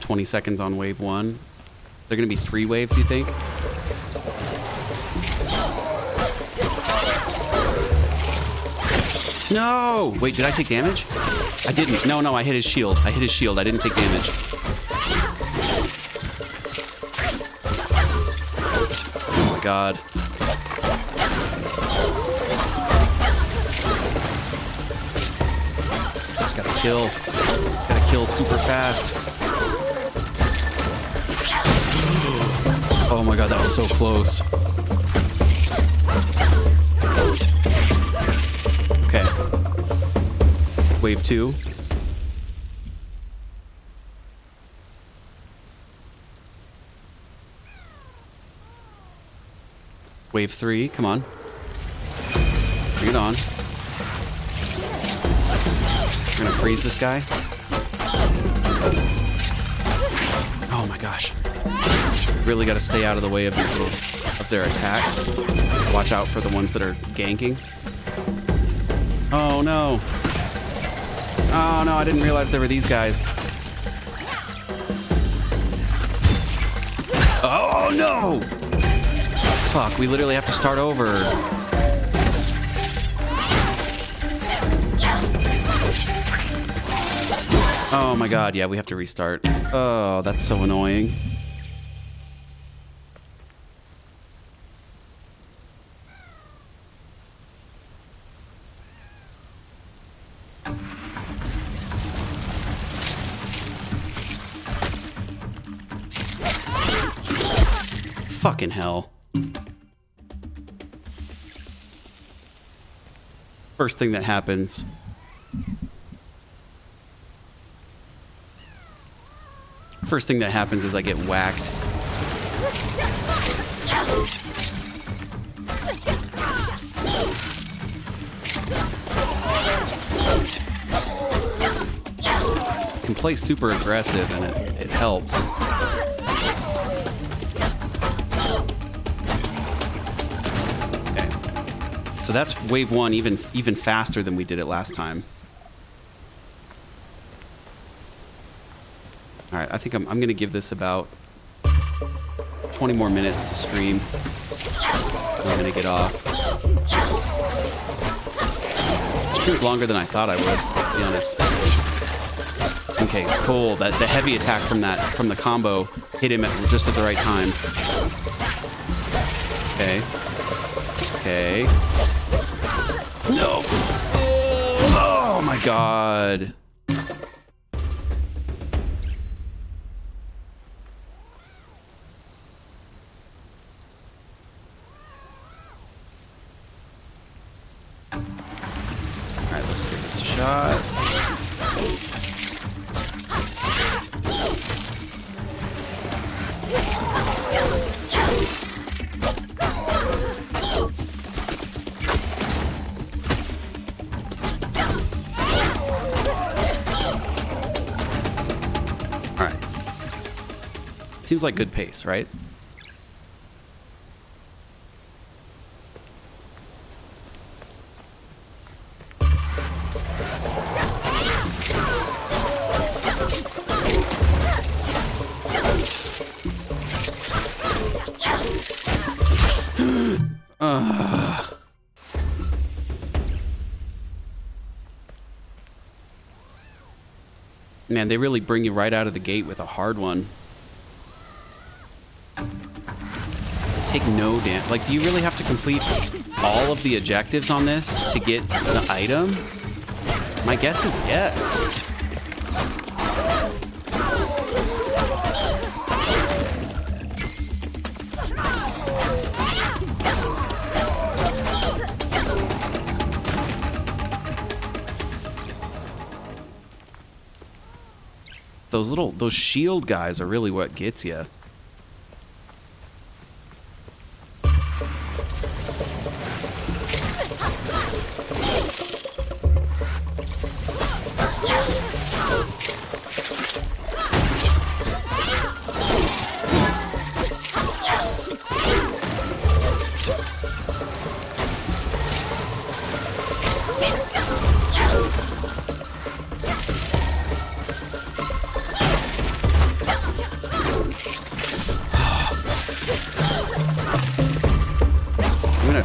A: "20 seconds on wave 1. They're gonna be 3 waves, you think? No! Wait, did I take damage? I didn't. No, I hit his shield. I hit his shield. I didn't take damage. Oh my god. Just gotta kill. Gotta kill super fast. Oh my god, that was so close. Okay. Wave 2. Wave 3, come on. Bring it on. We're gonna freeze this guy. Oh my gosh. Really gotta stay out of the way of these of their attacks. Watch out for the ones that are ganking. Oh no. Oh no, I didn't realize there were these guys. Oh no! Fuck, we literally have to start over. Oh my god, yeah, we have to restart. Oh, that's so annoying. Fucking hell. First thing that happens. First thing that happens is I get whacked. play super aggressive, and it helps. Okay. So that's wave 1, even faster than we did it last time. All right, I think I'm going to give this about 20 more minutes to stream. I'm going to get off. Streamed longer than I thought I would, to be honest. Okay, cool. The heavy attack from the combo hit him just at the right time. Okay. Okay. No. Oh my god. Alright, let's give this a shot. Alright. Seems like good pace, right? Man, they really bring you right out of the gate with a hard one. Take no damage. Like, do you really have to complete all of the objectives on this to get the item? My guess is yes. Those shield guys are really what gets you.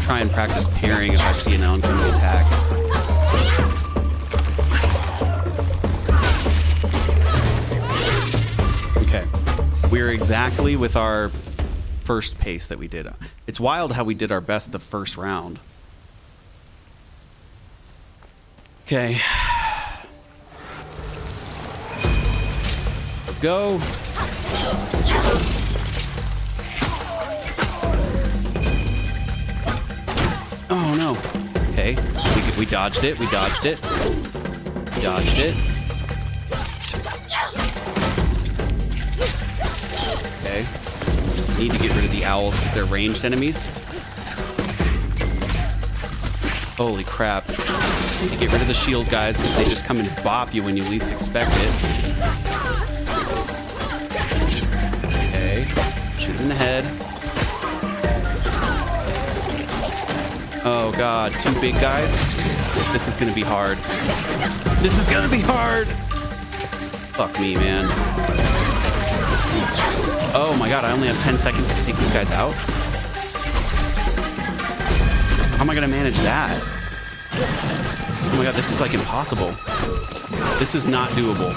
A: Try and practice parrying if I see an oncoming attack. Okay, we're exactly with our first pace that we did. It's wild how we did our best the first round. Okay. Let's go. Oh no. Okay. We dodged it. We dodged it. We dodged it. Okay. Need to get rid of the owls because they're ranged enemies. Holy crap. Need to get rid of the shield guys because they just come and bop you when you least expect it. Okay. Shoot him in the head. Oh god, 2 big guys? This is gonna be hard. This is gonna be hard! Fuck me, man. Oh my god, I only have 10 seconds to take these guys out? How am I gonna manage that? Oh my god, this is like impossible. This is not doable.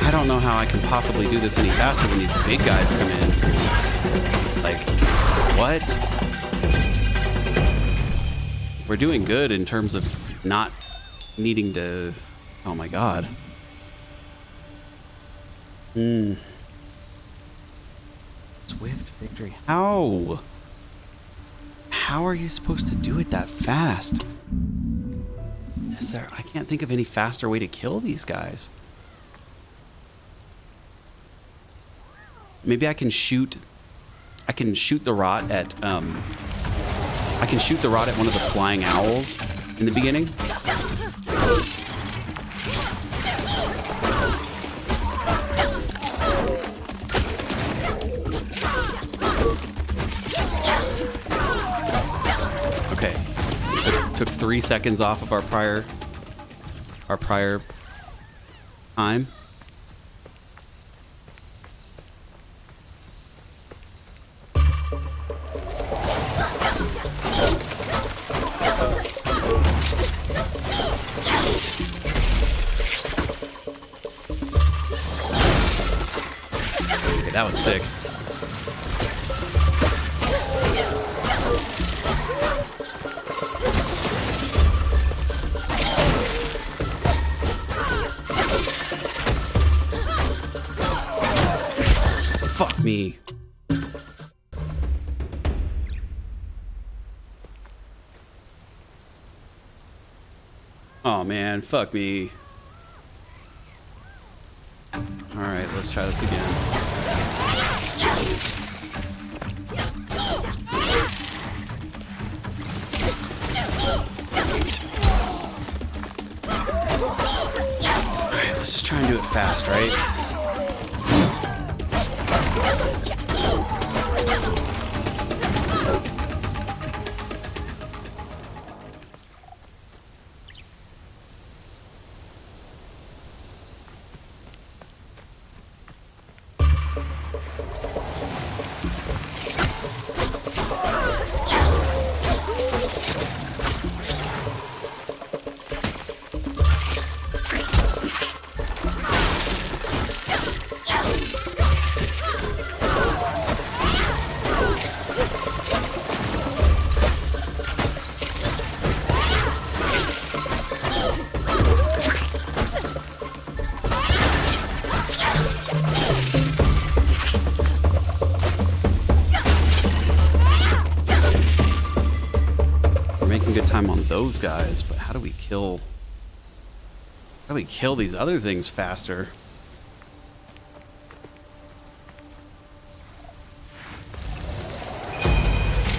A: I don't know how I can possibly do this any faster when these big guys come in. Like, what? We're doing good in terms of not needing to... Oh my god. Swift victory. How? How are you supposed to do it that fast? I can't think of any faster way to kill these guys. Maybe I can shoot the rot at I can shoot the rod at one of the flying owls in the beginning. Okay. Took 3 seconds off of our prior time. That was sick. Fuck me. Oh man, fuck me. Alright, let's try this again. Alright, let's just try and do it fast, right? Good time on those guys, but how do we kill these other things faster?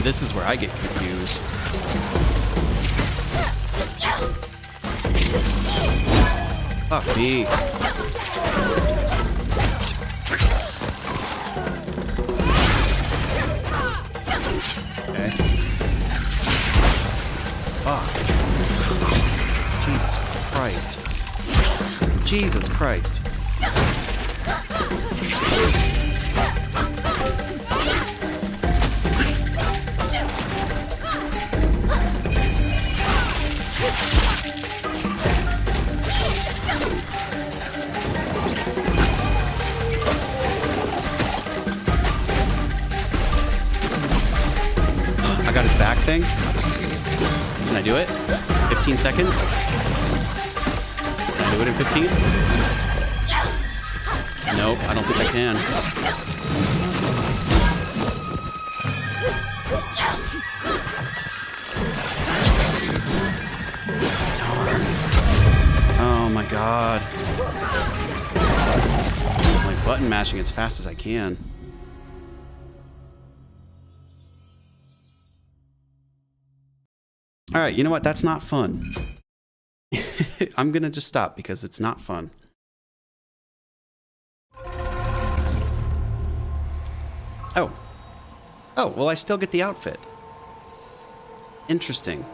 A: This is where I get confused. Fuck me. Jesus Christ. I got his back thing. Can I do it? 15 seconds? Do it in 15? Nope, I don't think I can. Darn. Oh my god. I'm like button mashing as fast as I can. Alright, you know what? That's not fun. I'm gonna just stop because it's not fun. Oh, well, I still get the outfit. Interesting.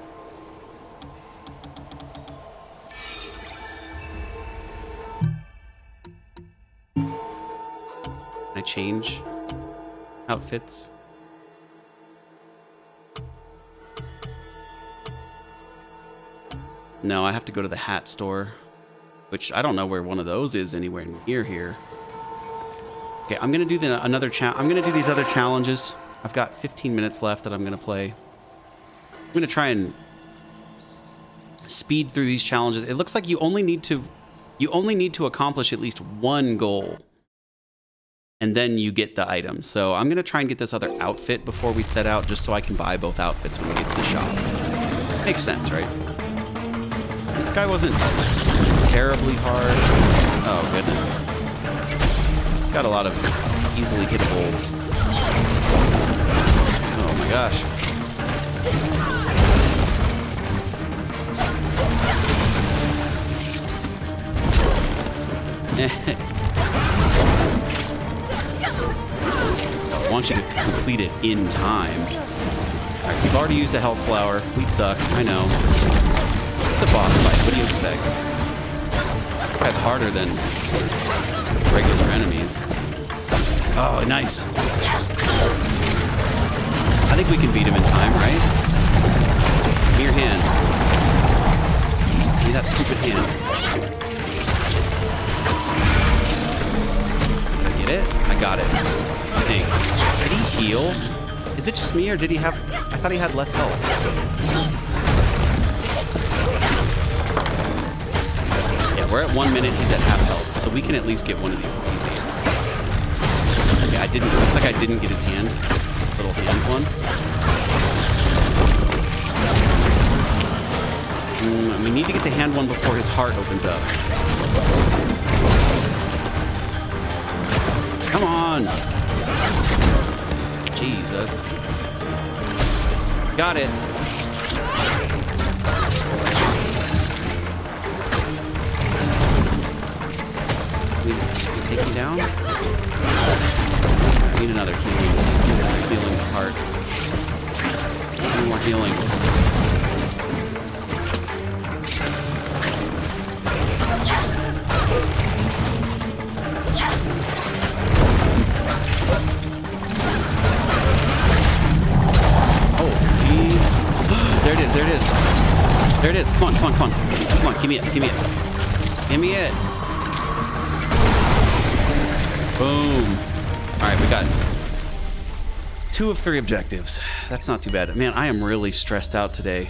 A: Can I change outfits? No, I have to go to the hat store, which I don't know where one of those is anywhere near here. Okay, I'm gonna do another challenge. I'm gonna do these other challenges. I've got 15 minutes left that I'm gonna play. I'm gonna try and speed through these challenges. It looks like you only need to accomplish at least one goal, and then you get the item. So I'm gonna try and get this other outfit before we set out, just so I can buy both outfits when we get to the shop. Makes sense, right? This guy wasn't terribly hard. Oh, goodness. Got a lot of easily hittable. Oh my gosh. I want you to complete it in time. Alright, we've already used a health flower. We suck, I know. It's a boss fight, what do you expect? This guy's harder than just the regular enemies. Oh, nice. I think we can beat him in time, right? Give me your hand. Give me that stupid hand. Did I get it? I got it. I think. Did he heal? Is it just me, or did he have... I thought he had less health. Yeah, we're at 1 minute. He's at half health, so we can at least get one of these easy. Okay, I didn't... Looks like I didn't get his hand. Little hand one. We need to get the hand one before his heart opens up. Come on! Jesus. Got it. We take you down? I need another healing. Need another healing heart. Need more healing. There it is, there it is. There it is. Come on, come on, come on. Come on, give me it, give me it. Give me it. Boom. Alright, we got 2 of 3 objectives. That's not too bad. Man, I am really stressed out today.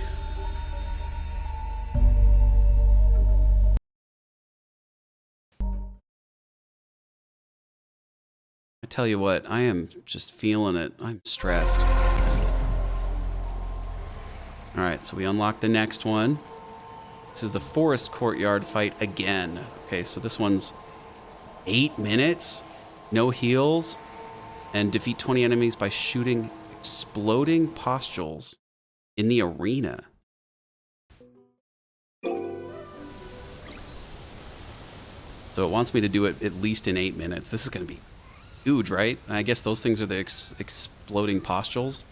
A: I tell you what, I am just feeling it. I'm stressed. Alright, so we unlock the next one. This is the forest courtyard fight again. Okay, so this one's 8 minutes, no heals, and defeat 20 enemies by shooting exploding pustules in the arena. So it wants me to do it at least in 8 minutes. This is going to be huge, right? I guess those things are the exploding pustules.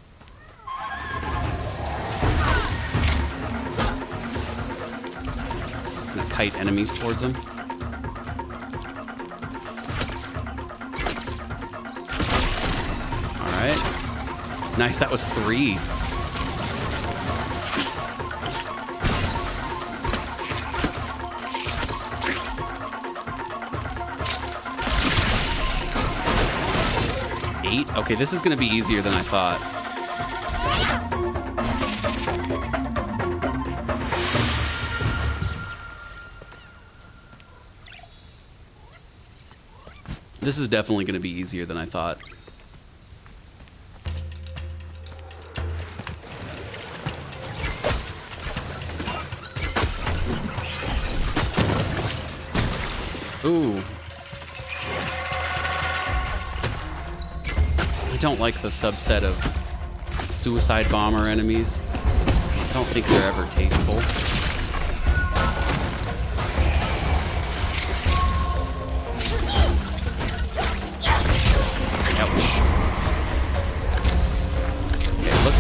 A: Kite enemies towards him. Alright. Nice, that was 3. Eight? Okay, this is going to be easier than I thought. This is definitely going to be easier than I thought. Ooh. I don't like the subset of suicide bomber enemies. I don't think they're ever tasteful.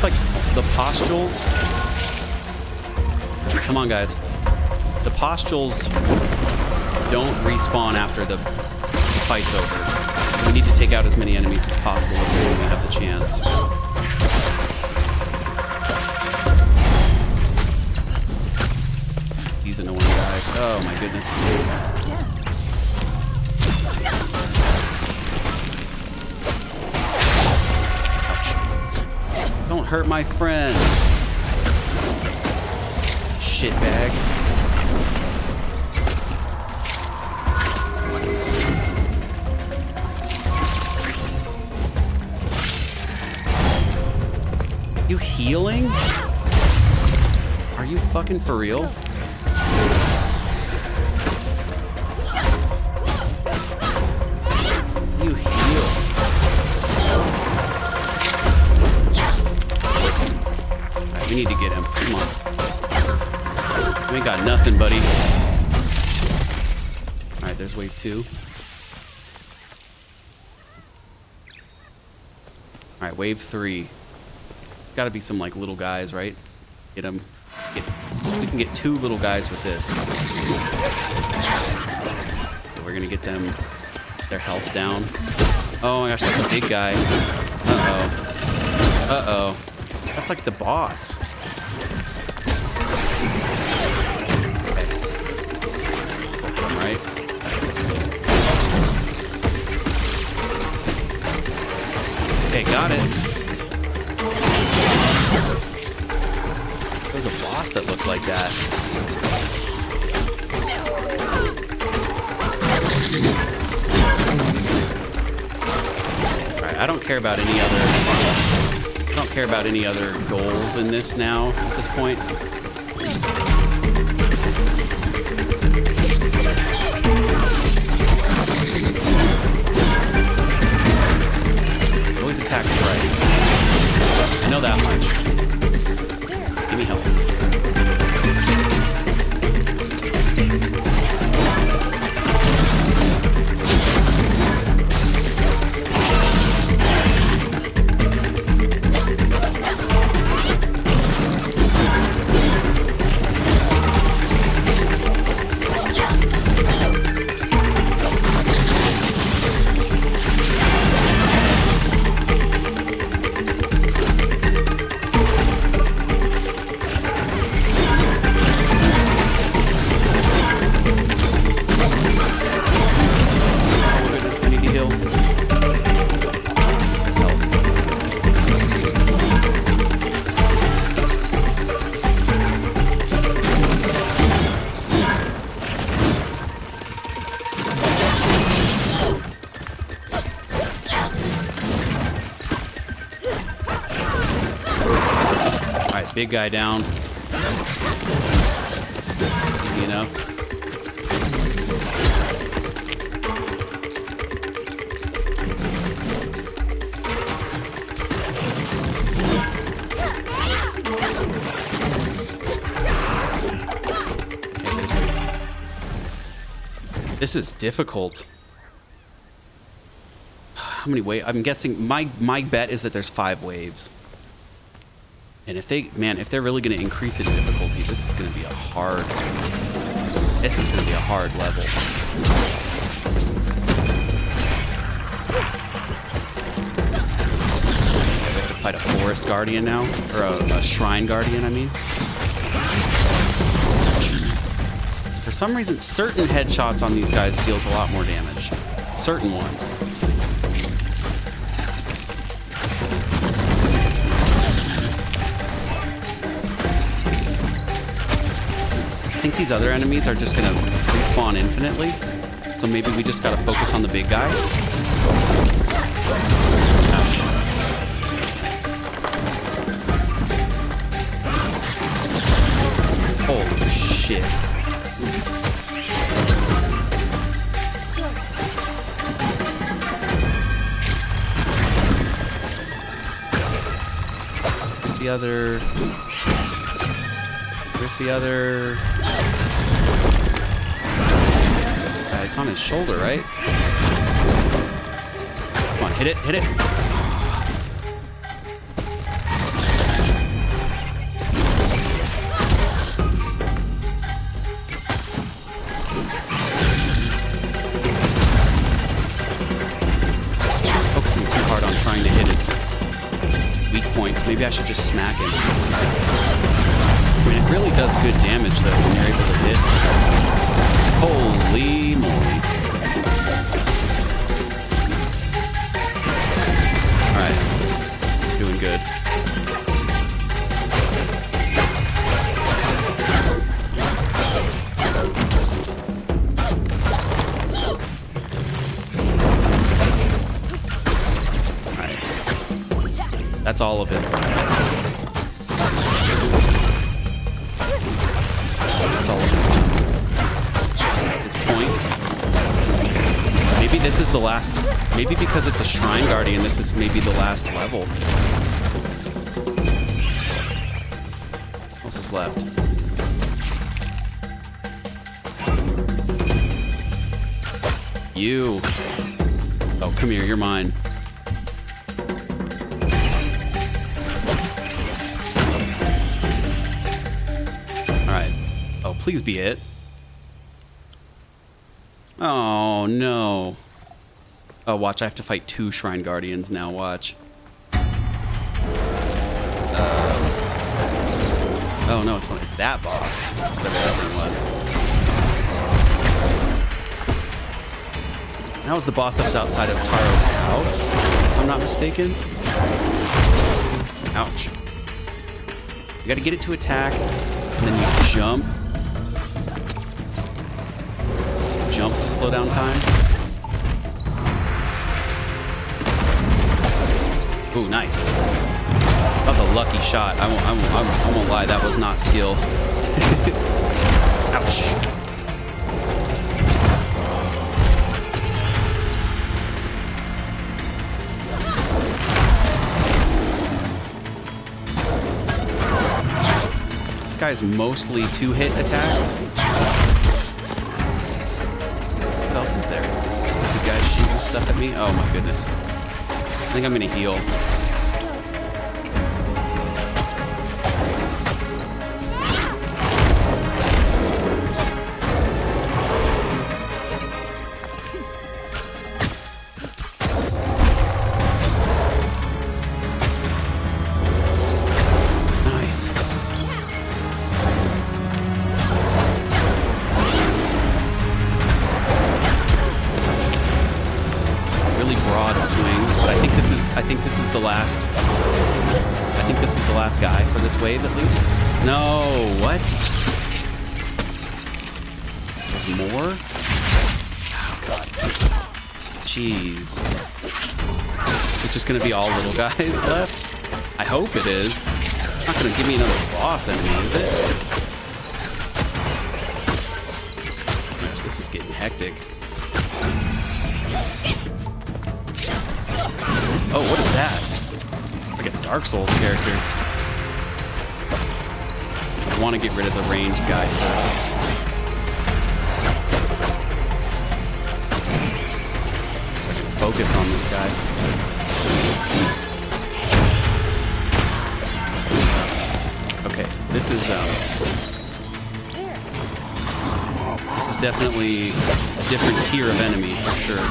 A: Like the pustules. Come on, guys. The pustules don't respawn after the fight's over. So we need to take out as many enemies as possible when we have the chance. These annoying guys. Oh my goodness. Don't hurt my friends. Shitbag. You healing? Are you fucking for real? need to get him. Come on. We ain't got nothing, buddy. Alright, there's wave 2. Alright, wave 3. Gotta be some, like, little guys, right? Get them. We can get 2 little guys with this. So we're gonna get them their health down. Oh my gosh, that's a big guy. Uh-oh. Uh-oh. That's like the boss. Okay. This will hit him, right? Okay, got it. There was a boss that looked like that. Alright, I don't care about any other... I don't care about any other goals in this now, at this point. It always attacks twice. I know that much. Give me help. Big guy down. Easy enough. This is difficult. How many waves? I'm guessing my bet is that there's 5 waves. And if they're really going to increase in difficulty, this is going to be a hard level. We have to fight a forest guardian now, or a shrine guardian, I mean. For some reason, certain headshots on these guys deals a lot more damage. Certain ones. I think these other enemies are just gonna respawn infinitely. So maybe we just gotta focus on the big guy. Ouch. Holy shit. Where's the other... it's on his shoulder, right? Come on, hit it, hit it. Focusing too hard on trying to hit his weak points. Maybe I should just smack him. I mean, it really does good damage, though, when you're able to hit. Holy moly. Alright. Doing good. Alright. That's all of his. That's all of his points. Maybe this is the last. Maybe because it's a shrine guardian, this is maybe the last level. left. You. Oh, come here. You're mine. All right. Oh, please be it. Oh, no. Oh, watch. I have to fight 2 Shrine Guardians now. Watch. Oh, no. It's that boss. Whatever that one was. That was the boss that was outside of Taro's house, if I'm not mistaken. Ouch. You gotta get it to attack, and then you jump. Jump to slow down time. Ooh, nice. That was a lucky shot. I won't lie, that was not skill. Ouch. This guy's mostly 2-hit attacks. What else is there? This stupid guy shooting stuff at me? Oh my goodness. I think I'm gonna heal. I think this is the last. I think this is the last guy for this wave, at least. No, what? There's more? Oh god. Jeez. Is it just gonna be all little guys left? I hope it is. It's not gonna give me another boss enemy, is it? Gosh, this is getting hectic. Oh, what is that? Like a Dark Souls character. I want to get rid of the ranged guy first. So I can focus on this guy. Okay, this is definitely a different tier of enemy for sure.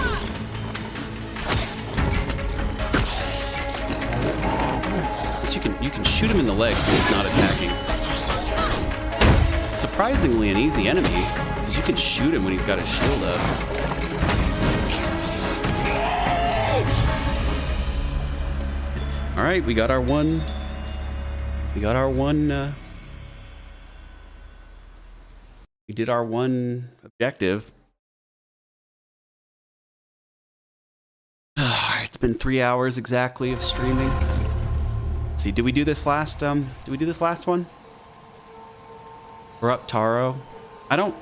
A: You can shoot him in the legs when he's not attacking. It's surprisingly an easy enemy, because you can shoot him when he's got his shield up. Alright, we got our one... We got our one... we did our one objective. It's been 3 hours exactly of streaming. See, did we do this last one? We're up Taro. I don't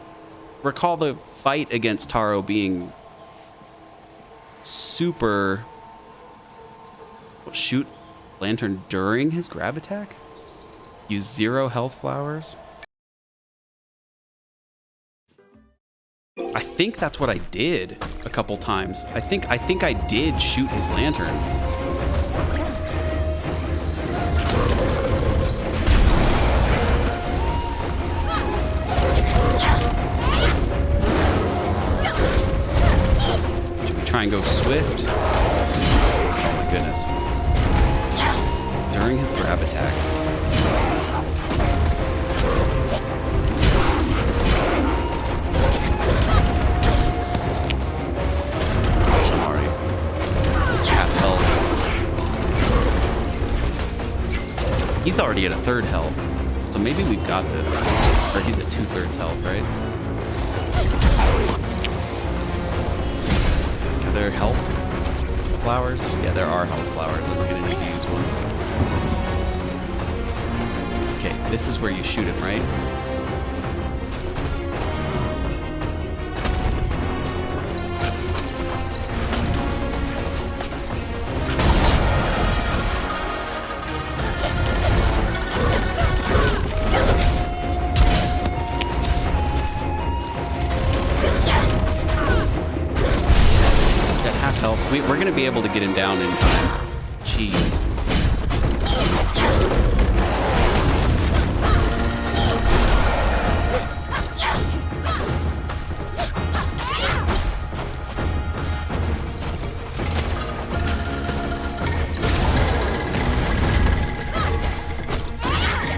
A: recall the fight against Taro being super... Shoot lantern during his grab attack? Use 0 health flowers? I think that's what I did a couple times. I think I did shoot his lantern. Try and go swift. Oh my goodness. During his grab attack. I'm already half health. He's already at a 3rd health. So maybe we've got this. Or he's at 2/3 health, right? Are there health flowers? Yeah, there are health flowers, and we're gonna need to use one. Okay, this is where you shoot him, right? We're gonna be able to get him down in time. Jeez.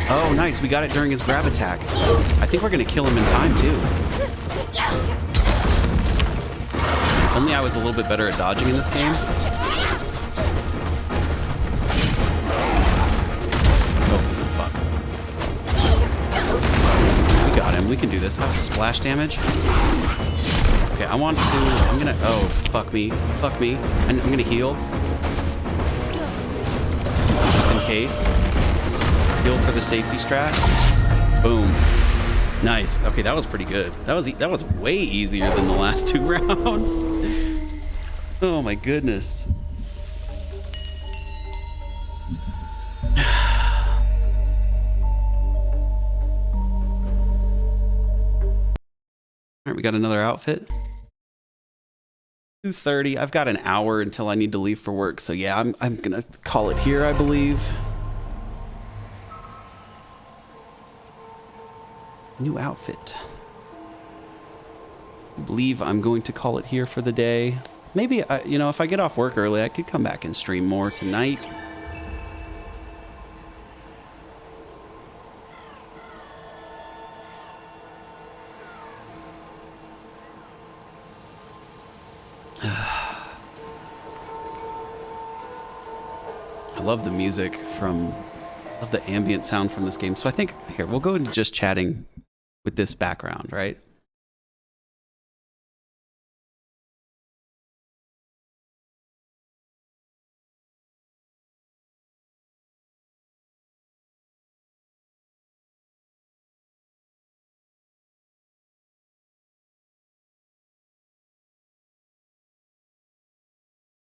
A: Oh, nice. We got it during his grab attack. I think we're going to kill him in time, too. If only I was a little bit better at dodging in this game. Oh, fuck. We got him. We can do this. Ah, splash damage. Okay, I'm going to... Oh, fuck me. Fuck me. I'm going to heal. Just in case. Heal for the safety strat. Boom. Nice. Okay, that was pretty good. That was way easier than the last 2 rounds. Oh my goodness. All right, we got another outfit. 2:30. I've got an hour until I need to leave for work. So yeah, I'm gonna call it here, I believe. New outfit. I believe I'm going to call it here for the day. Maybe, you know, if I get off work early, I could come back and stream more tonight. I love the music from, love the ambient sound from this game. So I think, here, we'll go into just chatting with this background, right?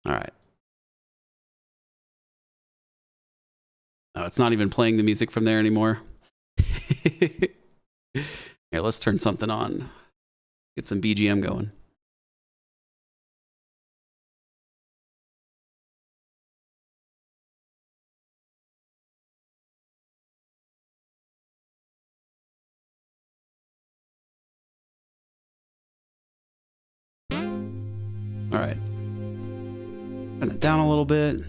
A: All right. Oh, it's not even playing the music from there anymore. Here, let's turn something on. Get some BGM going. All right. Turn that down a little bit.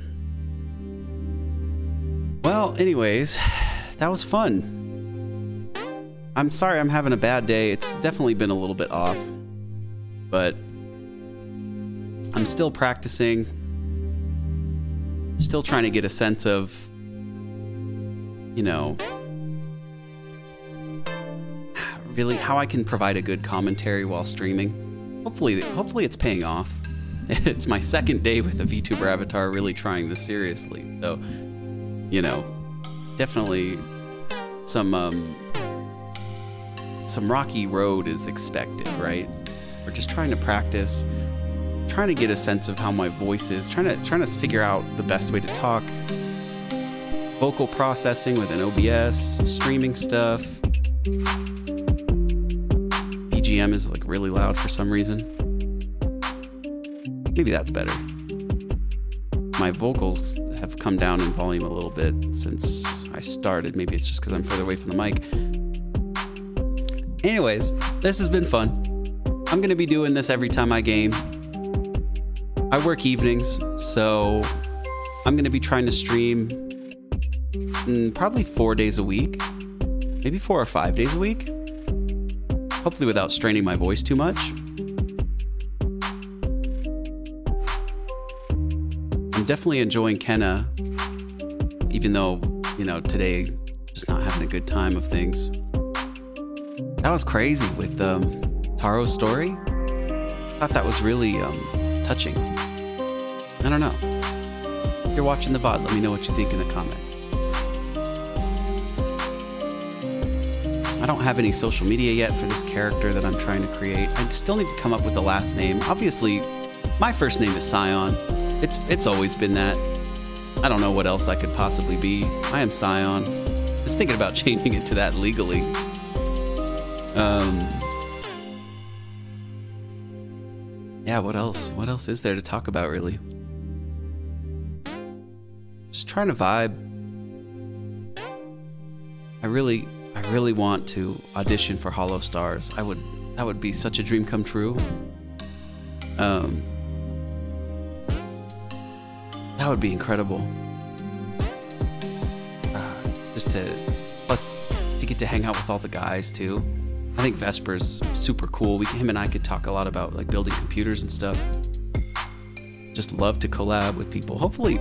A: Well, anyways, that was fun. I'm sorry I'm having a bad day. It's definitely been a little bit off, but I'm still practicing, still trying to get a sense of, you know, really how I can provide a good commentary while streaming. Hopefully it's paying off. It's my second day with a VTuber avatar really trying this seriously. So, you know, definitely some rocky road is expected, right? We're just trying to practice, trying to get a sense of how my voice is, trying to figure out the best way to talk, vocal processing with an OBS, streaming stuff. BGM is like really loud for some reason. Maybe that's better. My vocals have come down in volume a little bit since I started. Maybe it's just because I'm further away from the mic. Anyways, this has been fun. I'm going to be doing this every time I game. I work evenings, so I'm going to be trying to stream probably 4 days a week. Maybe 4 or 5 days a week. Hopefully without straining my voice too much. I'm definitely enjoying Kenna, even though, you know, today just not having a good time of things. That was crazy with Taro's story. I thought that was really touching. I don't know. If you're watching the VOD, let me know what you think in the comments. I don't have any social media yet for this character that I'm trying to create. I still need to come up with the last name. Obviously, my first name is Scion. It's always been that. I don't know what else I could possibly be. I am Scion. I was thinking about changing it to that legally. yeah, what else? What else is there to talk about, really? Just trying to vibe. I really want to audition for Hollow Stars. That would be such a dream come true. That would be incredible. Plus to get to hang out with all the guys too. I think Vesper's super cool. Him and I could talk a lot about like building computers and stuff. Just love to collab with people. Hopefully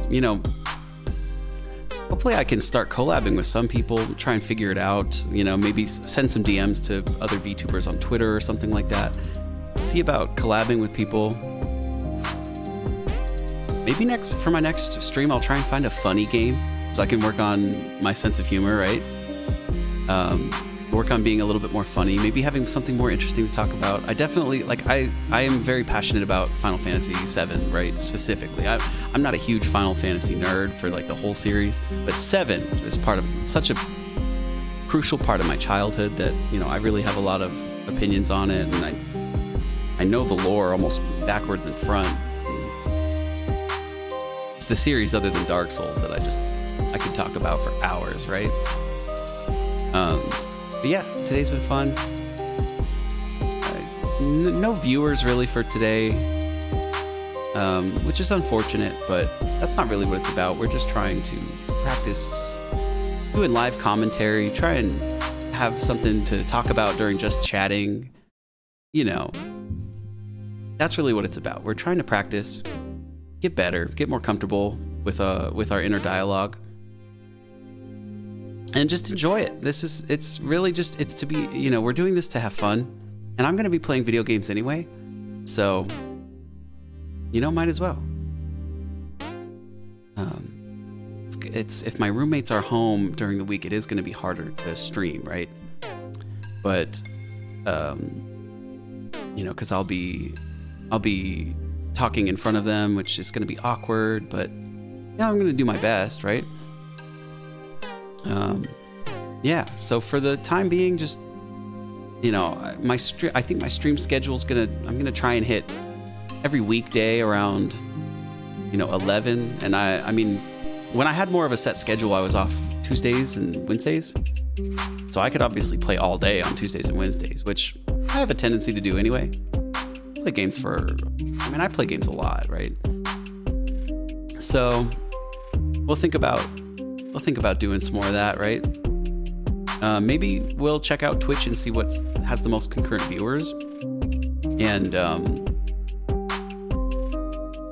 A: I can start collabing with some people, try and figure it out, maybe send some DMs to other VTubers on Twitter or something like that. See about collabing with people. Maybe for my next stream, I'll try and find a funny game so I can work on my sense of humor, right? Work on being a little bit more funny, maybe having something more interesting to talk about. I definitely, I am very passionate about Final Fantasy VII, right? Specifically. I'm not a huge Final Fantasy nerd for like the whole series, but 7 is part of such a crucial part of my childhood that, I really have a lot of opinions on it, and I know the lore almost backwards and front. It's the series other than Dark Souls that I could talk about for hours, right? But yeah, today's been fun. No viewers really for today, which is unfortunate, but that's not really what it's about. We're just trying to practice doing live commentary, try and have something to talk about during just chatting. That's really what it's about. We're trying to practice, get better, get more comfortable with our inner dialogue. And just enjoy it. It's really just, it's to be, we're doing this to have fun. And I'm going to be playing video games anyway. So, might as well. If my roommates are home during the week, it is going to be harder to stream, right? But, because I'll be talking in front of them, which is going to be awkward, but yeah, I'm going to do my best, right? Yeah, so for the time being, just I think my stream schedule's I'm gonna try and hit every weekday around 11. And I mean, when I had more of a set schedule, I was off Tuesdays and Wednesdays, so I could obviously play all day on Tuesdays and Wednesdays, which I have a tendency to do anyway. I play games a lot, right? So we'll think about doing some more of that, right? Maybe we'll check out Twitch and see what has the most concurrent viewers, and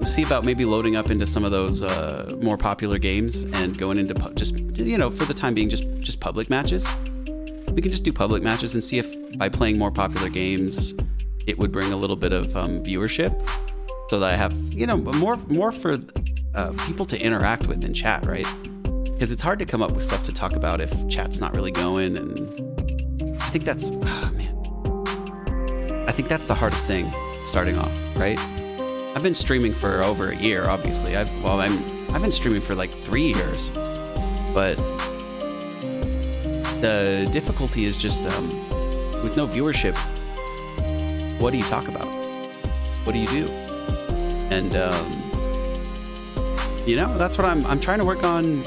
A: see about maybe loading up into some of those more popular games and going into just for the time being just public matches. We can just do public matches and see if by playing more popular games it would bring a little bit of viewership, so that I have more for people to interact with in chat, right? Because it's hard to come up with stuff to talk about if chat's not really going, and I think that's the hardest thing starting off, right? I've been streaming for over a year, obviously. I've been streaming for like 3 years, but the difficulty is just with no viewership, what do you talk about? What do you do? And that's what I'm trying to work on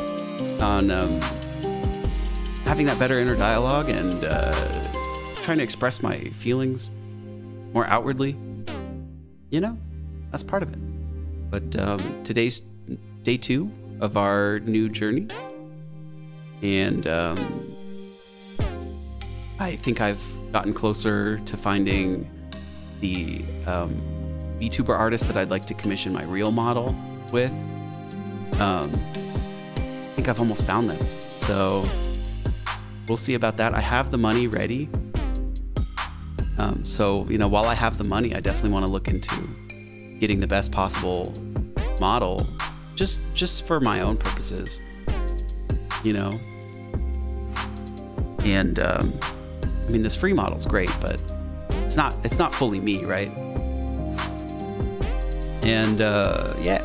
A: having that better inner dialogue and trying to express my feelings more outwardly. That's part of it. But today's day 2 of our new journey, and I think I've gotten closer to finding the VTuber artist that I'd like to commission my real model with. I think I've almost found them, so we'll see about that. I have the money ready, so while I have the money, I definitely want to look into getting the best possible model, just for my own purposes, and this free model's great, but it's not fully me, right? And yeah,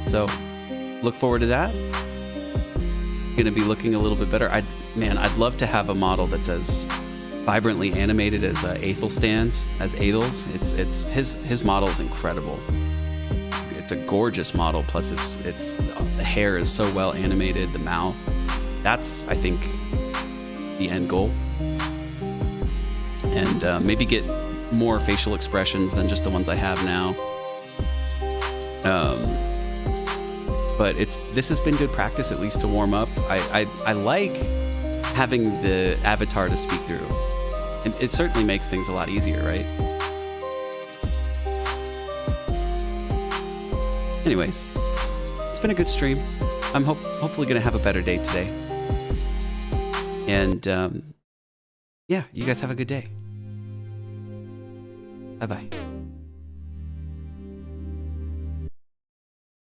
A: so look forward to that. Gonna be looking a little bit better. I'd love to have a model that's as vibrantly animated as Aethelstans, as Aethels. It's his model is incredible. It's a gorgeous model. Plus, it's the hair is so well animated. The mouth. That's, I think, the end goal. And maybe get more facial expressions than just the ones I have now. But this has been good practice, at least to warm up. I like having the avatar to speak through. It certainly makes things a lot easier, right? Anyways, it's been a good stream. I'm hopefully going to have a better day today. And yeah, you guys have a good day. Bye-bye.